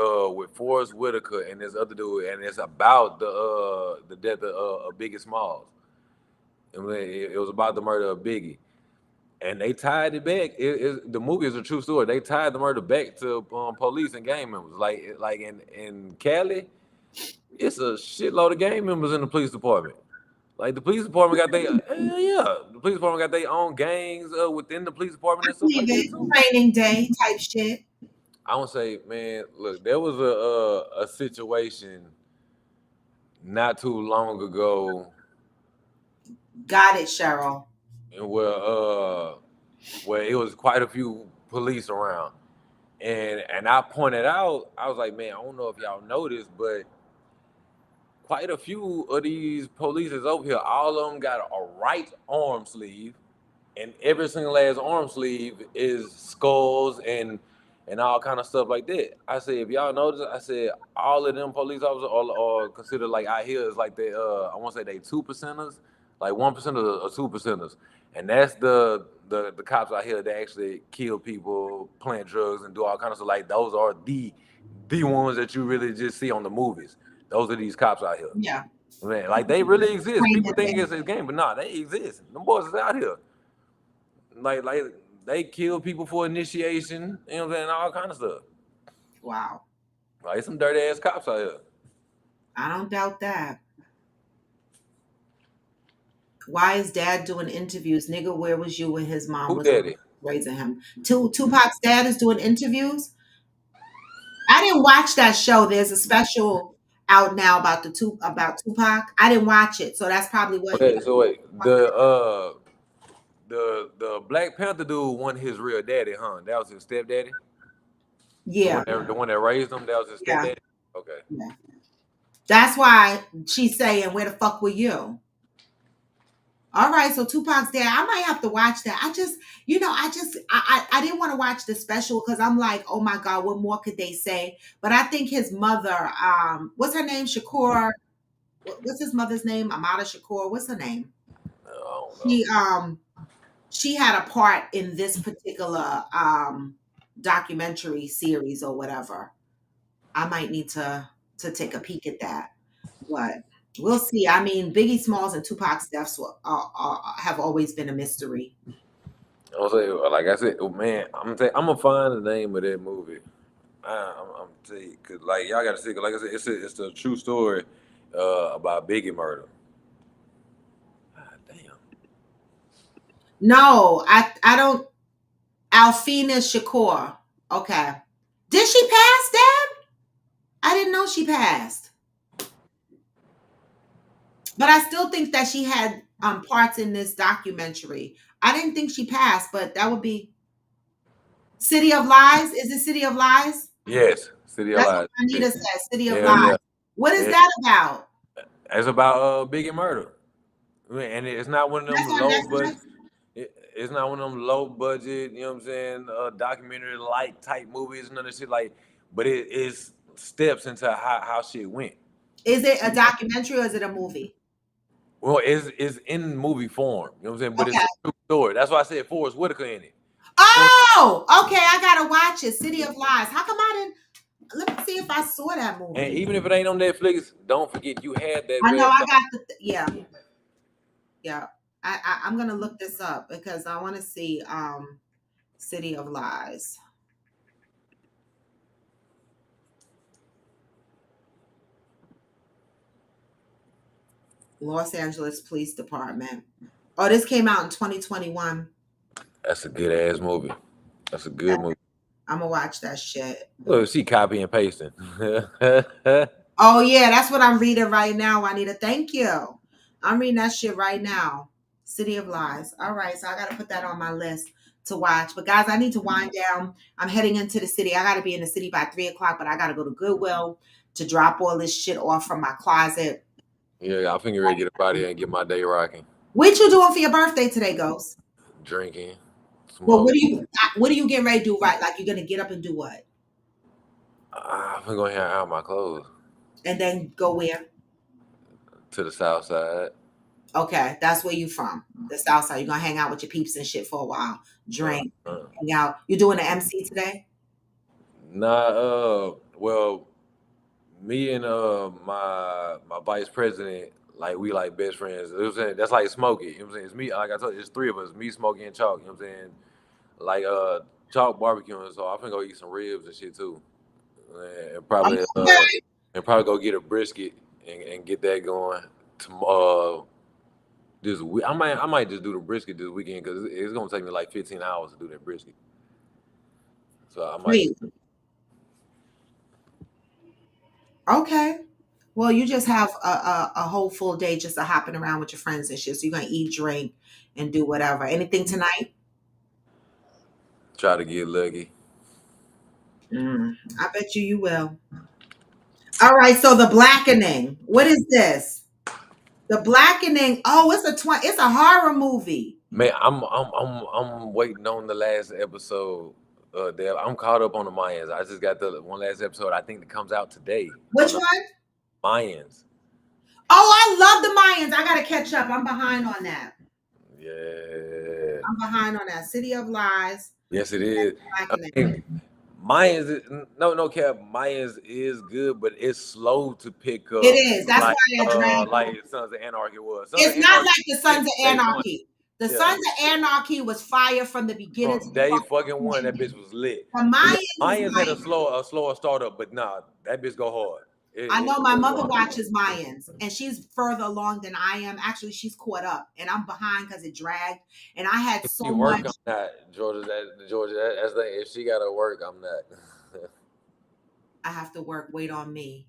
Forrest Whitaker and this other dude, and it's about the death of Biggie Smalls. I mean, it was about the murder of Biggie, and they tied it back. The movie is a true story. They tied the murder back to police and gang members. Like in Cali, it's a shitload of gang members in the police department. Like the police department got the police department got their own gangs within the police department I and stuff believe like that it. too. Training day type shit. I would say, man, look, there was a situation not too long ago Got it, Cheryl. where it was quite a few police around, and I pointed out, I was like, man, I don't know if y'all noticed, but quite a few of these police is over here. All of them got a right arm sleeve, and every single last arm sleeve is skulls and all kind of stuff like that. I said, if y'all notice, I said all of them police officers are considered like out here is like they I want to say they 2%ers, like 1% or 2%ers, and that's the cops out here that actually kill people, plant drugs, and do all kind of stuff. Like those are the ones that you really just see on the movies. Those are these cops out here. Yeah. Man, like they really exist. People Training think day. it's a game, but nah, they exist. Them boys is out here. Like they kill people for initiation, you know what I'm saying, all kind of stuff. Wow. Like some dirty ass cops out here. I don't doubt that. Why is dad doing interviews? Nigga, where was you when his mom Who was daddy? raising him? Tupac's dad is doing interviews. I didn't watch that show. There's a special out now about about Tupac. I didn't watch it, so that's probably what he. Okay, so wait, the Black Panther dude wasn't his real daddy, huh? That was his stepdaddy. Yeah, The one that raised him, that was his yeah, stepdaddy. Okay. yeah. That's why she's saying, "Where the fuck were you?" All right, so Tupac's dad. I might have to watch that. I just, I didn't want to watch the special because I'm like, oh my god, what more could they say? But I think his mother, what's her name? Shakur. What's his mother's name? Amada Shakur. What's her name? I don't know. She had a part in this particular documentary series or whatever. I might need to take a peek at that, but we'll see. I mean, Biggie Smalls and Tupac's deaths have always been a mystery. I'll say, like I said, oh, man, I'm gonna find the name of that movie. I'm tell you, cause like y'all gotta see, 'cause like I said, it's a true story about Biggie murder. God damn. No, I don't. Alfina Shakur. Okay, did she pass, Deb? I didn't know she passed, but I still think that she had parts in this documentary. I didn't think she passed, but that would be City of Lies. Is it City of Lies? Yes, City of That's Lies. what Anita said. City of Yeah, Lies. yeah, What is yeah. that about? It's about Biggie murder, and it's not one of That's them on low budget. Netflix. It's not one of them low budget, you know what I'm saying, documentary like type movies, none of that shit like. But it is steps into how shit went. Is it a documentary or is it a movie? Well, it's in movie form, you know what I'm saying, but it's Okay. a true story. That's why I said Forrest Whitaker in it. Oh, okay. I gotta watch it. City of Lies. How come I didn't? Let me see if I saw that And movie. even if it ain't on Netflix, don't forget you had that I know I website. got yeah, yeah. I'm gonna look this up because I want to see City of Lies. Los Angeles Police Department. Oh, this came out in 2021. That's a good ass movie. That's a good movie. I'm gonna watch that shit. Look, she copy and pasting. Oh yeah, that's what I'm reading right now, Juanita. Thank you. I'm reading that shit right now. City of Lies. All right, so I gotta put that on my list to watch. But guys, I need to wind down. I'm heading into the city. I gotta be in the city by 3 o'clock, but I gotta go to Goodwill to drop all this shit off from my closet. Yeah, I think you're ready to get up out here and get my day rocking. What you doing for your birthday today, Ghost? Drinking. Well, Smoking. what are you getting ready to do? Right, like you're gonna get up and do what? I'm going to hang out my clothes And then go where? to the south side. Okay, that's where you from. The South Side. You're gonna hang out with your peeps and shit for a while. Drink, hang out. You doing the MC today? Nah, well, me and my vice president, like we like best friends. You know what I'm saying? That's like Smokey. You know what I'm saying? It's me, like I told you, it's three of us, me, Smokey, and Chalk, you know what I'm saying? Like Chalk barbecuing, so I'm finna go eat some ribs and shit too. And probably Okay. go get a brisket and get that going this week. I might just do the brisket this weekend because it's gonna take me like 15 hours to do that brisket. So I might. Wait. Okay. Well, you just have a whole full day just of hopping around with your friends and shit. So you're gonna eat, drink, and do whatever. Anything tonight? Try to get lucky. I bet you will. All right. So the blackening. What is this? The blackening. Oh, it's a horror movie. Man, I'm waiting on the last episode. Deb. I'm caught up on the Mayans. I just got the one last episode. I think that comes out today. Which one? Mayans. Oh, I love the Mayans. I gotta catch up. I'm behind on that. Yeah. I'm behind on that. City of Lies. Yes, it is. Blackening. Mayans, no cap. Mayans is good, but it's slow to pick up. It is. That's why I dragged. Like Sons of Anarchy was. It's not like the Sons of Anarchy. The Yeah. Sons of Anarchy was fire from the beginning. From day fucking one, that bitch was lit. The Mayans Mayans had a slower startup, but nah, that bitch go hard. I know It my was mother on. watches Mayans, and she's further along than I am. Actually, she's caught up, and I'm behind because it dragged. And I had If so she much. work, I'm not. Georgia. That's the thing. If she gotta work, I'm not. I have to work. Wait on me.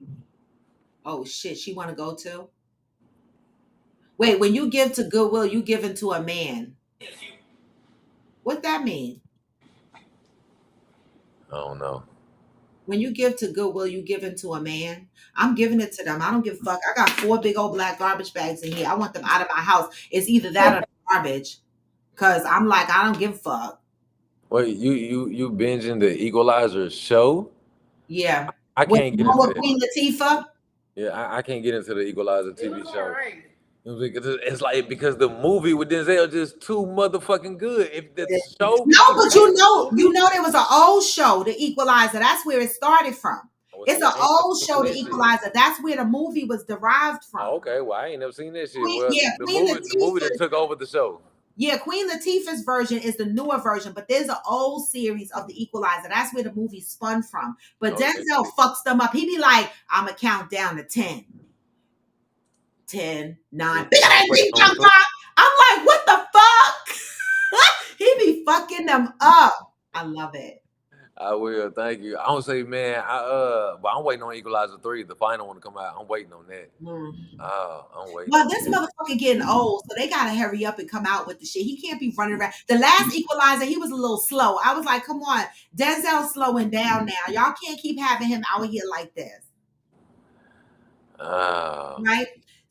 Oh shit, she want to go too. Wait, when you give to Goodwill, you giving to a man. What that mean? I don't know. When you give to Goodwill, you giving to a man. I'm giving it to them. I don't give a fuck. I got 4 big old black garbage bags in here. I want them out of my house. It's either that or garbage. Cause I'm like, I don't give a fuck. Wait, you binging the Equalizer show? Yeah. I With can't the get one into with it. Queen Latifah. Yeah, I can't get into the Equalizer It TV was all show. right. Because it's like because the movie with Denzel just too motherfucking good. If the show No, can't but beat the movie, you know, there was an old show, The Equalizer. That's where it started from. well, It's see, an I ain't never old seen show, The that shit. Equalizer. That's where the movie was derived from. Oh, okay. Well, I ain't never seen that shit. Queen, Well, yeah, the movie that took over the show. Yeah, Queen Latifah's version is the newer version, but there's an old series of The Equalizer. That's where the movie spun from. But Okay. Denzel fucks them up. He be like, I'm going to count down to 10. 10, 9. I'm waiting on three. I'm like, what the fuck? He be fucking them up. I love it. I will. Thank you. I don't say, man. But I'm waiting on Equalizer 3, the final one to come out. I'm waiting on that. Mm. I'm waiting Well, on this that. motherfucker getting old, so they gotta hurry up and come out with the shit. He can't be running around. The last Equalizer, he was a little slow. I was like, come on, Denzel's slowing down now. Y'all can't keep having him out here like this, Oh, right?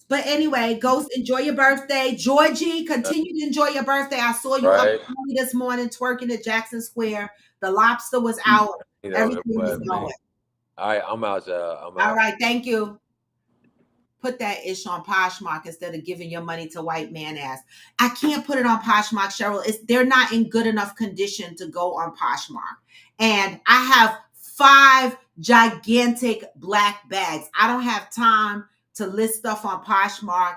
But anyway, Ghost, enjoy your birthday. Georgie, continue to enjoy your birthday. I saw you up right. early this morning twerking at Jackson Square. The lobster was out. You know, Everything was going. all right, I'm out, y'all. I'm All out. right, thank you. Put that ish on Poshmark instead of giving your money to white man ass. I can't put it on Poshmark, Cheryl. They're not in good enough condition to go on Poshmark. And I have 5 gigantic black bags. I don't have time to list stuff on Poshmark.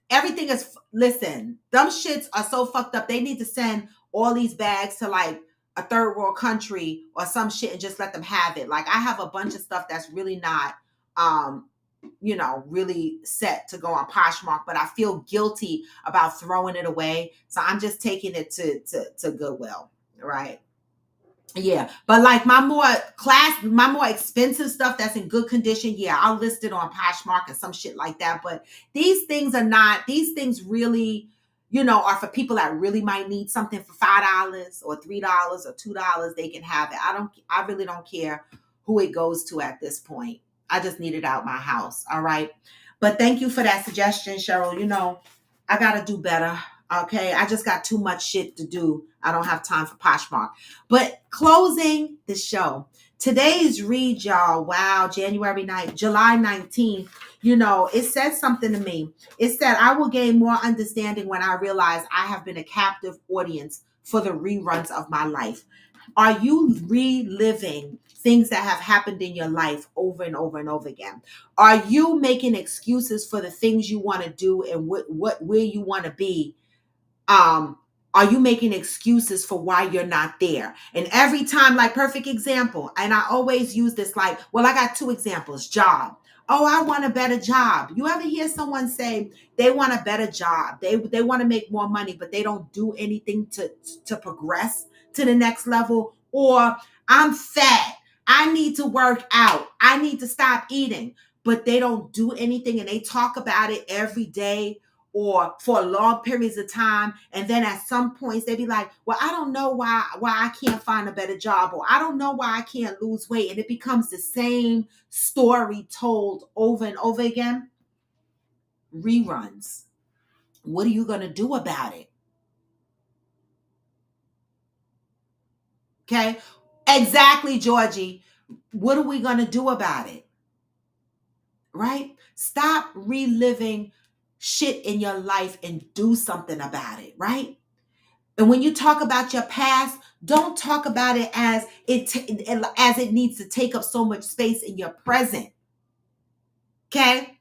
Everything is, listen, them shits are so fucked up. They need to send all these bags to like a third world country or some shit and just let them have it. Like I have a bunch of stuff that's really not really set to go on Poshmark, but I feel guilty about throwing it away. So I'm just taking it to Goodwill. Right. Yeah. But like my more expensive stuff that's in good condition, yeah, I'll list it on Poshmark and some shit like that. But these things really, are for people that really might need something for $5 or $3 or $2. They can have it. I really don't care who it goes to at this point. I just need it out my house. All right. But thank you for that suggestion, Cheryl. I got to do better. Okay. I just got too much shit to do. I don't have time for Poshmark. But closing the show. Today's read, y'all. Wow. July 19th. It said something to me. It said, I will gain more understanding when I realize I have been a captive audience for the reruns of my life. Are you reliving things that have happened in your life over and over and over again? Are you making excuses for the things you want to do and where you want to be? Are you making excuses for why you're not there? And every time, like perfect example, and I always use this I got 2 examples. Job. Oh, I want a better job. You ever hear someone say they want a better job? They want to make more money, but they don't do anything to progress to the next level. Or I'm fat. I need to work out. I need to stop eating, but they don't do anything and they talk about it every day or for long periods of time. And then at some points they be like, well, I don't know why I can't find a better job, or I don't know why I can't lose weight. And it becomes the same story told over and over again. Reruns. What are you going to do about it? Okay. Exactly, Georgie. What are we going to do about it? Right? Stop reliving shit in your life and do something about it, right? And when you talk about your past, don't talk about it as it needs to take up so much space in your present. Okay?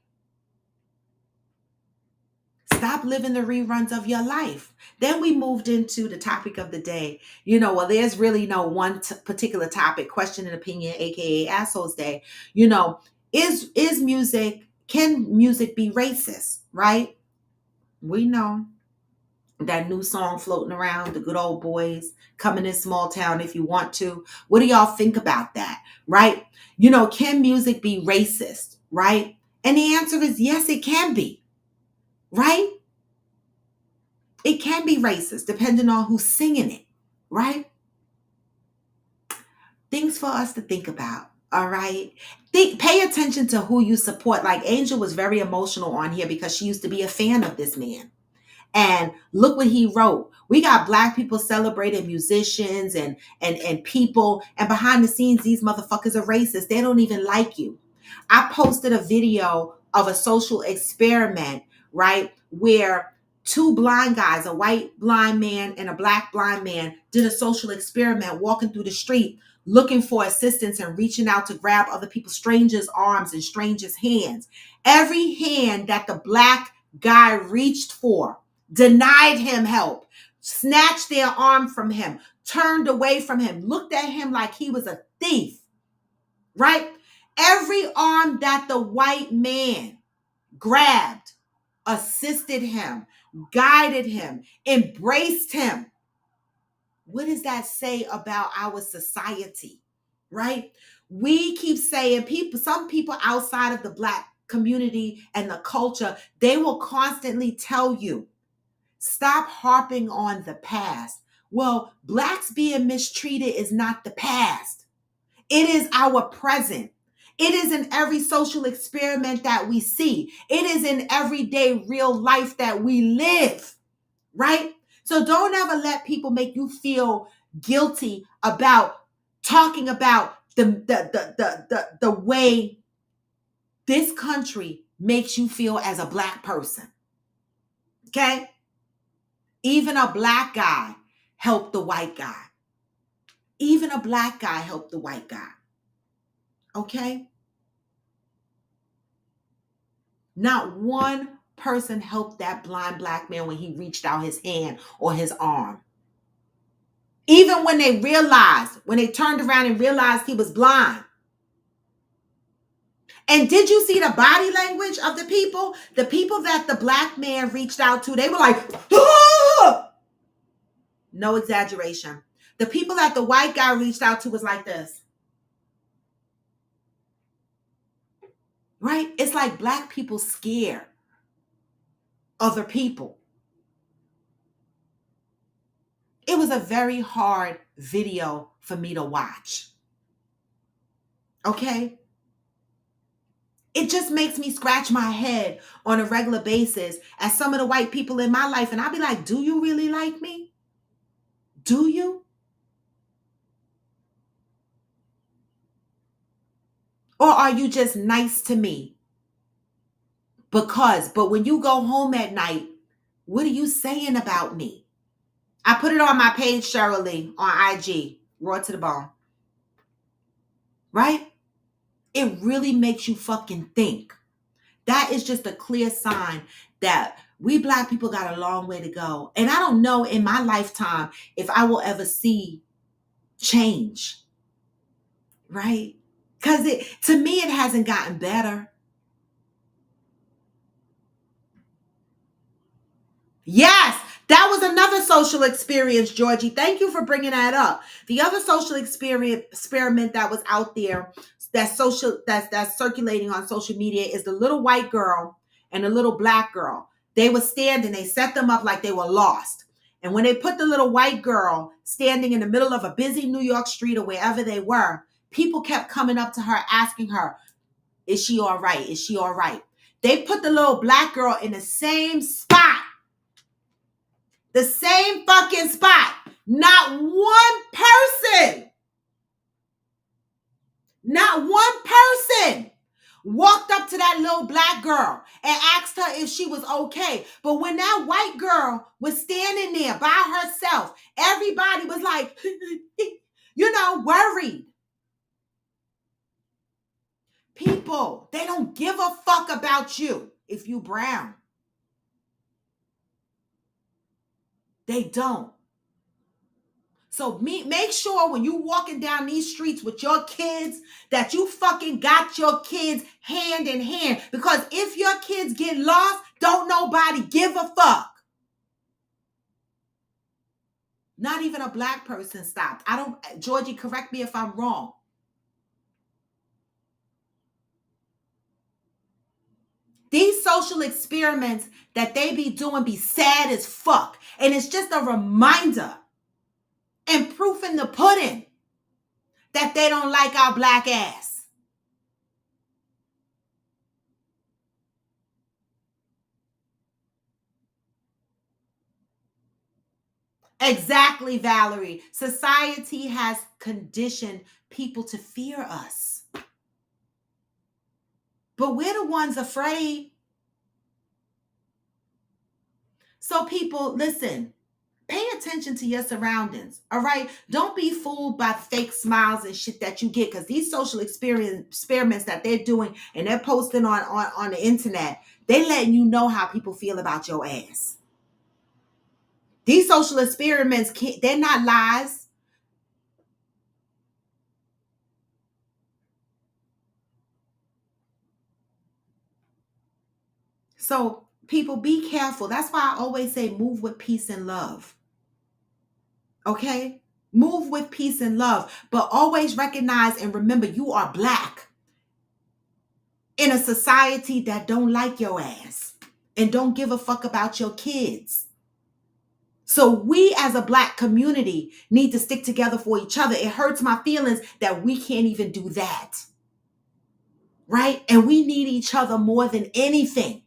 Stop living the reruns of your life. Then we moved into the topic of the day. There's really no one particular topic, question and opinion, aka Assholes Day. can music be racist, right? We know that new song floating around, the good old boys coming in small town if you want to. What do y'all think about that, right? Can music be racist, right? And the answer is yes, it can be, right? It can be racist depending on who's singing it, right? Things for us to think about, all right? Pay attention to who you support. Like Angel was very emotional on here because she used to be a fan of this man. And look what he wrote. We got Black people celebrating musicians and people, and behind the scenes, these motherfuckers are racist. They don't even like you. I posted a video of a social experiment, right, where two blind guys, a white blind man and a Black blind man, did a social experiment walking through the street looking for assistance and reaching out to grab other people's strangers' arms and strangers' hands. Every hand that the Black guy reached for denied him help, snatched their arm from him, turned away from him, looked at him like he was a thief, right? Every arm that the white man grabbed, assisted him, guided him, embraced him. What does that say about our society, right? We keep saying some people outside of the Black community and the culture, they will constantly tell you, stop harping on the past. Well, Blacks being mistreated is not the past. It is our present. It is in every social experiment that we see. It is in everyday real life that we live, right? So don't ever let people make you feel guilty about talking about the way this country makes you feel as a Black person. Okay? Even a Black guy helped the white guy. Even a Black guy helped the white guy. Okay? Not one person helped that blind Black man when he reached out his hand or his arm. Even when they turned around and realized he was blind. And did you see the body language of the people? The people that the Black man reached out to, they were like, ah! No exaggeration. The people that the white guy reached out to was like this. Right? It's like Black people scare other people. It was a very hard video for me to watch. Okay? It just makes me scratch my head on a regular basis at some of the white people in my life. And I'll be like, do you really like me? Do you? Or are you just nice to me? But when you go home at night, what are you saying about me? I put it on my page, Cheryl Lee, on IG, Raw to the Bone. Right? It really makes you fucking think. That is just a clear sign that we Black people got a long way to go. And I don't know in my lifetime if I will ever see change. Right? Because to me, it hasn't gotten better. Yes, that was another social experience, Georgie. Thank you for bringing that up. The other social experiment that was out there that's circulating on social media is the little white girl and the little Black girl. They were standing, they set them up like they were lost. And when they put the little white girl standing in the middle of a busy New York street or wherever they were, people kept coming up to her asking her, is she all right? Is she all right? They put the little Black girl in the same spot. The same fucking spot. Not one person walked up to that little Black girl and asked her if she was okay. But when that white girl was standing there by herself, everybody was like, worried. People, they don't give a fuck about you if you brown. They don't. So make sure when you walking down these streets with your kids that you fucking got your kids hand in hand. Because if your kids get lost, don't nobody give a fuck. Not even a black person stopped. Georgie, correct me if I'm wrong. These social experiments that they be doing be sad as fuck. And it's just a reminder and proof in the pudding that they don't like our black ass. Exactly, Valerie. Society has conditioned people to fear us. But we're the ones afraid. So people, listen, pay attention to your surroundings, all right? Don't be fooled by fake smiles and shit that you get, because these social experiments that they're doing and they're posting on the internet, they letting you know how people feel about your ass. These social experiments, they're not lies. So people, be careful. That's why I always say move with peace and love. Okay? Move with peace and love. But always recognize and remember you are black in a society that don't like your ass and don't give a fuck about your kids. So we as a black community need to stick together for each other. It hurts my feelings that we can't even do that. Right? And we need each other more than anything.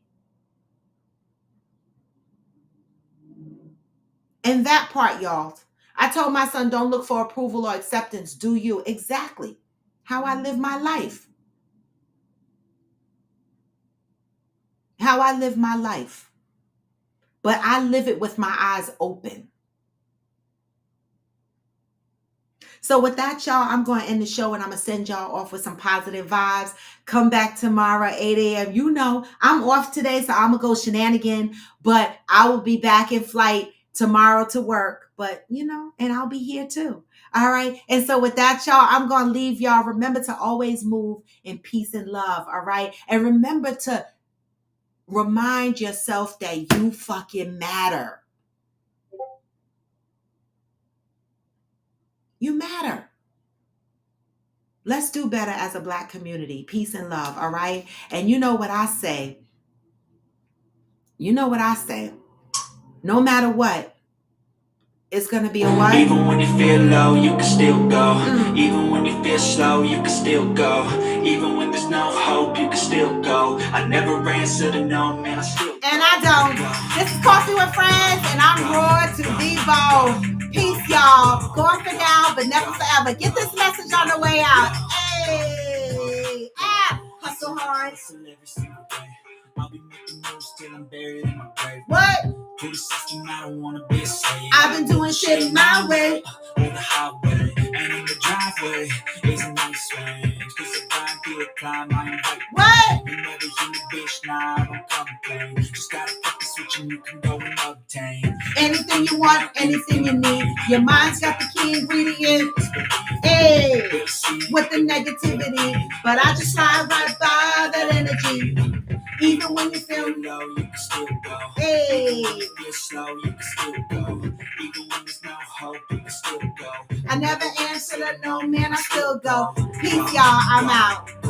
And that part, y'all, I told my son, don't look for approval or acceptance. Do you? Exactly how I live my life. How I live my life. But I live it with my eyes open. So with that, y'all, I'm going to end the show and I'm going to send y'all off with some positive vibes. Come back tomorrow, 8 a.m. You know, I'm off today, so I'm going to go shenanigan. But I will be back in flight tomorrow to work. But, you know, and I'll be here too. All right. And so with that, y'all, I'm going to leave y'all. Remember to always move in peace and love. All right. And remember to remind yourself that you fucking matter. You matter. Let's do better as a black community. Peace and love, all right? And you know what I say? You know what I say? No matter what, it's going to be a what? Even when you feel low, you can still go. Even when you feel slow, you can still go. Even when there's no hope, you can still go. I never answer to no, man, I still go. And I don't. This is Coffee with Friends, and I'm Roar to Devo. Peace, y'all. Going for now, but never forever. Get this message on the way out. Hey, hustle hard. Every single day. I'll be making moves till I'm buried in my grave. What? To the system, I don't wanna be a slave. I've been doing shit my way. On the highway, and in the driveway is a nice way. Cause I grind through the climb, I invite. What? You never hear me, bitch, nah, I don't complain. Just gotta flip the switch and you can go and obtain Anything you want, anything you need. Your mind's got the key ingredient. Hey, with the negativity. But I just slide right by that energy. Even when you feel low, you can still go. Hey, When you feel slow, you can still go. Even when there's no hope, you can still go. I never answer to no, man, I still go. Peace, y'all, I'm out.